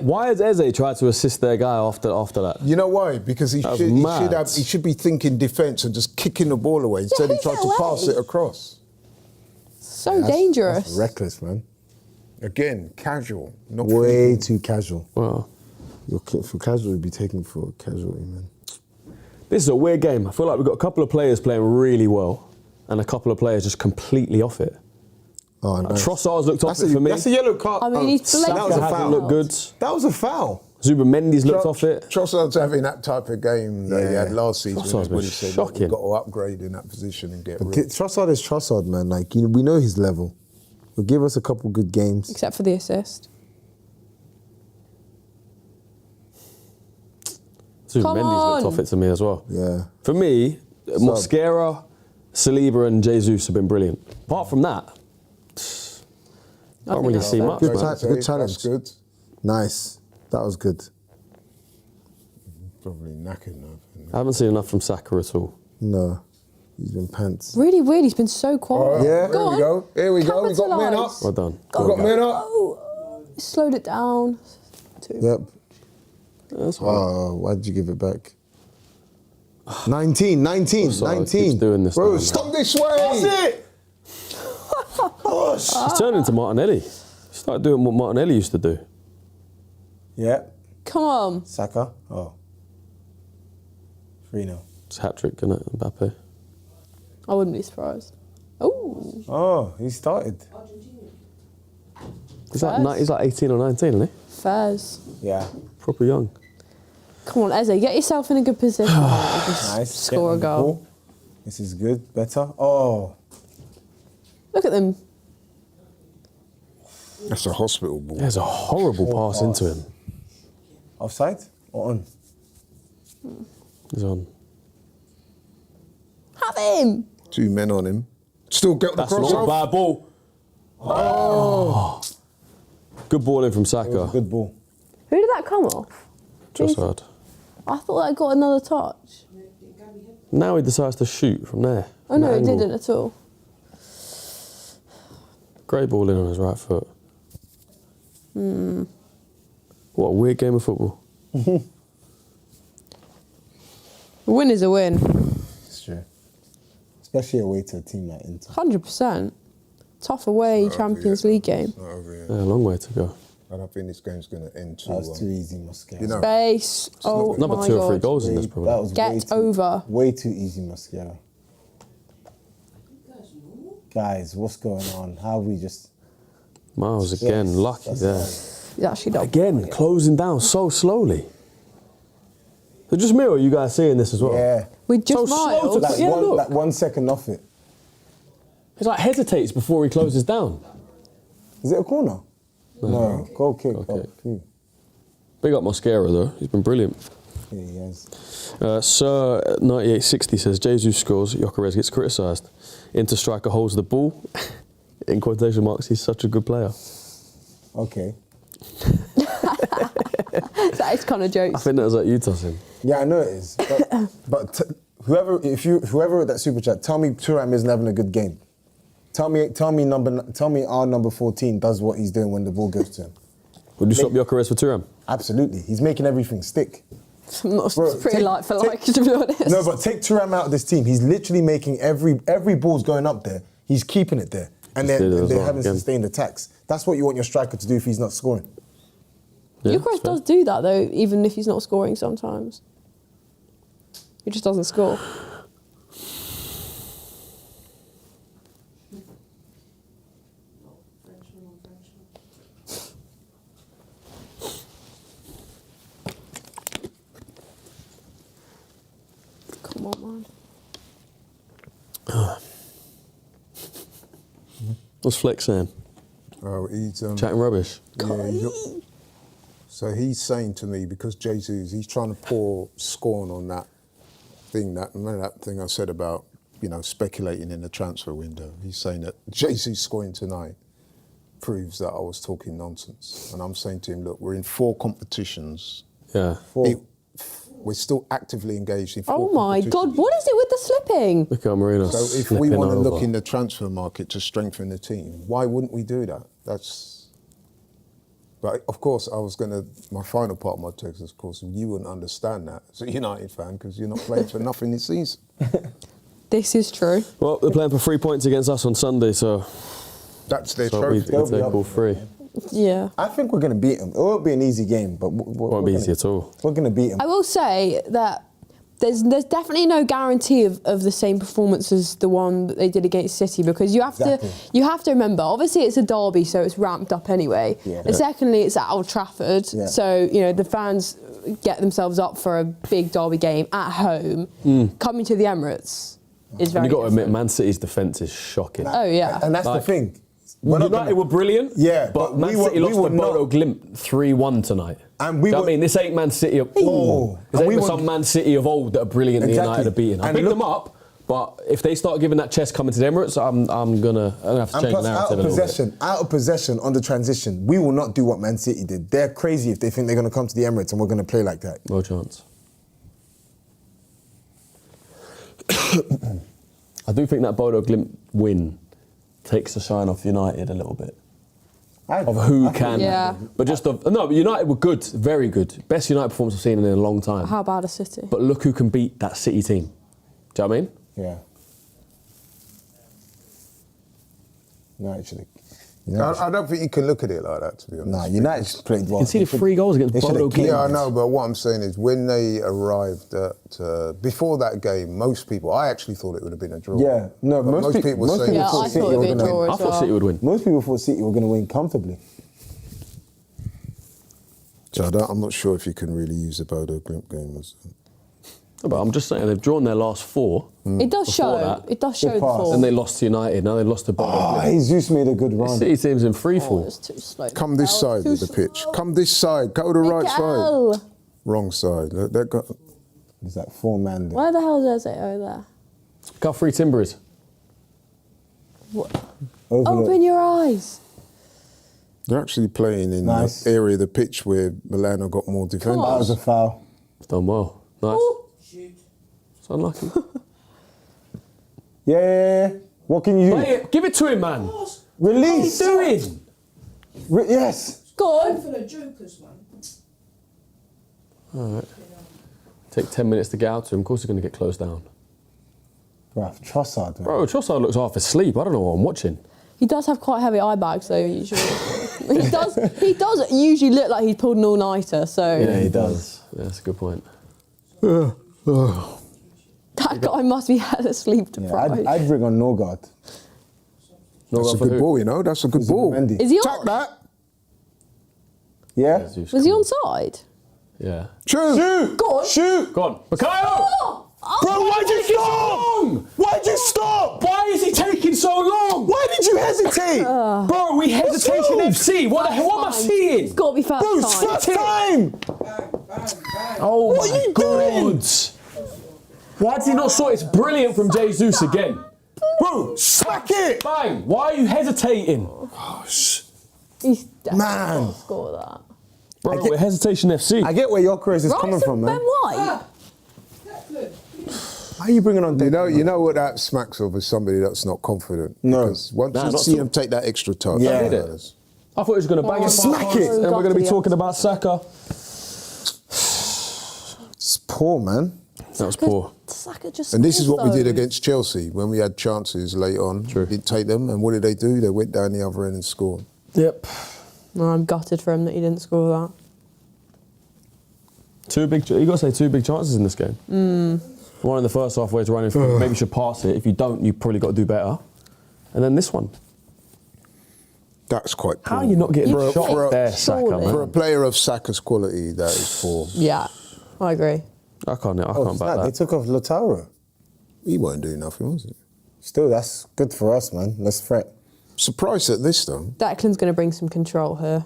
Why has Eze tried to assist their guy after that? you know why? Because he That was should, mad. he should be thinking defense and just kicking the ball away. Instead, he hit tried it to pass away. it across. So dangerous. That's reckless, man. Again, casual, not Way too casual. Wow. For casual, you'd be taken for a casualty, man. This is a weird game. I feel like we've got a couple of players playing really well and a couple of players just completely off it. Oh, nice. Trossard's looked off That's it for me. a yellow card. I mean, he's Saka blatantly a hasn't foul. looked good. That was a foul. Zubimendi's looked off it. Trossard's having that type of game that he Yeah. had last season. Trossard's when been he said, shocking. we've got to upgrade in that position and get rid. Trossard is Trossard, man. Like we know his level. He'll give us a couple good games. Except for the assist. Zubimendi's on. looked off it to me as well. Yeah. For me, Mosquera, Saliba and Jesus have been brilliant. Apart from that, can't really that's see fair. much. Good man. time. Good challenge. That's good. Nice. That was good. Probably knackered now. I haven't seen enough from Saka at all. No, he's been pants. Really weird. He's been so quiet. Yeah, Go on. Here we go. We got men up. Capitalise. Well done. We got men up. Oh, slowed it down. Yep. That's all right. Oh, why did you give it back? 19. Sorry, keeps doing this Bro, now, Stop this way. He's turned into Martinelli. He started doing what Martinelli used to do. Yeah. Come on. Saka. Oh. 3-0. It's a hat-trick, isn't it, Mbappe? I wouldn't be surprised. Oh, Oh, he started. He's like 18 or 19, isn't he? Fairs. Yeah. Proper young. Come on, Eze, get yourself in a good position and just Nice. score a Getting the goal. ball. This is good. Better. Oh. Look at them. That's a hospital ball. There's a horrible pass into him. Offside or on? He's on. Have him. 2 men on him. Still get the That's cross not a off. bad ball. Oh. Good ball in from Saka. Good ball. Who did that come off? Trossard. I thought I got another touch. Now he decides to shoot from there. Oh no, From it that angle. didn't at all. Great ball in on his right foot. What a weird game of football. A win is a win. It's true. Especially away to a team like Inter. 100%. Tough away Champions League game. Not over yet. Yeah, a long way to go. I don't think this game's going to end too That well. was too easy, Mascara. You know, Base. Oh Another my 2 or 3 God. goals in this, That probably. was Get over. Way too easy, Mascara. Guys, what's going on? How we just... Miles again, lucky That's there. right. He's actually done. Again, closing down so slowly. So just me or you guys seeing this as well? Yeah. We just So slow Miles. to- Like, Yeah, look. like 1 second off it. It's like hesitates before he closes down. Is it a corner? No. Goal kick. Goal Oh, kick. phew. Big up Mosquera though, he's been brilliant. Yeah, he has. Sir 9860 says Jesus scores, Gyökeres gets criticised. Inter striker holds the ball. In quotation marks, he's such a good player. Okay. That is kind of I jokes. think that was like you tossing. Yeah, I know it is. But whoever wrote that super chat, tell me Thuram isn't having a good game. Tell me our number 14 does what he's doing when the ball goes to him. Would you swap Gyökeres for Thuram? Absolutely. He's making everything stick. Not Bro, pretty take- like for take- like, to be honest. No, but take Thuram out of this team. He's literally making every ball's going up there. He's keeping it there. And Just did it as they're well, having again. sustained attacks. That's what you want your striker to do if he's not scoring. Yeah, Gyökeres that's fair. does do that though, even if he's not scoring sometimes. He just doesn't score. Come on, man. What's Flex saying? Oh, he's Chatting rubbish. So he's saying to me, because Jesus, he's trying to pour scorn on that thing. Remember that thing I said about, speculating in the transfer window. He's saying that Jesus scoring tonight proves that I was talking nonsense. And I'm saying to him, look, we're in 4 competitions. Yeah. We're still actively engaged in 4 Oh my competitions. God, what is it with the slipping? Look at Marino. So if we want to look in the transfer market to strengthen the team, why wouldn't we do that? But of course, my final part of my text is, of course, you wouldn't understand that as a United fan because you're not playing for nothing this season. This is true. Well, they're playing for 3 points against us on Sunday, so That's their so we trophy. They'll take be up. all 3. Yeah. I think we're going to beat him. It won't be an easy game, but Won't be easy at all. We're going to beat him. I will say that there's definitely no guarantee of the same performance as the one that they did against City, because you have to remember, obviously it's a derby, so it's ramped up anyway. Yeah. And secondly, it's at Old Trafford, Yeah. so the fans get themselves up for a big derby game at home. Coming to the Emirates is very And you've got to admit, different. Man City's defence is shocking. Oh yeah. And that's Like, the thing. We're not United gonna- were brilliant, Yeah, but but Man we City were- lost we were to Bodo not- Glimt 3-1 tonight. And we Do you know were- what I mean? This ain't Man City of Oh. this And ain't we were- some Man City of old that are brilliant that Exactly. United are beating. I And picked look- them up, but if they start giving that chest coming to the Emirates, I'm gonna have to And change the plus, narrative a little bit. out of possession on the transition, we will not do what Man City did. They're crazy if they think they're going to come to the Emirates and we're going to play like that. No chance. I do think that Bodo Glimt win takes the shine off United a little bit. Of who can. Yeah. But but United were good, very good. Best United performance I've seen in a long time. How about a City? But look who can beat that City team. Do you know what I mean? Yeah. No, actually. I don't think you can look at it like that, to be honest. Nah, United played well. Conceded 3 goals against they Bodo should've Glimt. Yeah, I know, but what I'm saying is when they arrived at, before that game, most people, I actually thought it would have been a draw. Yeah, no, But most people were most saying people Yeah, thought I City thought it'd were be a going to draw win. I as thought well. City would win. Most people thought City were going to win comfortably. So I'm not sure if you can really use the Bodo Glimt game as... No, but I'm just saying they've drawn their last 4. It does Before show. that, It does show the pass. form. And they lost to United. Now they lost to Bodo Oh, Glimt. Jesus made a good The run. City team's in free Oh, fall. it's too slow. Come this side of the pitch. Come this side. Go to the right Miguel. side. Wrong side. That got... There's like 4 man there. Where the hell is Eze there? Look how free Timber is. Open your eyes. They're actually playing in Nice. the area of the pitch where Milan have got more defenders. on. That was a foul. Done well. Nice. Oh. Shoot. It's unlucky. Yeah. What can you do? Play it. Give it to him, man. What Release. are you doing? Yes. Go Going on. for the jokers, man. All right. Take 10 minutes to get out to him. Of course, he's going to get closed down. Bruv, Trossard, man. Bro, Trossard looks half asleep. I don't know what I'm watching. He does have quite heavy eye bags, though, usually. He does usually look like he's pulled an all-nighter, so... Yeah, he does. Yeah, that's a good point. That guy must be hella sleep deprived. I'd bring on Norgard. That's a good ball, you know. That's a good ball. Mendy. Is he Tap on? that. Yeah? Was he onside? Yeah. Shoot. Go on. Shoot. Go on. Mikhail! Bro, why'd you stop? Why'd you stop? Why is he taking so long? Why did you hesitate? Bro, we hesitation FC. What the hell? What am I seeing? It's got to be first Bro, time. first time. Oh What my are you God. doing? Why did he not sort it? It's brilliant from Jesus again. Bro, smack it. Bang. Why are you hesitating? He's definitely Man. got to score that. Bro, we're hesitation FC. I get where your craze is coming Rice from, and man. Ben White? Why are you bringing on You know what that smacks of is somebody that's not confident. No. Because once Nah, you not see so. him take that extra touch. Yeah. I thought he was going to bang it smack past it. and we're going to be talking about Saka. It's poor, man. That was poor. Saka just And this is what we did those. against Chelsea when we had chances late on. True. Didn't take them, and what did they do? They went down the other end and scored. Yep. No, I'm gutted for him that he didn't score that. You got to say 2 big chances in this game. One in the first half where he's running through. Maybe you should pass it. If you don't, you probably got to do better. And then this one. That's quite poor. How are you not getting You shot kicked, there, Saka, surely. man? For a player of Saka's quality, that is poor. Yeah, I agree. I can't Oh, back snap, they that. took off Lautaro. He won't do nothing, was it? Still, that's good for us, man. Let's fret. Surprised at this, though. Declan's going to bring some control here.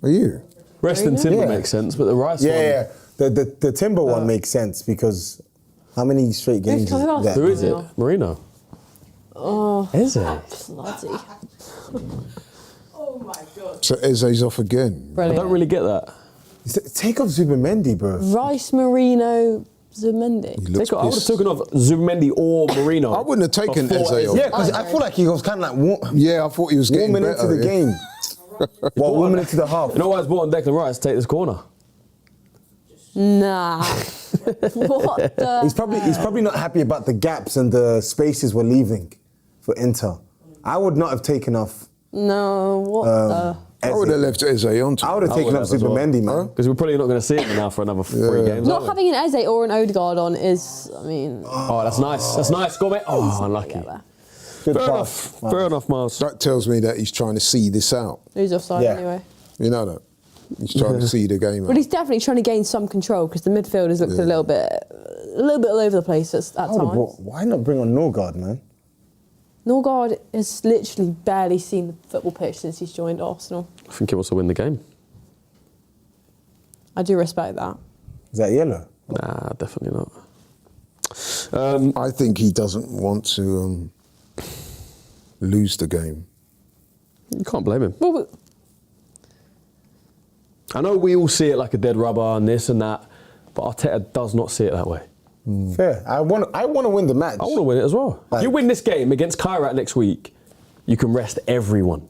Are you? Reston Timber Yeah. makes sense, but the Rice Yeah, one... yeah. The Timber one makes sense because how many straight games coming off? is that? Who is it? Marino. Oh, Is it? bloody. Oh my God. So Eze's off again. I Brilliant. don't really get that. Take off Zubimendi, bro. Rice, Marino, Zubimendi. He looks I would have pissed. taken off Zubimendi or Marino. I wouldn't have taken before Eze off. Yeah, because I feel like he was kind of like Yeah, I thought he was getting warming better. into the yeah. game. Well, warming into the half. You know why it's brought on Declan Rice to take this corner? Nah. What the? He's probably not happy about the gaps and the spaces we're leaving for Inter. I would not have taken off. No, what the? I would have left Eze on. I would have I taken would off have as well. Zubimendi, man. Because we're probably not going to see him now for another 3 games. Not are we? having an Eze or an Odegaard on is, I mean... Oh, that's nice. That's nice. Go, mate. Oh, unlucky. Get there. Good Fair pass. enough. Fair enough, Miles. That tells me that he's trying to see this out. Who's offside Yeah. anyway? You know that? He's trying to see the game But out. he's definitely trying to gain some control because the midfield has looked a little bit all over the place at times. Why not bring on Norgard, man? Norgard has literally barely seen the football pitch since he's joined Arsenal. I think he wants to win the game. I do respect that. Is that yellow? Nah, definitely not. I think he doesn't want to lose the game. You can't blame him. Well, I know we all see it like a dead rubber and this and that, but Arteta does not see it that way. Fair. I want to win the match. I want to win it as well. If you win this game against Kairat next week, you can rest everyone.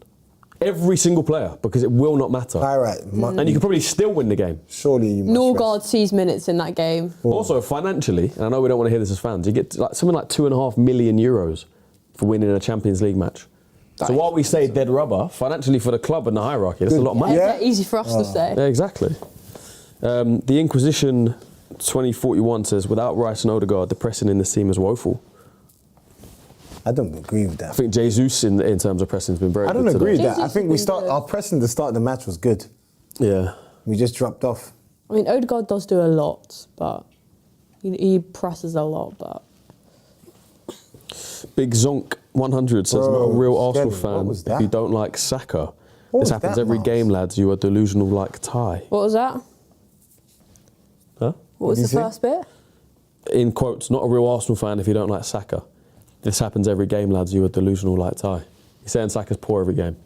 Every single player, because it will not matter. Kairat, And you can probably still win the game. surely you must Norgard rest. sees minutes in that game. Also, financially, and I know we don't want to hear this as fans, you get like something like €2.5 million for winning a Champions League match. So while we say dead rubber, financially for the club and the hierarchy, that's a lot of money. Yeah. Easy for us to say. Yeah, exactly. The Inquisition 2041 says, without Rice and Odegaard, the pressing in this team is woeful. I don't agree with I that. think Jesus, in terms of pressing, has been very I good don't agree with today. that. I Jesus think has been good. our pressing to start the match was good. Yeah. We just dropped off. I mean, Odegaard does do a lot, but he presses a lot, but... Big Zonk 100 says, Bro, not a real Arsenal Kevin, what fan was if that? you don't like Saka. What This was happens that, every Miles? game, lads. You are delusional like Ty. What was that? Huh? What was did the you say? first bit? In quotes, not a real Arsenal fan if you don't like Saka. This happens every game, lads. You are delusional like Ty. He's saying Saka's poor every game.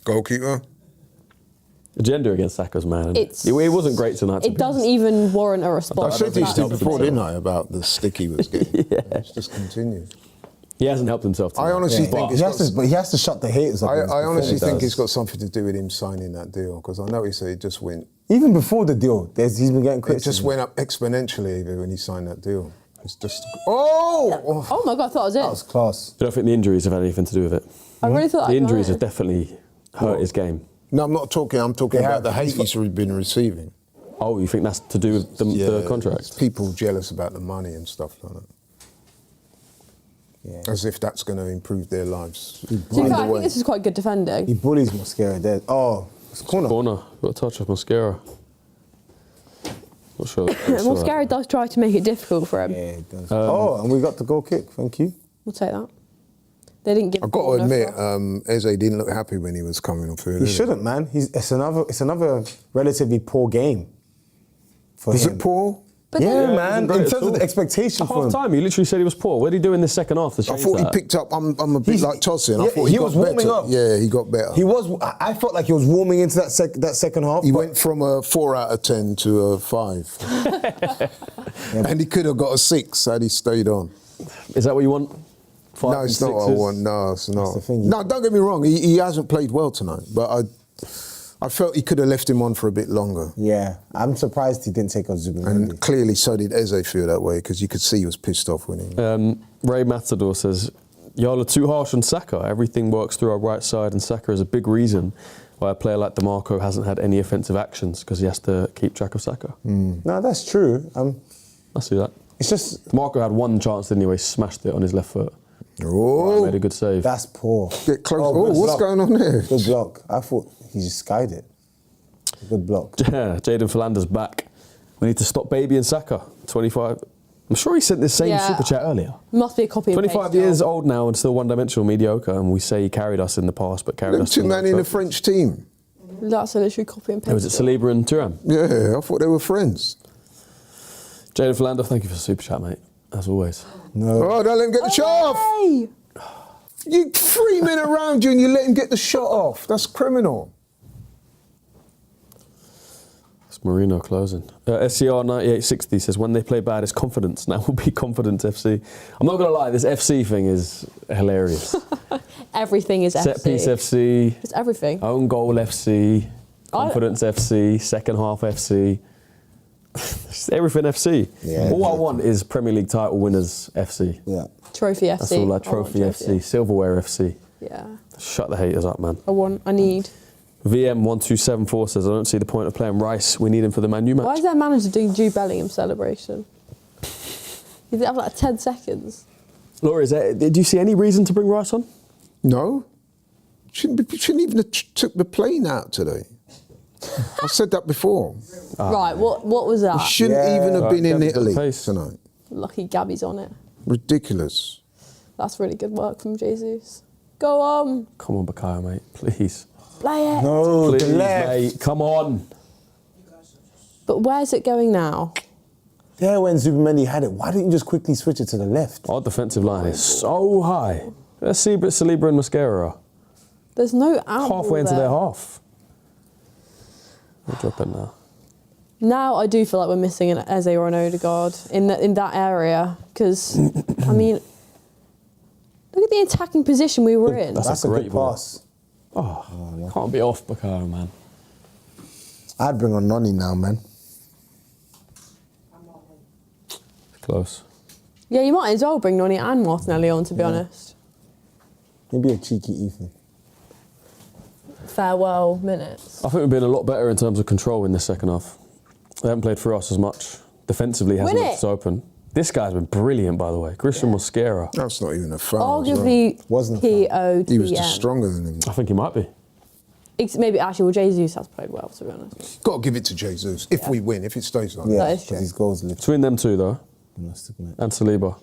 Goalkeeper? Agenda against Saka's man. It's- He wasn't great tonight. to It be doesn't honest. even warrant a I response. said to you That's still the before, thing. didn't I, about the stick he was getting? Let's just continue. He hasn't helped himself tonight. I honestly think but he has to shut the haters up. I honestly think it's got something to do with him signing that deal, because I noticed that it just went... Even before the deal, he's been getting criticism. It just went up exponentially when he signed that deal. It's just... Oh my God, I thought it was it. That was class. I don't think the injuries have had anything to do with it. I really thought the injuries have definitely hurt his game. No, I'm talking about the hate he's been receiving. Oh, you think that's to do with the contract? People jealous about the money and stuff like that. Yeah. As if that's going to improve their lives. To be fair, I think this is quite good defending. He bullies Mosquera there. Oh, it's corner. Got a touch of Mosquera. Not sure. Mosquera does try to make it difficult for him. Yeah, it does. And we got the goal kick. Thank you. We'll take that. They didn't give. I've got to admit, Eze didn't look happy when he was coming off here. He shouldn't, man. It's another relatively poor game for him. Is it poor? But yeah, then, man. In terms of the expectation for him. Half time, he literally said he was poor. What did he do in the second half? I thought he picked up. I'm a bit like Tosin. I thought he was got warming better. up. Yeah, he got better. He was. I felt like he was warming into that second half. He went from a 4 out of 10 to a 5, and he could have got a 6 had he stayed on. Is that what you want? No, it's not what I want. No, it's not. the thing. No, don't get me wrong. He hasn't played well tonight, but I felt he could have left him on for a bit longer. Yeah, I'm surprised he didn't take on Zubimendi. And clearly, so did Eze feel that way, because you could see he was pissed off when he. Ray Matador says, "Y'all are too harsh on Saka. Everything works through our right side, and Saka is a big reason why a player like DeMarco hasn't had any offensive actions, because he has to keep track of Saka." No, that's true. I see that. It's just DeMarco had one chance, didn't he? Where he smashed it on his left foot. Oh, Made a good save. that's poor. Get close. Oh, Oh, good what's block. going on there? Good block. I thought he just skied it. Good block. Yeah, Jaden Philander's back. We need to stop babying Saka. 25. I'm sure he sent this same super chat earlier. Must be a copy and 25 paste years job. old now and still one-dimensional, mediocre, and we say he carried us in the past, but carried Them us. two men in the French team. That's a literally copy and paste. Was it Saliba and Thuram? Yeah, I thought they were friends. Jaden Philander, thank you for the super chat, mate. As always. No. Oh, don't let him get the shot off. Hey! You 3 men around you and you let him get the shot off. That's criminal. It's Marino closing. SCR 9860 says, when they play bad, it's confidence. Now will be confidence FC. I'm not going to lie, this FC thing is hilarious. Everything is Set FC. piece FC. It's everything. Own goal FC. Confidence FC. Second half FC. It's everything FC. Yeah, all I want is Premier League title winners FC. Yeah. Trophy FC. That's all I Trophy FC. Silverware FC. Yeah. Shut the haters up, man. I need. VM1274 says, I don't see the point of playing Rice. We need him for the Man U match. Why is their manager doing Jude Bellingham celebration? He did have like 10 seconds. Laura, did you see any reason to bring Rice on? No. Shouldn't even have took the plane out today. I said that before. Right, what was that? Shouldn't even have been in Gabby's got Italy pace. tonight. Lucky Gabby's on it. Ridiculous. That's really good work from Jesus. Go on. Come on, Bakayo, mate. Please. Play it. No, Please, the left. mate. Come on. But where's it going now? There when Zubimendi had it, why didn't you just quickly switch it to the left? Our defensive line is so high. Let's see what Saliba and Mosquera are. There's no out. Halfway into their half. I'll drop it now. Now I do feel like we're missing an Eze or an Odegaard in that area because, I mean, look at the attacking position we were in. That's a great good ball. pass. Oh, can't be off Bakayo, man. I'd bring on Noni now, man. Close. Yeah, you might as well bring Noni and Martinelli on, to be honest. Maybe a cheeky Ethan. Farewell minutes. I think we've been a lot better in terms of control in the second half. They haven't played for us as much. Defensively, hasn't left us open. This guy's been brilliant, by the way. Christian Mosquera. That's not even a foul. Arguably, Wasn't a foul. He was just stronger than him. I think he might be. Maybe actually, well, Jesus has played well, to be honest. Got to give it to Jesus. If we win, if it stays like that. Yeah, That is because true. his goals lift. Between them two, though, Must admit. and Saliba.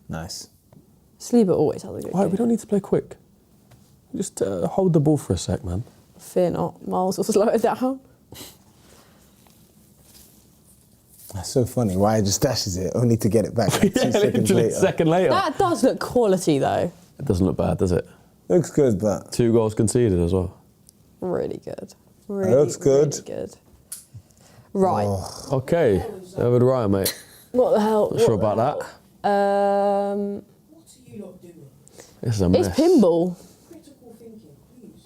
Nice. Saliba always has a good Why, game. we don't need to play quick. Just hold the ball for a sec, man. Fear not. Miles will slow it down. That's so funny. Ryan just dashes it only to get it back like 2 seconds literally later. a second later. That does look quality, though. It doesn't look bad, does it? Looks good, but 2 goals conceded as well. Really good. Really, looks good. Really good. Right. Okay, David Ryan, mate. What the hell? Not sure about that. What are you lot doing? This is a mess. It's pinball. Critical thinking, please.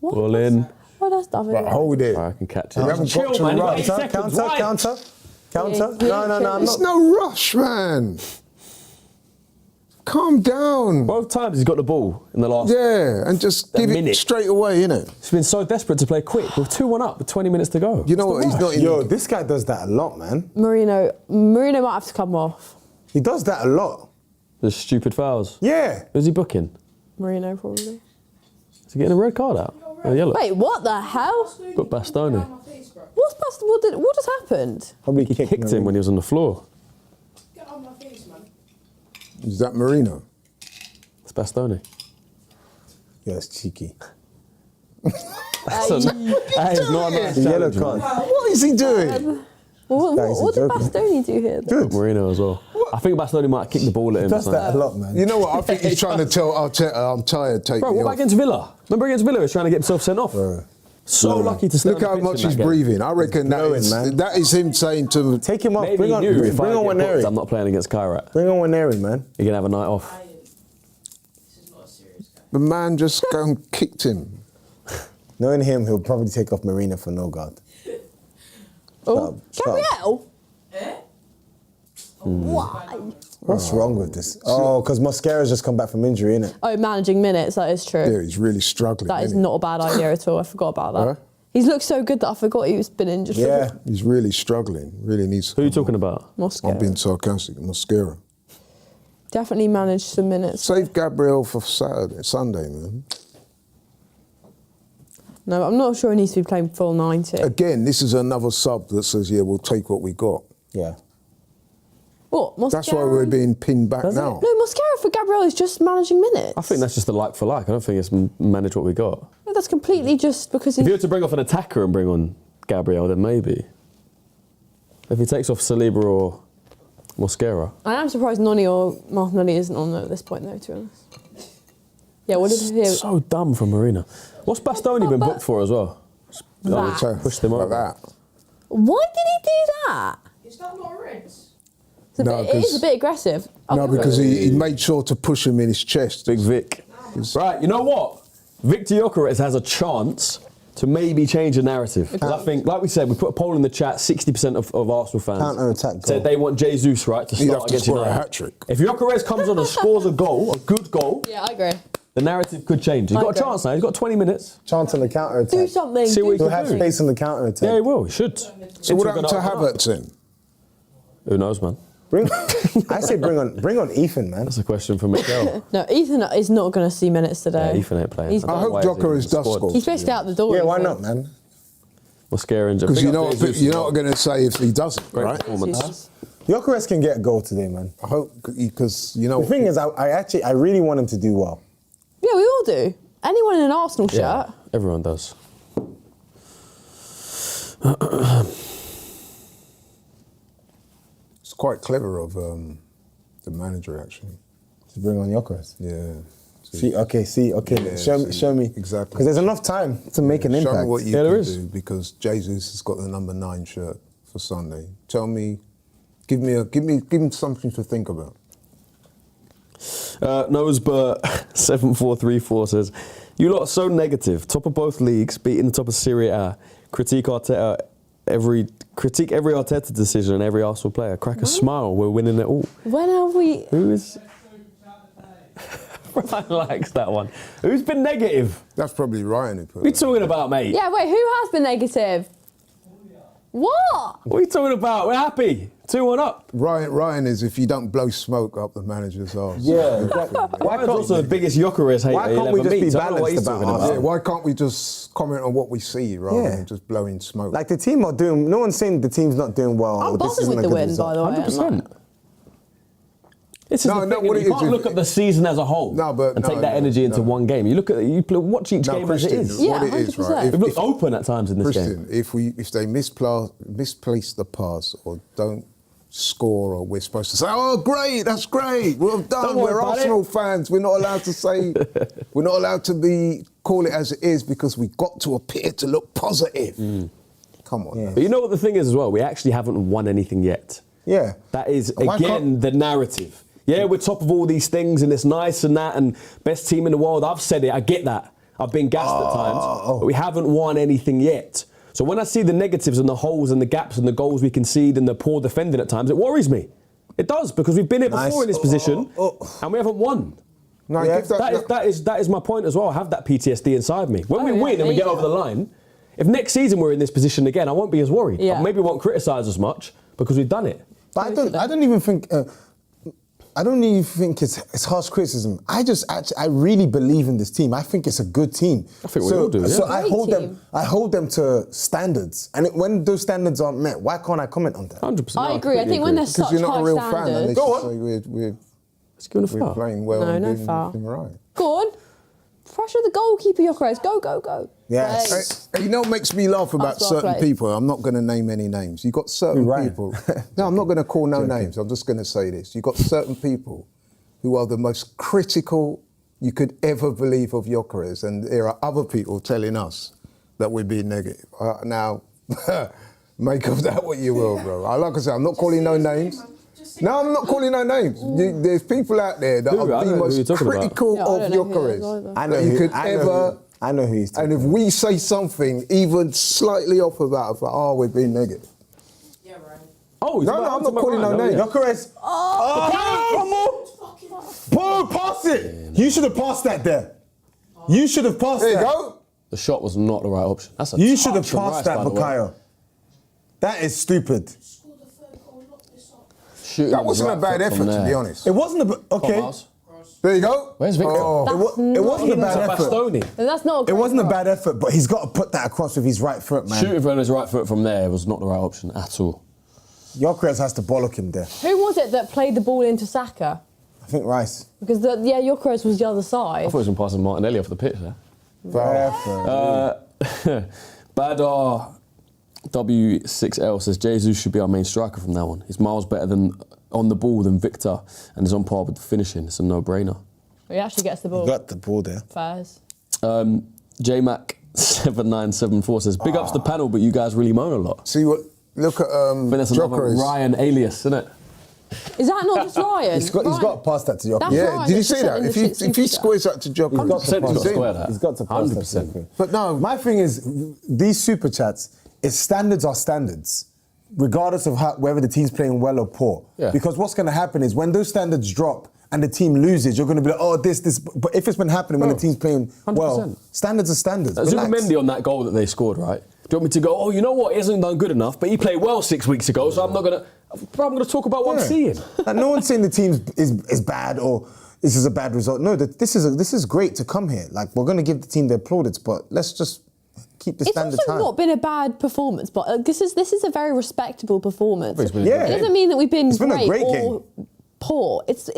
What? Ball in. Oh, that's David. But hold it. I can catch We it. haven't got to man. rush. Counter. Yeah, No, I'm It's not. no rush, man. Calm down. Both times he's got the ball in the last. Yeah, and just give minute. it straight away, innit? He's been so desperate to play quick. We're 2-1 up with 20 minutes to go. You know what? He's not in. Yo, this guy does that a lot, man. Marino might have to come off. He does that a lot. There's stupid fouls. Yeah. Who's he booking? Marino probably. Is he getting a red card out? A yellow? Wait, what the hell? Got Bastoni. What just happened? Probably He kicked him when he was on the floor. Get out of my face, man. Is that Marino? It's Bastoni. Yeah, it's cheeky. That is not a nice Yellow challenge, card. man. What is he doing? What did Bastoni do here? Good. Marino as well. I think Bastoni might kick the ball at him. Does or that a something. lot, man. You know what? I think he's trying to tell Arteta, I'm tired, take Bro, me what about off. against Villa? Remember against Villa, he was trying to get himself sent off. So lucky to stay Look on the how pitch much in he's that game. breathing. I reckon blowing, man. that is him saying to... Take him off. Maybe Bring he on, knew if bring I on get booked, Waneri. I'm not playing against Kairat. Bring on Waneri, man. You're going to have a night off. This is not a serious game. The man just go and kicked him. Knowing him, he'll probably take off Marina for no guard. Oh, Shut up. Gabriel? Eh? Why? What's wrong with this? Oh, because Mosquera's just come back from injury, innit? Oh, managing minutes, that is true. Yeah, he's really struggling. That is isn't he? not a bad idea at all. I forgot about that. Huh? He's looked so good that I forgot he's been injured. Yeah. He's really struggling. Really needs... Who are you talking about? Moscow. I'm being sarcastic. Mosquera. Definitely managed some minutes. Save Gabriel for Sunday, man. No, I'm not sure he needs to be playing full 90. Again, this is another sub that says, yeah, we'll take what we got. Yeah. What? Mosquera? That's why we're being pinned back now. No, Mosquera for Gabriel is just managing minutes. I think that's just a like for like. I don't think it's manage what we got. No, that's completely just because If he's... you were to bring off an attacker and bring on Gabriel, then maybe. If he takes off Saliba or Mosquera. I am surprised Noni or Martinelli isn't on at this point, though, to be honest. Yeah, what did he hear? So dumb from Marina. What's Bastoni been booked for as well? That. So, Pushed him like over. that. Why did he do that? Is that not red? It's a No, bit, it is 'cause- a bit aggressive. No, because he made sure to push him in his chest. Big Vic. Right, you know what? Victor Gyökeres has a chance to maybe change the narrative. Because I think, like we said, we put a poll in the chat, 60% of Arsenal fans Counter-attack said goal. they want Jesus, right, to He'd start have to against score a United. hat-trick. If Gyökeres comes on and scores a goal, a good goal, Yeah, I agree. the narrative could change. He's got a agree. chance now. He's got 20 minutes. Chance on the counter attack. Do something. See what he He'll can have do. space on the counter attack. Yeah, he will. He should. So what It's happened to gonna open up. Havertz then? Who knows, man? I say bring on Ethan, man. That's a question for Miguel. No, Ethan is not going to see minutes today. Yeah, Ethan ain't playing. He's, I don't I know hope why he's Gyökeres in the does squad. score. he's basically out the door. Yeah, why Ethan. not, man? Mosquera injured. Because Big you know up what, Jesus you're as not well. going to say if he doesn't, Great right? performance. Gyökeres can get a goal today, man. I hope, because, you know... The thing is, I really want him to do well. Yeah, we all do. Anyone in an Arsenal Yeah, shirt. everyone does. It's quite clever of the manager, actually. To bring on Gyökeres. Yeah. See, Yeah, show me. Exactly. Because there's enough time to make an Show impact. me what you Yeah, there can is. do, because Jesus has got the number 9 shirt for Sunday. Tell me, give me something to think about. Nosebert 7434 says, "You lot are so negative. Top of both leagues, beating the top of Serie A. Critique Arteta every Arteta decision and every Arsenal player. Crack a smile. We're winning it all." When have we... Who is? Ryan likes that one. Who's been negative? That's probably Ryan who put What are you that. talking about, mate? Yeah, wait, who has been negative? What? What are you talking about? We're happy. 2-1 up. Ryan is, if you don't blow smoke up the manager's arse. Yeah. Ryan's also the biggest Gyökeres hater Why you'll can't we ever just be meet, so I don't know what he's balanced talking about about. Yeah, why can't we just comment on what we see rather Yeah. than just blowing smoke? Like, the team not doing... No one's saying the team's not doing well. I'm or this bothered isn't with a the good win, result. by the way. 100%. This is No, the no, thing, what you it can't is, look at the season as a whole No, but and take no, that energy into no. one game. You look at watch each No, game as it Christian, is. Yeah, what it is, 100%. right? We've looked open at times in this Christian, game. if they misplace the pass or don't score, or we're supposed to say, "Oh, great, that's great, well done." Don't worry We're about Arsenal fans. We're not allowed to say. We're not allowed to call it as it is because we got to appear to look positive. Come on. Yeah. But you know what the thing is as well? We actually haven't won anything yet. Yeah. That is, again, the narrative. Yeah, we're top of all these things and it's nice and that and best team in the world. I've said it, I get that. I've been gassed at times, but we haven't won anything yet. So when I see the negatives and the holes and the gaps and the goals we concede and the poor defending at times, it worries me. It does, because we've been here before in this position and we haven't won. No, Yeah, that is my point as well. I have that PTSD inside me. When we win and we get over the line, if next season we're in this position again, I won't be as worried. I maybe won't criticise as much because we've done it. But I don't even think it's harsh criticism. I really believe in this team. I think it's a good team. I think we all do. Yeah. So I hold them to standards, and when those standards aren't met, why can't I comment on that? 100%. I agree. I think when there's such Because you're not a real high fan, standards. and Go on. we're playing well and doing right. Go on. Pressure the goalkeeper, Gyökeres. Go. Yes. You know what makes me laugh about That's well certain played. people? I'm not going to name any names. You've got certain people. No, I'm not going to call no names. I'm just going to say this. You've got certain people who are the most critical you could ever believe of Gyökeres, and there are other people telling us that we're being negative. Now, make of that what you will, bro. Like I said, I'm not calling no names. No, I'm not calling no names. There's people out there that are the most critical of Gyökeres. I know who he's talking And if we say something even slightly off of that, it's like, oh, we're being negative. Yeah, right. Oh, No, I'm not calling no names. Gyökeres. One more. Bro, pass it. You should have passed that there. You should have passed that. There you go. The shot was not the right option. That's a You should have touch from passed Rice, that, by the way. Bukayo. That is stupid. Score the third goal, lock this up. Shooting That was wasn't a right bad foot from effort, to there. be honest. It wasn't a... Okay. Miles. There you go. Where's Victor? It wasn't a bad Into effort. Bastoni. That's not a It great wasn't a goal. bad effort, but he's got to put that across with his right foot, man. Shooting from his right foot from there was not the right option at all. Gyökeres has to bollock him there. Who was it that played the ball into Saka? I think Rice. Because, Gyökeres was the other side. I thought he was passing Martinelli off the pitch there. Fair. Badar W6L says Jesus should be our main striker from now on. He's miles better than on the ball than Victor and is on par with the finishing. It's a no-brainer. He actually gets the ball. Got the ball there. Fairs. JMac7974 says, big ups the panel, but you guys really moan a lot. See what? Look at I think that's another Gyökeres. Ryan alias, isn't it? Is that not just Ryan? He's got to pass that to Gyökeres. That's Yeah, Ryan did you that's see just that? in the If he future. squares that to Gyökeres, He's got to 100% pass he's got to that. square that. He's got to pass that. 100%. to Gyökeres. But no, My thing is, these super chats, standards are standards, regardless of whether the team's playing well or poor. Yeah. Because what's going to happen is when those standards drop and the team loses, you're going to be like, oh, this. But if it's been happening when the team's playing well, 100%. standards are standards. Zubimendi on that goal that they scored, right? Do you want me to go, oh, you know what, he hasn't done good enough, but he played well 6 weeks ago, so I'm not going to... I'm going to talk about what I'm seeing. Like, no one's saying the team is bad or this is a bad result. No, this is great to come here. Like, we're going to give the team their plaudits, but let's just keep the standards It's also high. not been a bad performance, but this is a very respectable performance. It's been a Yeah. It doesn't mean that we've been, It's been a great or poor. It's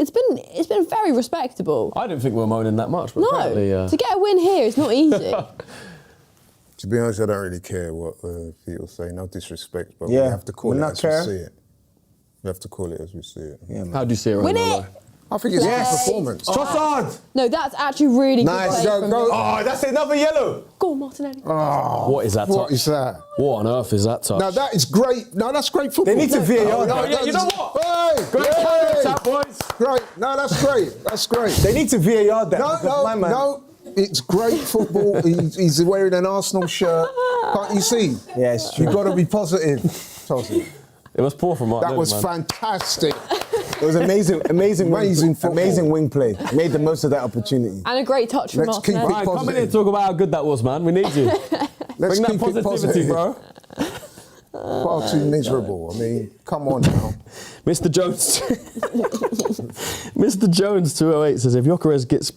been very respectable. I didn't think we were moaning that much, but apparently... No, to get a win here is not easy. to be honest, I don't really care what people say. No disrespect, but Yeah, we have to call we it not as care. we see it. We have to call it as we see it. Yeah, man. How do you see it right Win now? it! I think it's a Yes. good performance. Trossard! No, that's actually really Nice. good play Go, from go. him. Oh, that's another yellow. Go on, Martinelli. What is that touch? What is that? What on earth is that touch? Now that is great. No, that's great football. They need to VAR no, that. yeah, you know what? Hey, Great hey, counter-attack, boys. great. No, that's great. That's great. They need to VAR that. No, because no, my man- no. It's great football. He's wearing an Arsenal shirt. Can't you see? Yeah, it's true. You've got to be positive. It was poor from Martinelli, That was man. fantastic. It was amazing Amazing football. amazing wing play. Made the most of that opportunity. And a great touch from Let's keep Martinelli. it Right, come in here positive. and talk about how good that was, man. We need you. Let's Bring that keep it positivity, positive. bro. Far too miserable. I mean, come on now. Mr. Jones, Mr. Jones 208 says if Gyökeres gets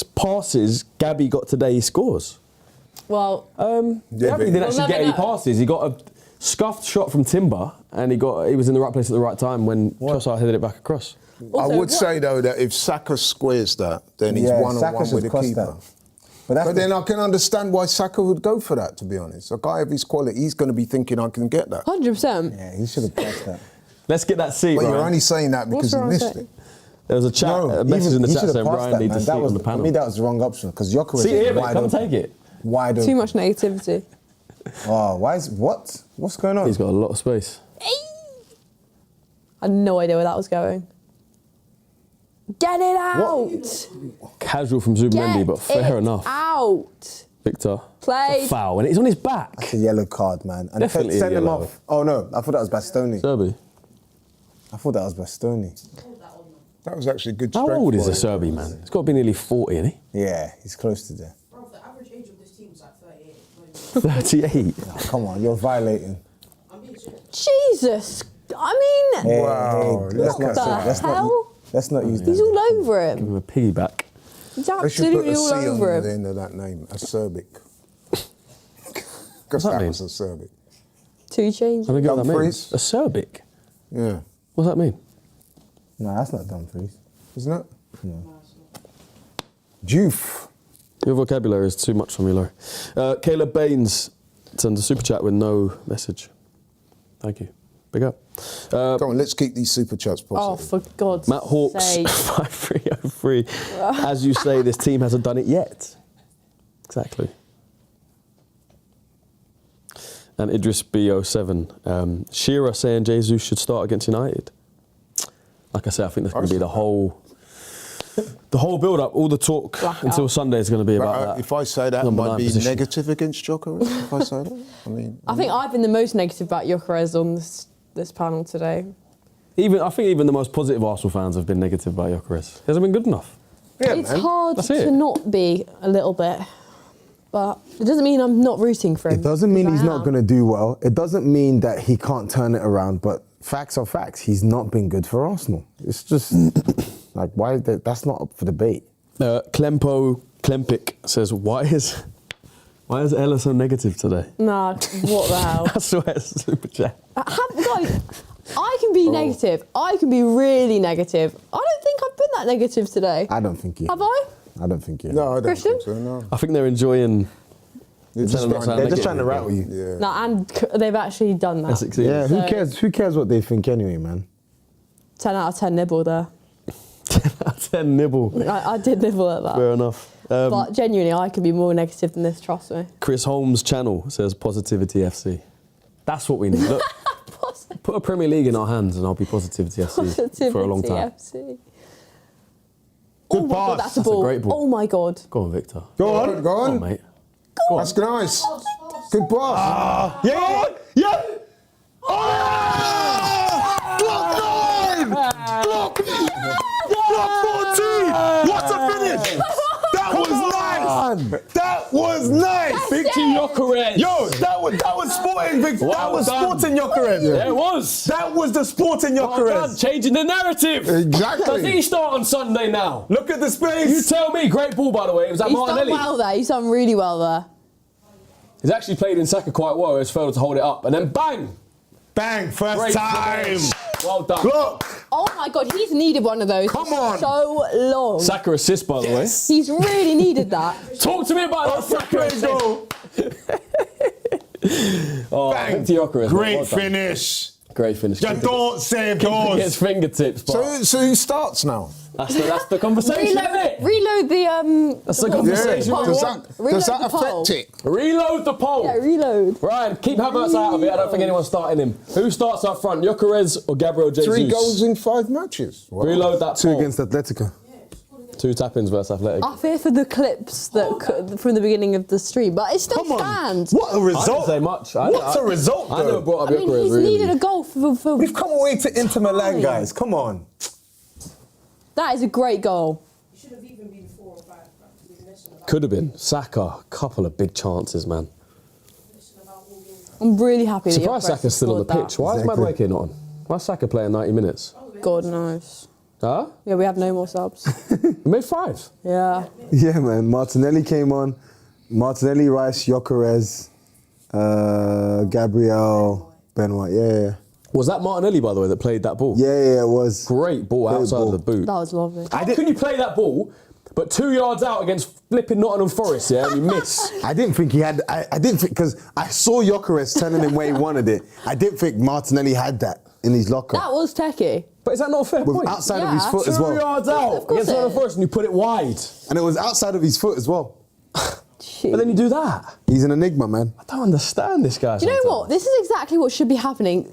passes, Gabby got today, he scores. Well, Gabby didn't actually never get any know. passes. He got a scuffed shot from Timber, and he was in the right place at the right time when Trossard headed it back across. I Also, would what- say though that if Saka squares that, then he's Yeah, one-on-one Saka with should the cross keeper. that. But But then I can understand why Saka would go for that, to be honest. A guy of his quality, he's going to be thinking, I can get that. 100%. yeah, he should have passed that. Let's get that seat, But Ryan. you're only saying that because you wrong missed saying? it. There was a chat, a message in the he chat should have saying passed Brian that, needs man. a seat That on was, the for panel. me, that was the wrong option because Gyökeres See is here, mate, wide come open. take it. Wide open. Too much negativity. Oh, what's going on? He's got a lot of space. I had no idea where that was going. Get it out! Casual from Zubimendi, but fair enough. Out! Victor. Play. Foul, and he's on his back. That's a yellow card, man. And Definitely send a him yellow. off. Oh no, I thought that was Bastoni. Serbi. I thought that was Bastoni. That was actually good How strength old is by a him. Serbi, man? He's got to be nearly 40, isn't he? Yeah, he's close to there. Bro, the average age of this team is like 38. 38. Oh, come on, you're violating. I'm being serious. Jesus! I mean, Hey, Wow, let's what not the say, hell? let's not use He's that. all over Give him. him a piggyback. He's They should put absolutely a all C on over the him. end of that name, acerbic. Because that that mean? was acerbic. 2 changes. I don't get what that Dumfries? means. Acerbic? Yeah, What does that mean? No, that's not Dumfries. isn't it? Joof. Your vocabulary is too much for me, Laurie. Caleb Baines sends a super chat with no message. Thank you. Big up. Come on, let's keep these super chats Oh, positive. for God's Matt Hawks, sake. 5303. As you say, this team hasn't done it yet. Exactly. And Idris B07. Shearer saying Jesus should start against United. Like I said, I think that's going to be the whole build-up, all the talk Blackout. until Sunday is going to be about But, that. if I say that, Number might 9 be position. negative against Joker. If I say that, I mean, I think I've been the most negative about Gyökeres on this panel today. I think even the most positive Arsenal fans have been negative about Gyökeres. He hasn't been good enough. yeah, It's man. hard That's to it. not be a little bit, but it doesn't mean I'm not rooting for him. It doesn't mean 'cause he's I not am. going to do well. It doesn't mean that he can't turn it around, but facts are facts. He's not been good for Arsenal. It's just like, why? That's not up for debate. Klempic says, why is Ella so negative today? Nah, what the hell? I swear it's super chat. Guys, I can Oh. be negative. I can be really negative. I don't think I've been that negative today. I don't think you. Have I? I don't think you. No, I don't Christian? think so, no. I think they're enjoying. They're just They're trying- They're just trying to rattle you. Yeah. No, and they've actually done that. Essex Yeah, who So- cares? Who cares what they think anyway, man? 10 out of 10 nibble there. 10 out of 10 nibble. I did nibble at that. Fair enough. But genuinely, I can be more negative than this, trust me. Chris Holmes' channel says Positivity FC. That's what we need. Look, put a Premier League in our hands and I'll be Positivity FC Positivity for a long time. FC. Good Oh my God, pass. that's a That's a ball. great ball. Oh my God. Go on, Victor. Go on. Go on. mate. That's nice. Good pass. Yeah, yeah. Block 14! What a finish! That was nice! That was nice! Victor Gyökeres. Yo, that was sporting, Victor. That Well was done. sporting Gyökeres. There it was. That was the sporting Well done, Gyökeres. changing the narrative. Exactly. Does he start on Sunday now? Look at the You space. tell me. Great ball, by the way. It was that He's done Martinelli. well there. He's done really well there. He's actually played in Saka quite well. He's failed to hold it up. And then bang. Bang, first Great time. finish. Well done. Look. Oh my God, he's needed one of those Come for on. so long. Saka assist, by the way. He's really needed that. Talk to me about that Saka Great assist. goal. Oh, Bang. Victor Gyökeres. Great well done. finish. Great finish. Just don't save Gets those. fingertips. But So who starts now? that's the conversation, isn't it? Reload the That's the what was it conversation. called? Does that Reload the poll. affect it? Reload the poll. Yeah, reload. Ryan, keep Havertz out of it. I don't think anyone's starting him. Who starts up front, Gyökeres or Gabriel Jesus? 3 goals in 5 matches. Wow. Reload that Two poll. against Atletico. 2 tap-ins versus Athletic. I fear for the clips that from the beginning of the stream, but it still Come on. stands. What a I didn't result. say much. What's a result, I never though? brought up I mean, Gyökeres, he's really. needed a goal for We've come away to Inter Milan, Fine. guys. Come on. that is a great goal. It should have even been 4 or 5. We've listened about, Could have been. Saka, couple of big chances, man. listened about all games. I'm really happy that Surprised your Saka's still on the scored that. pitch. Why is Exactly. Madueke not on? Why is Saka playing 90 minutes? God knows. Huh? Yeah, we have no more subs. We made 5. Yeah. Yeah, man. Martinelli came on. Martinelli, Rice, Gyökeres, Gabriel, Benoit. Yeah. Was that Martinelli, by the way, that played that ball? Yeah, it was. Great ball Great outside ball. of the boot. That was lovely. How can you play that ball, but 2 yards out against flipping Nottingham Forest, yeah, and you miss? I didn't think he had. I didn't think because I saw Gyökeres telling him where he wanted it. I didn't think Martinelli had that in his locker. That was techie. But is that not a fair With point? outside of Yeah. his foot as 2 well. yards out Of course against it Nottingham is. Forest and you put it wide. And it was outside of his foot as well. Shoot. But then you do that. He's an enigma, man. I don't understand this guy. Do you know what? This is exactly what should be happening.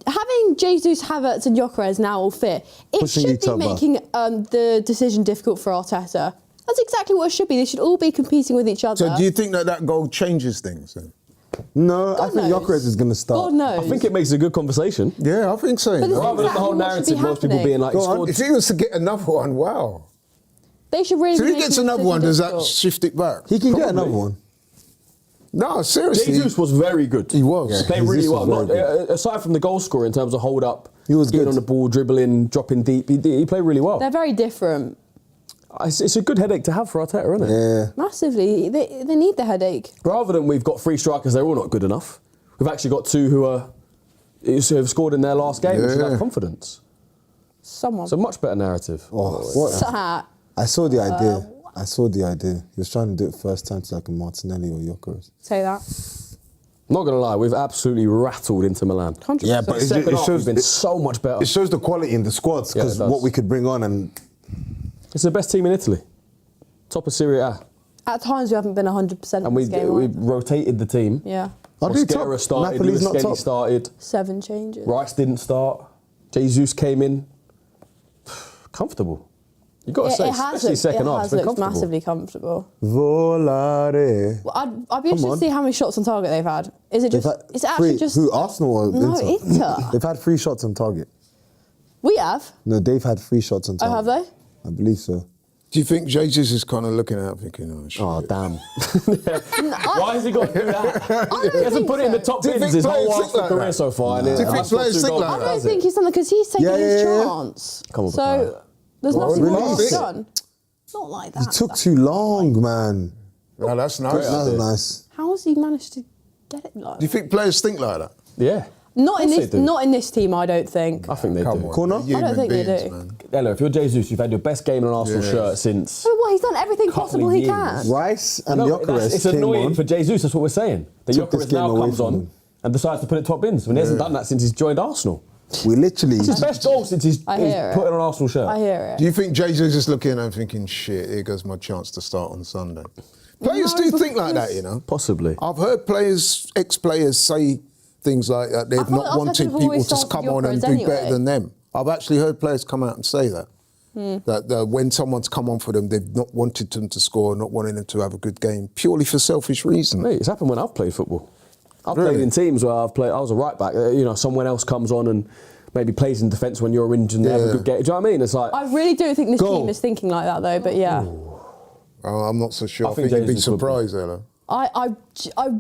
Having Jesus, Havertz and Gyökeres now all fit, it Pushing should each be other. making the decision difficult for Arteta. That's exactly what it should be. They should all be competing with each other. So do you think that goal changes things then? No, I God think knows. Gyökeres is going to start. God knows. I think it makes a good conversation. Yeah, I think so. But this is Rather than the whole exactly what should be narrative, most people happening. being like, he Go on. scored. If he was to get another one, wow. They should really So be if he gets making the another one, decision does that difficult. shift it back? He can get Probably. another one. No, seriously. Jesus was very good. He was. He played really Jesus well. was very Not, aside from the goal scorer in terms of hold up, He was getting good. on the ball, dribbling, dropping deep. He played really well. They're very different. It's a good headache to have for Arteta, isn't it? Yeah. Massively. They need the headache. Rather than we've got 3 strikers, they're all not good enough. We've actually got 2 who have scored in their last game. We should Yeah. have confidence. Someone. It's a much better narrative. Oh, what? Sat. I saw the idea. I saw the idea. He was trying to do it first time to like a Martinelli or Gyökeres. Say that. Not going to lie, we've absolutely rattled into Milan. 100%. Yeah, but Second half, we've been so much better. It shows the quality in the squads Yeah, it because does. what we could bring on and It's the best team in Italy. Top of Serie A. At times we haven't been 100% And in we this game. we right? rotated the team. Yeah. I'll do top. Mosquera started, Napoli's not Luis top. started, 7 changes. Rice didn't start, Jesus came in. Comfortable. You've got to say, especially second half, it's been looked comfortable. massively comfortable. Volare. Well, I'd be interested to on. see how many shots on target they've had. Is it They've just? had Is it actually three. just? Who, Arsenal or No, Inter? Inter. They've had 3 shots on target. We have. No, they've had 3 shots on Oh, target. have they? I believe so. Do you think Jesus is kind of looking out thinking, oh, shit. Oh, damn. Why has he got to do that? don't He hasn't think put it in the so. top Do you bins think his whole players think Arsenal like career that? so far. Do you think That's players got 2 think goals like I now, that? don't has think it? he's done that because he's taken Yeah, his yeah, yeah. chance. Come on, So there's Well, nothing more release he's it. done. Not like that. It took too long, man. Oh, that's nice. Great That was idea. nice. How has he managed to get it like Do you that? think players think like that? Yeah. Not in Of course this. they do. Not in this team. I don't think. I think they Come do. on. Corner? they're I don't human think they beings, do. man. Hello, if you're Jesus, you've had your best game in an Arsenal Yeah. shirt since. Well, he's done everything Couple possible of he years. can. Rice and No, Gyökeres it's came annoying on. for Jesus, that's what we're saying. The Took this Gyökeres game now away comes from on him. and decides to put it top bins when he hasn't done that since he's joined Arsenal. We literally. It's his best goal since he's I hear put it. on an Arsenal shirt. I hear Do it. you think Jesus is looking and thinking, shit, here goes my chance to start on Sunday? Players No, do think like that, because- you know. Possibly. I've heard players, ex-players say things like that. They've thought not Arteta wanted have people always to started come on and Gyökeres do better anyway. than them. I've actually heard players come out and say that. That when someone's come on for them, they've not wanted them to score, not wanting them to have a good game, purely for selfish reasons. Mate, it's happened when I've played football. I've Really? played in teams where I was a right back. Someone else comes on and maybe plays in defence when you're injured and they have a Yeah. good game. Do you know what I mean? It's like, I really don't think this Go. team is thinking like that though. But yeah. I'm not so sure. I I think think you'd be Jesus would be. surprised, Ella. I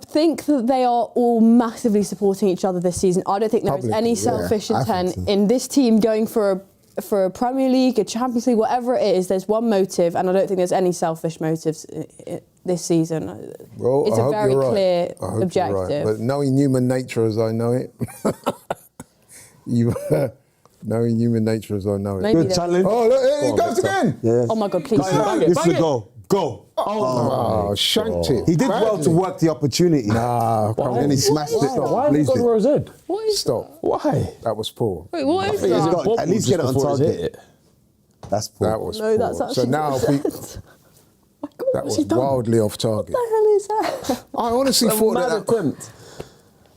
think that they are all massively supporting each other this season. I don't think there is Publicly, any yeah, selfish I think intent so. in this team going for a Premier League, a Champions League, whatever it is. There's one motive, and I don't think there's any selfish motives this season. Well, It's I a hope very you're right. clear I hope you're right. objective. But knowing human nature as I know it, knowing human nature as I know it. Maybe Good they're- challenge. Oh, look, here he Go on, goes Victor. again. Yeah. Oh my God, please. Bang it, bang it, This bang is a it. goal. Go. Oh, shanked it. He did well to Badly. work the opportunity. Nah, come And on. he smashed it. why have you Pleased gone it. over his head? What is Stop. Why? That was poor. Wait, what is I think he's that? got- got- at least get it on before he's target. hit it. That's poor. That was No, poor. that's actually So now what if we, it said. My God, that what's he was done? wildly off target. What the hell is that? I honestly thought Mad that. attempt.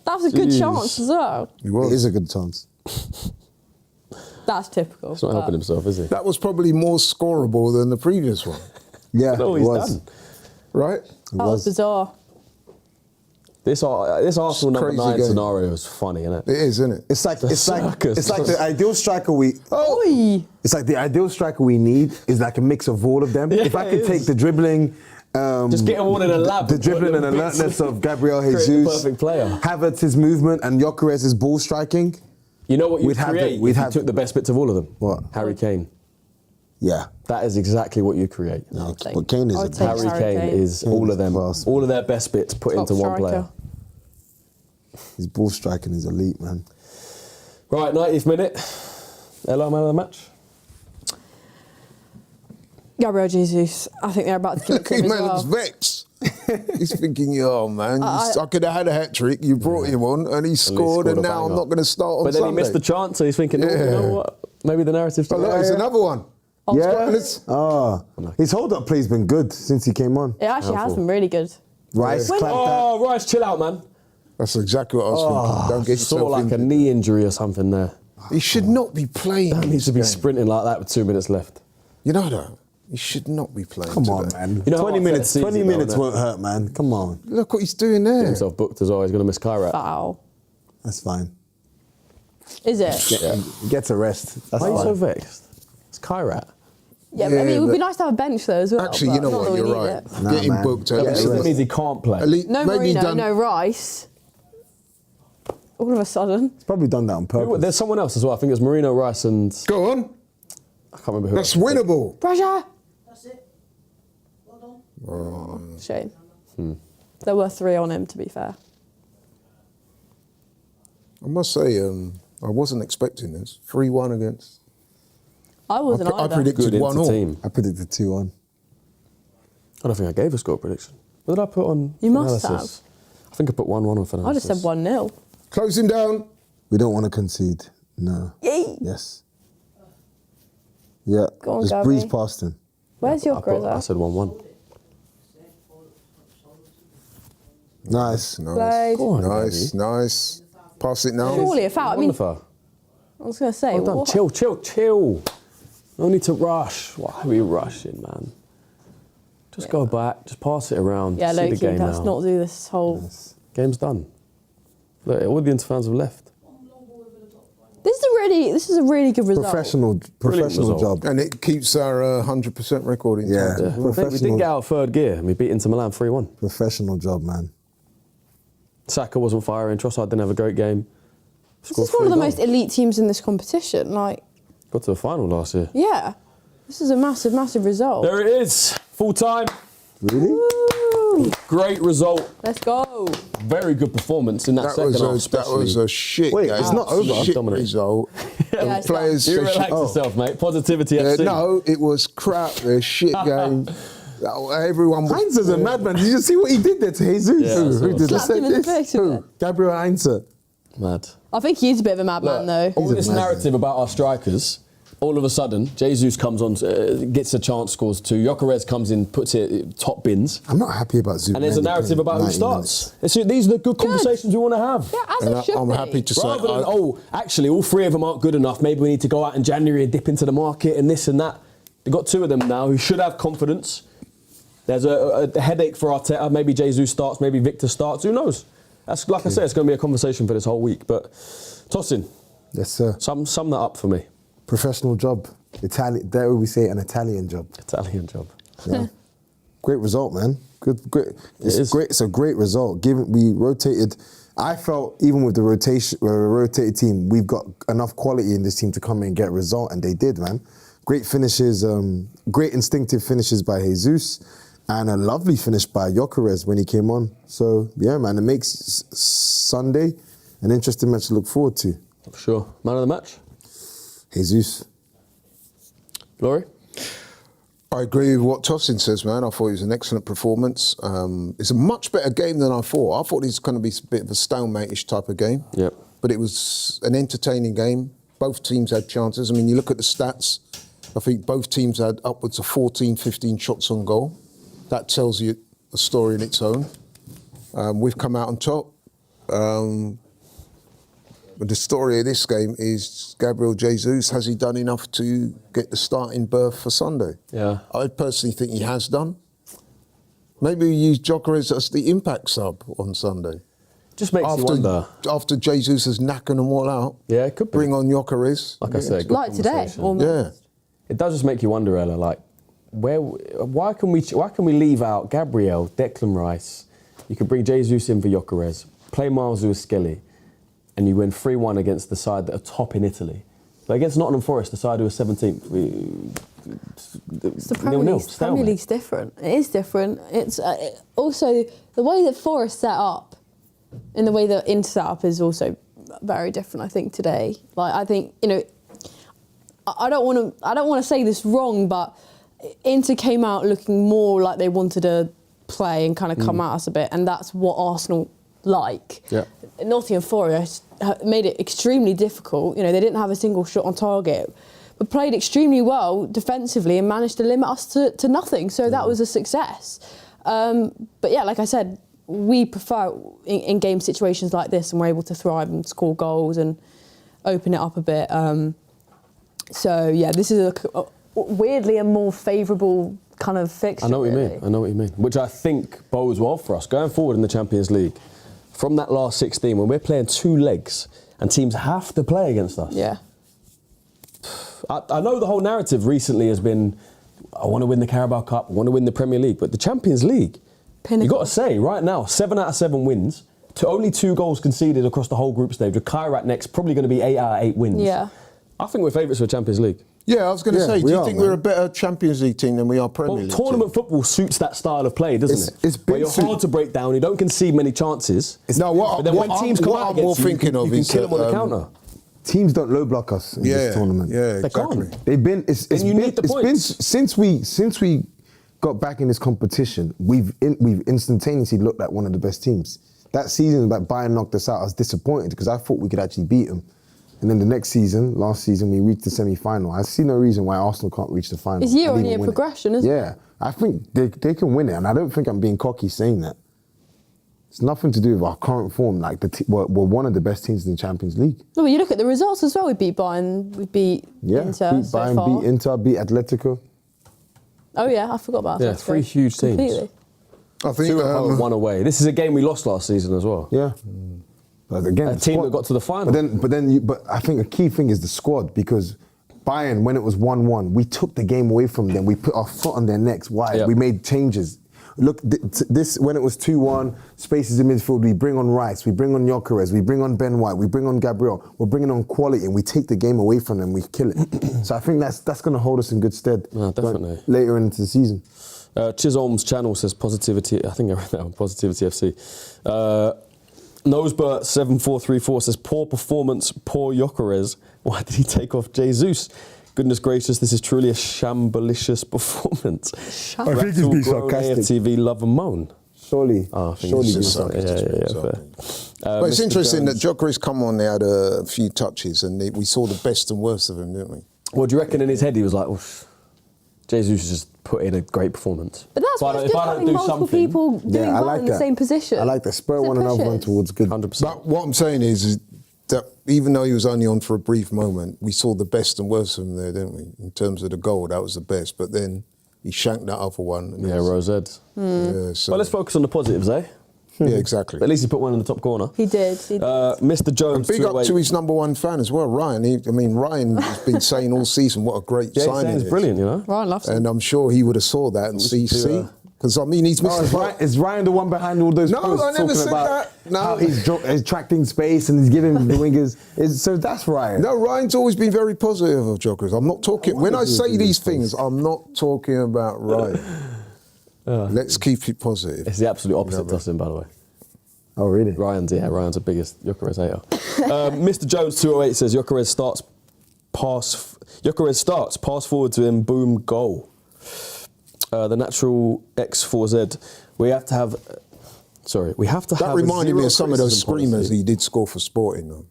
That was a good Jeez. chance as well. He It was. is a good chance. That's typical. He's not helping himself, is he? That was probably more scoreable than the previous one, Yeah, No, it he's was. done. right? That was bizarre. This Arsenal number Crazy 9 game. scenario is funny, isn't it? It is, isn't it? It's like circus. it's like the ideal striker we. Oi! It's like the ideal striker we need is like a mix of all of them. Yeah, if I it could is. take the dribbling, Just get them all in a lab. the and put dribbling and little bits. alertness of Gabriel Create the Jesus, perfect player. Havertz's movement and Gyökeres' ball striking. You know what you'd We'd have create the- we'd if you have- took the best bits of all of them? What? Harry Kane. Yeah, That is exactly what you create. no, take- but Kane is I a would take Harry Kane is Kane all is of them, class. all of their best bits put Top into one striker. player. his ball striking is elite, man. Right, 90th minute. Hello, man of the match. Gabriel Jesus. I think they're about to give it Look, to he him as man well. looks vexed. He's thinking, oh man, I could have had a hat trick. You brought him on, and he scored, scored and a now I'm banger. not going to start on But then Sunday. he missed the chance, so he's thinking, oh, you know what? Maybe the narrative's Oh, look, it's another one. His hold-up play's been good since he came on. It actually has been really good. Rice, clap that. Oh, Rice, chill out, man. That's exactly what I was thinking. Don't get Saw yourself like a injured. knee injury or something there. He should not be playing. He needs to be this game. sprinting like that with 2 minutes left. You know that? He should not be playing. Come on, today. man. You know 20 how minutes, upset 20 C's minutes though, won't hurt, man. Come on. Look what he's doing there. Get himself booked as well. He's going to miss Kyrat. Foul. That's fine. Is it? Get a rest. That's Why are you fine. so vexed? It's Kyrat. Yeah, I mean, it would be nice to have a bench though as well. Actually, but you know not what? that we You're need right. it. Nah, Get him man. booked. Yeah, At That least, means he can't play. No maybe Marino, done. no Rice. All of a sudden. He's probably done that on purpose. There's someone else as well. I think it's Marino, Rice, and Go on. I can't remember who. That's winnable. Pressure. That's it. Well done. Shame. There were 3 on him, to be fair. I must say, I wasn't expecting this. 3-1 against. I wasn't I either. predicted Good 1-0. team. I predicted 2-1. I don't think I gave a score prediction. What did I put on? You must analysis? I think I put 1-1 on for I just said 1-0. Close him down. We don't want to concede. No. Yay! Yes. Yeah. Go on, just Gabby. breeze past him. Where's your I Grozza? said 1-1. Nice. Played. Go on, Nice, Gabby. nice. Pass it now. Surely a foul. I mean, Wonderful. I was going to say, Well done. what? Chill. No need to rush. Why are we rushing, man? Just go back. Just pass it around. Yeah, See the low-key, game let's now. not do this whole... Game's done. Look, all the Inter fans have left. This is a really good result. Professional result. job. And it keeps our 100% record intact. Yeah. Mate, we did Professional, get out third gear and we beat Inter Milan 3-1. professional job, man. Saka wasn't firing. Trossard didn't have a great game. This is one of the most elite teams in this competition. Like, Got to the final last year. yeah. This is a massive, massive result. There it is. Full time. Really? Woo! Great result. Let's go. Very good performance in that, That second was, half, that especially. was a shit Wait, game. it's not over. Shit Dominant. result. Yeah, The it's players... You they relax should- yourself, mate. Positivity FC. no, it was crap. A shit game. Everyone was... Heinz is a madman. Did you see what he did there to Jesus? Yeah, I saw Who it. did Slapped him in the face with it. Who? Gabriel Heinz. Mad. I think he's a bit of a madman, though. All a this madman. narrative about our strikers, all of a sudden, Jesus comes on, gets a chance, scores 2. Gyökeres comes in, puts it top bins. I'm not happy about Zubimendi. And there's a narrative about who 90 starts. These are the good conversations we want to have. Yeah, as And it should I'm be. happy to say... Rather than, actually, all 3 of them aren't good enough. Maybe we need to go out in January and dip into the market and this and that. They've got 2 of them now who should have confidence. There's a headache for Arteta. Maybe Jesus starts, maybe Victor starts. Who knows? That's like I said, it's going to be a conversation for this whole week. But Tosin, Yes, sir. sum that up for me. Professional job. Italian. There we say an Italian job. Italian job. Yeah. Great result, man. Great. It's is. great. It's a great result. Given we rotated, I felt even with the rotated team, we've got enough quality in this team to come in and get a result, and they did, man. Great finishes, great instinctive finishes by Jesus, and a lovely finish by Gyökeres when he came on. So yeah, man, it makes Sunday an interesting match to look forward to. For sure. Man of the match? Jesus. Glory? I agree with what Tosin says, man. I thought it was an excellent performance. It's a much better game than I thought. I thought it was going to be a bit of a stalemate-ish type of game. Yep. But it was an entertaining game. Both teams had chances. I mean, you look at the stats, I think both teams had upwards of 14, 15 shots on goal. That tells you a story in its own. We've come out on top. But the story of this game is Gabriel Jesus. Has he done enough to get the starting berth for Sunday? Yeah. I personally think he has done. Maybe we use Gyökeres as the impact sub on Sunday. Just makes you wonder. After Jesus has knackered them all out. Yeah, it could be. Bring on Gyökeres. Like I said, good Like today, conversation. almost. Yeah. It does just make you wonder, Ella, like, why can we leave out Gabriel, Declan Rice? You could bring Jesus in for Gyökeres, play Miles with Skelly, and you win 3-1 against the side that are top in Italy. But against Nottingham Forest, the side who was 17th, It's the Premier League's different. It is different. It's also the way that Forest set up, and the way that Inter set up is also very different. I think today, like I think I don't want to say this wrong, but Inter came out looking more like they wanted to play and kind of come at us a bit, and that's what Arsenal like. Yeah. Nottingham Forest made it extremely difficult. They didn't have a single shot on target. but played extremely well defensively and managed to limit us to nothing. So that was a success. But yeah, like I said, we prefer in game situations like this, and we're able to thrive and score goals and open it up a bit. So yeah, this is weirdly a more favourable kind of fixture. I know what you really. mean. I know what you mean. Which I think bodes well for us going forward in the Champions League. From that last 16, when we're playing 2 legs and teams have to play against us. Yeah. I know the whole narrative recently has been, I want to win the Carabao Cup, I want to win the Premier League, but the Champions League, Pinnacle. you got to say, right now, 7 out of 7 wins, to only 2 goals conceded across the whole group stage, with Kairat next, probably going to be 8 out of 8 wins. Yeah. I think we're favourites for the Champions League. Yeah, I was going to say, do you think we're a better Champions League team than we are Premier League? Tournament football suits that style of play, doesn't it? It's been where you're hard to break down, you don't concede many chances. What I'm more thinking of is kill them on the counter. Teams don't low block us in this tournament. Yeah, They exactly. can't. They've been. It's need the points. since we got back in this competition. We've instantaneously looked like one of the best teams. That season, that Bayern knocked us out, I was disappointed because I thought we could actually beat them. And then the next season, last season, we reached the semi-final. I see no reason why Arsenal can't reach the final. It's year-on-year progression, isn't it? Yeah, I think they can win it, and I don't think I'm being cocky saying that. It's nothing to do with our current form. Like we're one of the best teams in the Champions League. No, but you look at the results as well. We beat Bayern, we beat Inter beat so Bayern, far. beat Inter, beat Atletico. Oh yeah, I forgot about that. Yeah, 3 huge teams. Completely. I think 2 at home, 1 away. This is a game we lost last season as well. Yeah. But again, A team that got to the final. But I think a key thing is the squad, because Bayern, when it was 1-1, we took the game away from them. We put our foot on their necks. Why? Yep. We made changes. Look, this when it was 2-1, spaces in midfield, we bring on Rice, we bring on Gyökeres, we bring on Ben White, we bring on Gabriel. We're bringing on quality, and we take the game away from them. We kill it. So I think that's going to hold us in good stead. Yeah, definitely. Later into the season. Chisholm's channel says positivity. I think I read that on Positivity FC. Nosebert7434 says poor performance, poor Gyökeres. Why did he take off Jesus? Goodness gracious, this is truly a shambalicious performance. I think he's being sarcastic. AFTV love and moan. Surely. I think Surely. it's fair. But it's interesting that Gyökeres come on, they had a few touches, and we saw the best and worst of him, didn't we? What do you reckon in his head? He was like, Jesus just put in a great performance. But that's why it's good having multiple people doing well in the same position. I like that. Spur one another on towards good. 100%. But what I'm saying is that even though he was only on for a brief moment, we saw the best and worst of him there, didn't we? In terms of the goal, that was the best. But then he shanked that other one. And Rosette. Yeah, so. Well, let's focus on the positives, eh? Yeah, exactly. At least he put one in the top corner. He did. Mr. Jones. And big up to his #1 fan as well, Ryan. Ryan has been saying all season what a great signing. He's brilliant, you know. Ryan loves him. And I'm sure he would have saw that and see. Because he's missing. Is Ryan the one behind all those posts I never talking said about that. No. how he's attracting space and he's giving the wingers? So that's Ryan. No, Ryan's always been very positive of Gyökeres. I'm not talking. When I say these things, I'm not talking about Ryan. Let's keep it positive. It's the absolute opposite to us, by the way. Oh, really? Ryan's the biggest Gyökeres hater. Mr. Jones 208 says Gyökeres starts, pass forward to him, boom, goal. The natural X4Z. We have to have. That reminded me of some of those screamers he did score for Sporting, though.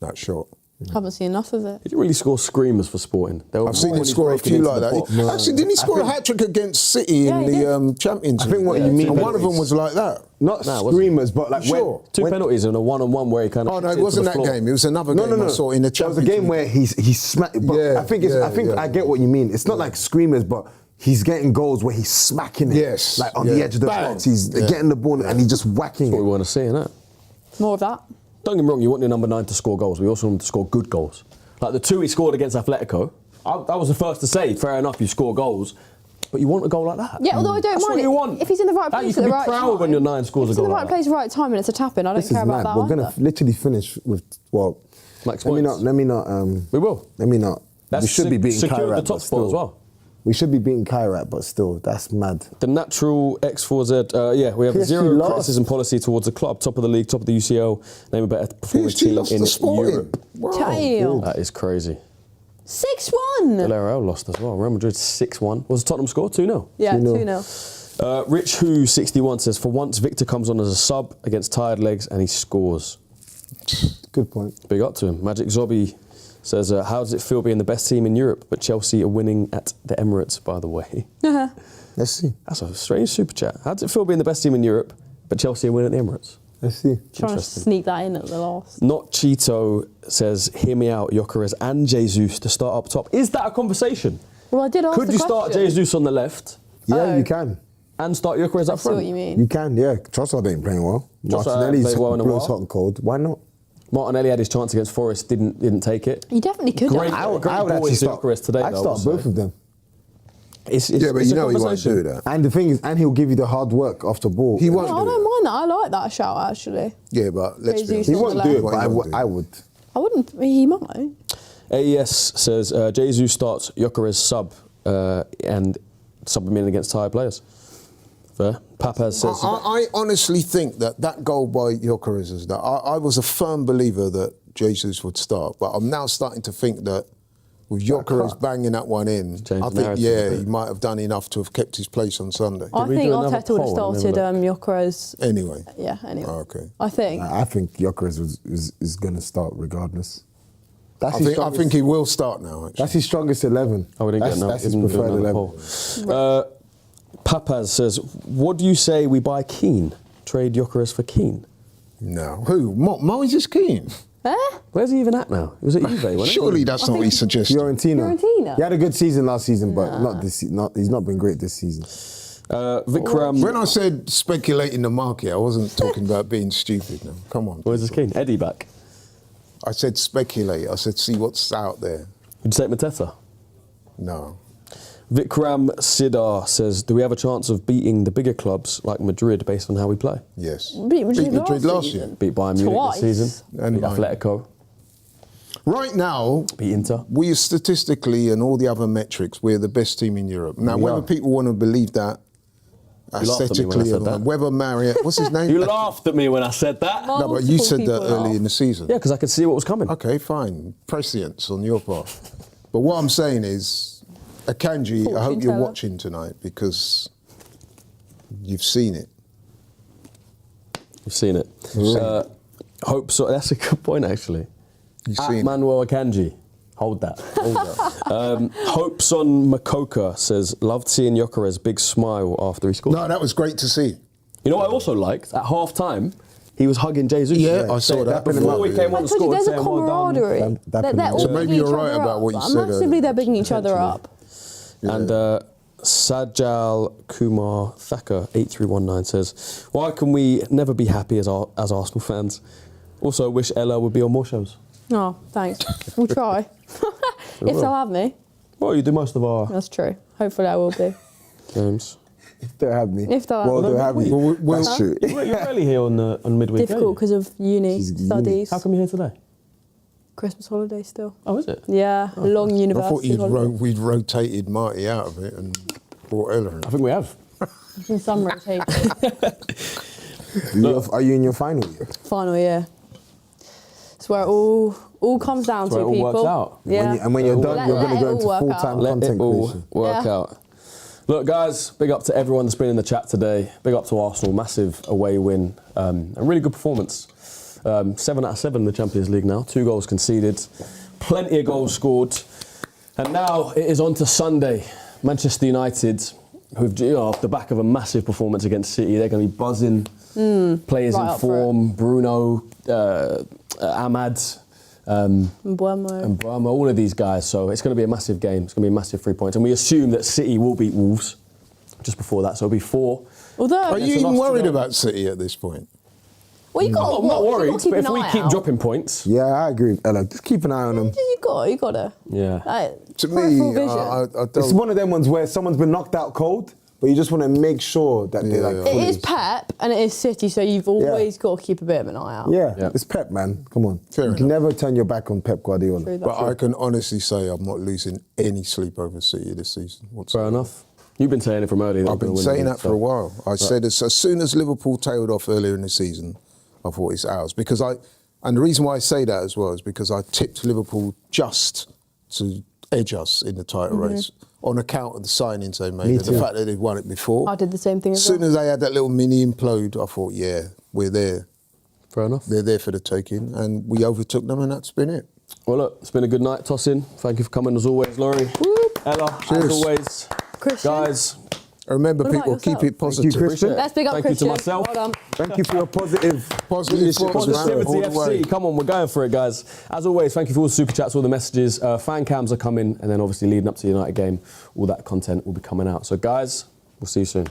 That shot. Haven't seen enough of it. He didn't really score screamers for Sporting. I've seen him score a few like that. Actually, didn't he score a hat-trick against City in the Champions League? I think what you mean. And one of them was like that. Not screamers, but like two penalties and a one-on-one where he kind of. Oh no, it wasn't that game. It was another game I saw in the Champions League. It was a game where he smacked. I think I get what you mean. It's not like screamers, but he's getting goals where he's smacking it. Yes. Like on the edge of the box. He's getting the ball and he's just whacking That's what it. we want to see, innit? More of that. Don't get me wrong, you want your number 9 to score goals. We also want him to score good goals. Like the 2 he scored against Atletico, I was the first to say, fair enough, you score goals, but you want a goal like that. Yeah, although I don't That's mind what it. you want. If he's in the right place at the right time. You can be proud when your 9 scores a goal. If he's in the right like place, right time, and it's a tap in, I don't care about that. We're going to literally finish with, Max let me points. not. We will. Let me not. That's we should be beating secured Kairat, the top but spot as well. We should be beating Kairat, but still, that's mad. The natural X4Z, we have PSG zero lost. criticism policy towards the club, top of the league, top of the UCL, name a better performing PSG team lost in to Sporting. Europe. Wow. Damn. That is crazy. 6-1. Villarreal lost as well. Real Madrid 6-1. Was the Tottenham score 2-0? Yeah, 2-0. 2-0. Rich Who 61 says, for once Victor comes on as a sub against tired legs and he scores. Good point. Big up to him. Magic Zobby says, how does it feel being the best team in Europe, but Chelsea are winning at the Emirates, by the way? Let's see. That's a strange super chat. How does it feel being the best team in Europe, but Chelsea are winning at the Emirates? Let's see. Trying to sneak that in at the last. Not Cheeto says, hear me out, Gyökeres and Jesus to start up top. Is that a conversation? Well, I did ask Could the you start question. Jesus on the left Yeah, you can. and start Gyökeres I up see what front? you mean. You can, yeah. Trossard ain't playing well. Trossard Martinelli's played well in a blows while. hot and cold. Why not? Martinelli had his chance against Forest, didn't take it. You definitely could. Great- have. I would ball actually into start. Gyökeres today, I'd though, start also. both of them. It's Yeah, but it's you a know he won't conversation. do that. And the thing is, and he'll give you the hard work off the ball. He won't No, I do don't it. mind that. I like that shout, actually. Yeah, but let's be Jesus honest. He on won't the do it, left. but He I won't would. I wouldn't. He might. AES says, Jesus starts Gyökeres sub and sub him in against tired players. Fair. Papaz says... I honestly think that goal by Gyökeres is that I was a firm believer that Jesus would start, but I'm now starting to think that with Gyökeres banging that one in, changed I the think, narrative a bit. he might have done enough to have kept his place on Sunday. I we think do another Arteta would have poll? Let me started have Gyökeres. Anyway. Yeah, anyway. Oh, okay. I think. I think Gyökeres is going to start regardless. That's I his think strongest- he will start now, actually. That's his strongest 11. Oh, we didn't that's, get that's we his didn't do preferred another 11. poll. Papaz says, what do you say we buy Keane? Trade Gyökeres for Keane? No. Who? Moses Keane? Where's he even at now? He was at Juve, wasn't Surely he? that's not what he suggested. Fiorentina? He had a good season last season, but not this. He's not been great this season. Vikram... When I said speculating the market, I wasn't talking about being stupid. No. Come on. Where's his Keane? Eddie back. I said speculate. I said see what's out there. Would you take Mateta? No. Vikram Sidar says, do we have a chance of beating the bigger clubs like Madrid based on how we play? Yes. Beat Madrid last year. season. Beat Bayern Munich Twice. this season. And Beat Bayern. Atletico. Right now, Beat Inter. we are statistically and all the other metrics, we're the best team in Europe. Now, We whether are. people want to believe that laughed at me when I aesthetically, said that. whether Marriott, what's his name? You laughed at me when I said that. No, but you Multiple said that people early laugh. in the season. Yeah, because I could see what was coming. Okay, fine. Prescience on your part. But what I'm saying is, Akanji, I hope Fortune you're teller. watching tonight because you've seen it. You've seen it. Hope so. That's a good point, actually. You've At seen it. Manuel Akanji. Hold that. Hold that. Hopes on Makoka says, loved seeing Gyökeres' big smile after he scored. No, that was great to see. You know what I also liked? At half time, he was hugging Jesus. Yeah, I saw that. Before we came on I the told you score, there's a saying, well done. camaraderie. That They're all So maybe bigging you're each right other about up. what you said Massively, earlier. they're bigging each other up. And Sajal Kumar Thacker 8319 says, why can we never be happy as Arsenal fans? Also, wish Ella would be on more shows. Oh, thanks. We'll try. If they'll have me. Well, you do most of our That's true. Hopefully I will be. games. If they'll have me. If they'll have well, me. they'll have me. Well, That's true. You're rarely here on midweek. Difficult because of uni, She's uni. studies, How come you're here today? Christmas holiday still. Oh, is it? Yeah, long I university thought holiday. we'd rotated Marty out of it and brought Ella in. I think we have. It's been some rotation. Are you in your final year? Final year. It's where it all comes down It's where to it all people. works out. Yeah. When you're done, Let- you're going let to go it into all work full-time out. Let it content all creation. work Yeah. out. Look, guys, big up to everyone that's been in the chat today. Big up to Arsenal, massive away win. A really good performance. 7 out of 7 in the Champions League now. 2 goals conceded. Plenty of goals scored. And now it is on to Sunday. Manchester United, who've, off the back of a massive performance against City, they're going to be buzzing. Players right in up for form. Bruno, Ahmad. Mbuemo. And Brahma, all of these guys. So it's going to be a massive game. It's going to be a massive 3 points. And we assume that City will beat Wolves just before that. So it'll be 4. Although, Are you It's even enough to worried go. about City at this point? well, you got. I'm not worried, but if we keep out. dropping points, Yeah, I agree. Ella, just keep an eye on them. You got to. yeah. To Peripheral me, vision. I It's don't. one of them ones where someone's been knocked out cold, but you just want to make sure that they're like Yeah. It fully- is Pep and it is City, so you've always got to keep a bit of an eye out. Yeah, Yeah. it's Pep, man. Come on. Fair you can enough. never turn your back on Pep Guardiola. True that. But I can honestly say I'm not losing any sleep over City this season. Fair whatsoever. enough. You've been saying it from early. I've been saying that for a while. I said as soon as Liverpool tailed off earlier in the season, I thought it's ours. And the reason why I say that as well is because I tipped Liverpool just to edge us in the title race on account of the signings they made Me and the too. fact that they'd won it before. I did the same thing As as soon well. as they had that little mini implode, I thought, yeah, we're there. Fair enough. They're there for the taking. And we overtook them and that's been it. Well, look, it's been a good night tossing. Thank you for coming as always, Laurie. Ella, Cheers. as always. Christian. Guys, Remember, What about people, keep yourself? it positive. Christian. Let's big up Thank you to Christian. myself. Well done. Thank you for your positive Positivity Positivity all the way. FC. Come on, we're going for it, guys. As always, thank you for all the super chats, all the messages. Fan cams are coming, and then obviously leading up to the United game, all that content will be coming out. So, guys, we'll see you soon.